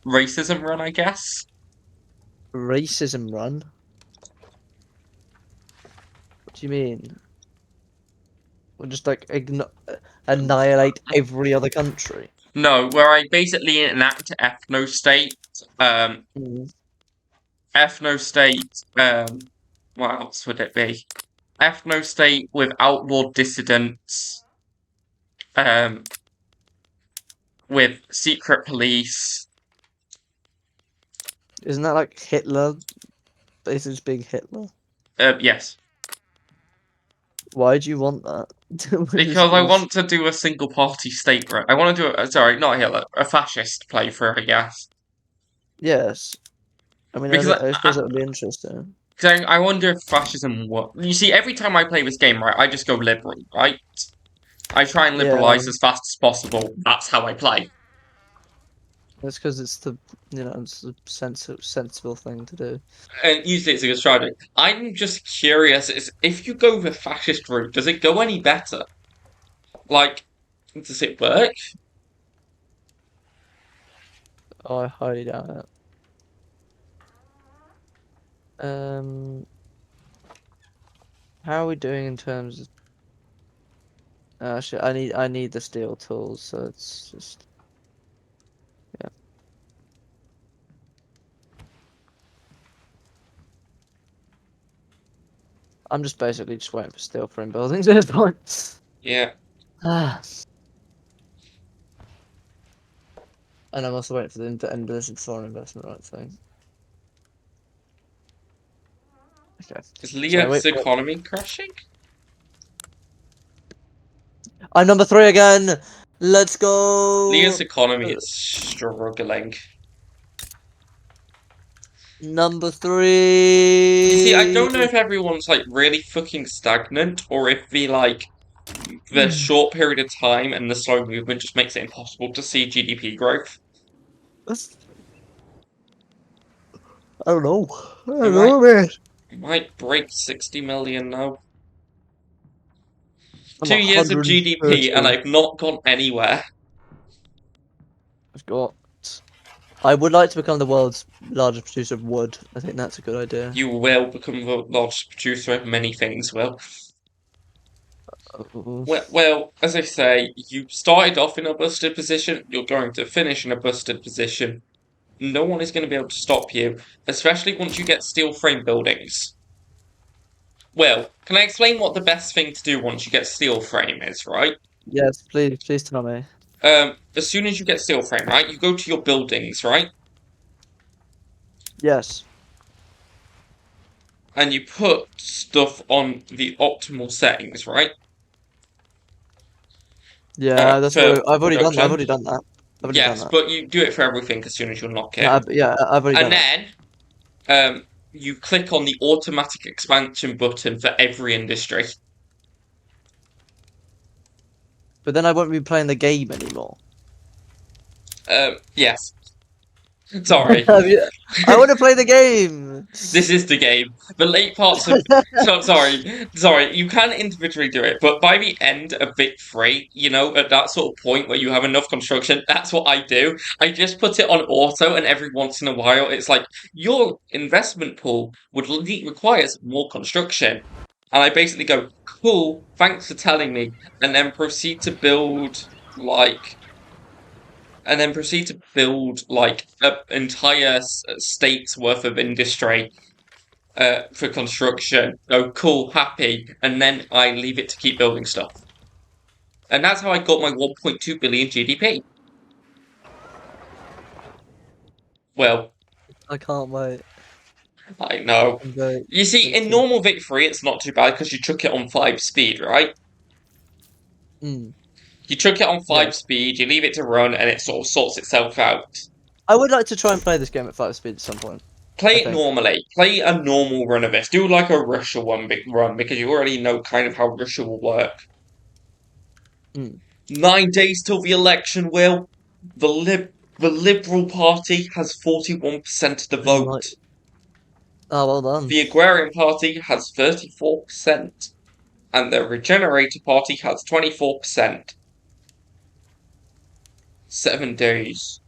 racism run, I guess. Racism run? What do you mean? We'll just like annihilate every other country. No, where I basically enact ethnostate. Mm. Ethnostate. What else would it be? Ethnostate with outlawed dissidents. With secret police. Isn't that like Hitler? Basically just being Hitler. Yes. Why do you want that? Because I want to do a single party state, right? I want to do sorry, not Hitler, a fascist playthrough, I guess. Yes. I mean, Because I suppose that would be interesting. Because I wonder if fascism works. You see, every time I play this game, right, I just go liberal, right? I try and Yeah. liberalize as fast as possible. That's how I play. That's because it's it's the sensible thing to do. And usually it's a good strategy. I'm just curious, if you go the fascist route, does it go any better? Like, does it work? Oh, I highly doubt it. How are we doing in terms of? Actually, I need the steel tools, so it's just yeah. I'm just basically just waiting for steel frame buildings at this point. Yeah. Ah. And I'm also waiting for the end of this foreign investment right thing. Okay. Is Leah's wait. economy crashing? I'm number 3 again. Let's go. Leah's economy is struggling. Number 3. You see, I don't know if everyone's like really fucking stagnant or if the short period of time and the slow movement just makes it impossible to see GDP growth. I don't know. I It don't know, man. might break 60 million now. I'm 2 years of 130. GDP and I've not gone anywhere. I've got. I would like to become the world's largest producer of wood. I think that's a good idea. You will become the largest producer of many things, Will. Well, as I say, you started off in a busted position, you're going to finish in a busted position. No one is going to be able to stop you, especially once you get steel frame buildings. Well, can I explain what the best thing to do once you get steel frame is, right? Yes, please tell me. As soon as you get steel frame, right, you go to your buildings, right? Yes. And you put stuff on the optimal settings, right? Yeah, that's for what I've already done. production. I've already done that. Yes, but you do it for everything as soon as you unlock it. No, I've already done And then, you click on the automatic expansion button for every industry. But then I won't be playing the game anymore. Yes. Sorry. I want to play the game. This is the game. The late parts of sorry. You can individually do it, but by the end of Vic 3, you know, at that sort of point where you have enough construction, that's what I do. I just put it on auto, and every once in a while, it's like your investment pool requires more construction, and I basically go, "Cool, thanks for telling me," and then proceed to build an entire state's worth of industry for construction. Oh, cool, happy, and then I leave it to keep building stuff. And that's how I got my 1.2 billion GDP. Well, I can't wait. I know. You see, in normal Vic 3, it's not too bad because you chuck it on 5 speed, right? You chuck it on 5 speed, you leave it to run, and it sort of sorts itself out. I would like to try and play this game at 5 speed at some point. Play it normally. Play a normal run of this. Do like a Russia run because you already know kind of how Russia will work. 9 days till the election, Will. The Liberal Party has 41% of the vote. Oh, well done. The Agrarian Party has 34%. And the Regenerator Party has 24%. 7 days.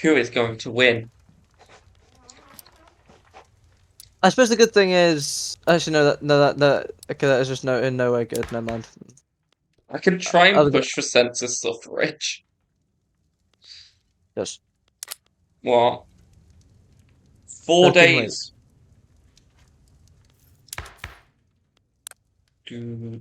Who is going to win? I suppose the good thing is actually no, okay, that is just in no way good. Never mind. I can try and push for census suffrage. Yes. What? 4 days. Do.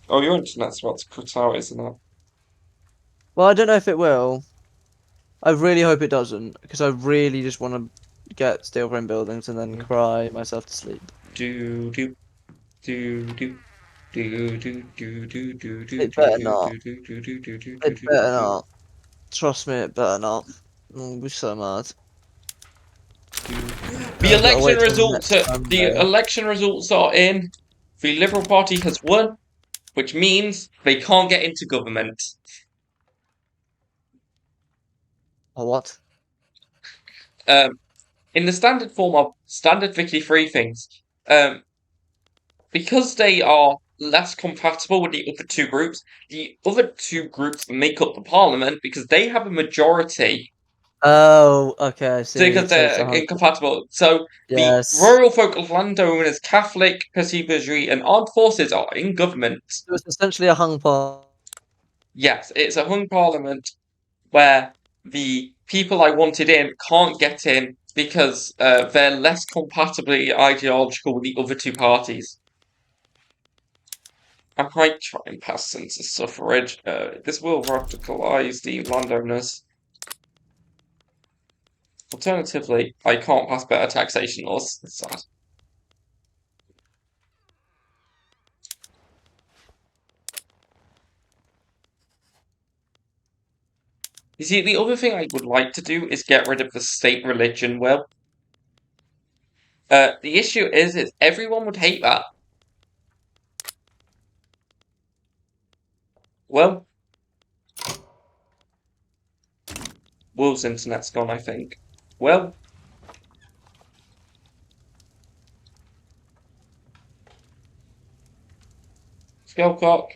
Oh, your internet's about to cut out, isn't it? Well, I don't know if it will. I really hope it doesn't, because I really just want to get steel frame buildings and then cry myself to sleep. It better not. It better not. Trust me, it better not. I'll be so mad. The election results are in. The Liberal Party has won, which means they can't get into government. Or what? In the standard form of standard Vicky 3 things, because they are less compatible with the other two groups make up the parliament because they have a majority. Oh, okay, I see. Because they're incompatible. So the rural folk, landowners, Catholic, Pesibajri, and armed forces are in government. So it's essentially a hung parliament. Yes, it's a hung parliament where the people I wanted in can't get in because they're less compatibly ideological with the other two parties. I might try and pass census suffrage. This will radicalise the landowners. Alternatively, I can't pass better taxation laws. It's sad. You see, the other thing I would like to do is get rid of the state religion will. The issue is everyone would hate that. Well, Will's internet's gone, I think. Well, Skullcock.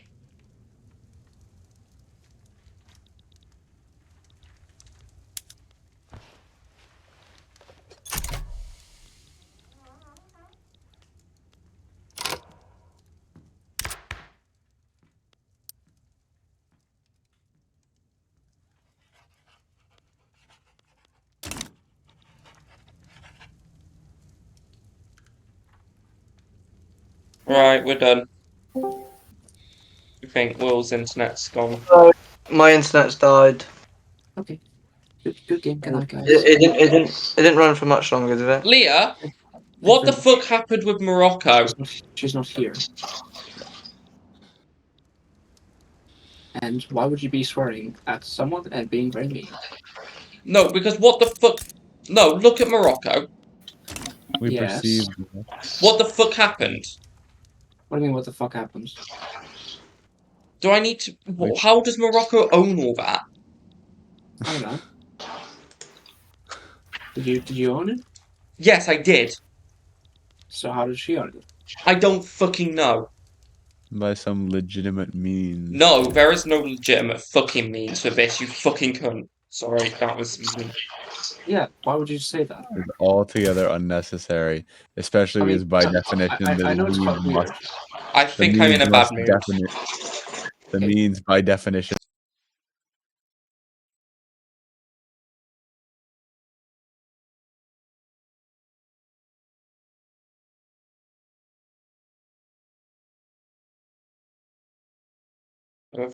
Right, we're done. I think Will's internet's gone. My internet's died. Okay. Good game. Good night, guys. It didn't run for much longer, did it? Leah, what the fuck happened with Morocco? She's not here. And why would you be swearing at someone and being very mean? No, because what the fuck? No, look at Morocco. We Yes. perceive. What the fuck happened? What do you mean? What the fuck happens? Do I need to? How does Morocco own all that? I don't know. Did you own it? Yes, I did. So how did she own it? I don't fucking know. By some legitimate means. No, there is no legitimate fucking means for this, you fucking cunt. Sorry, that was mean. Yeah. Why would you say that? It's altogether unnecessary, especially I mean, as by definition I know it's the quite means weird. must. I think I'm in a bad mood. The means by definition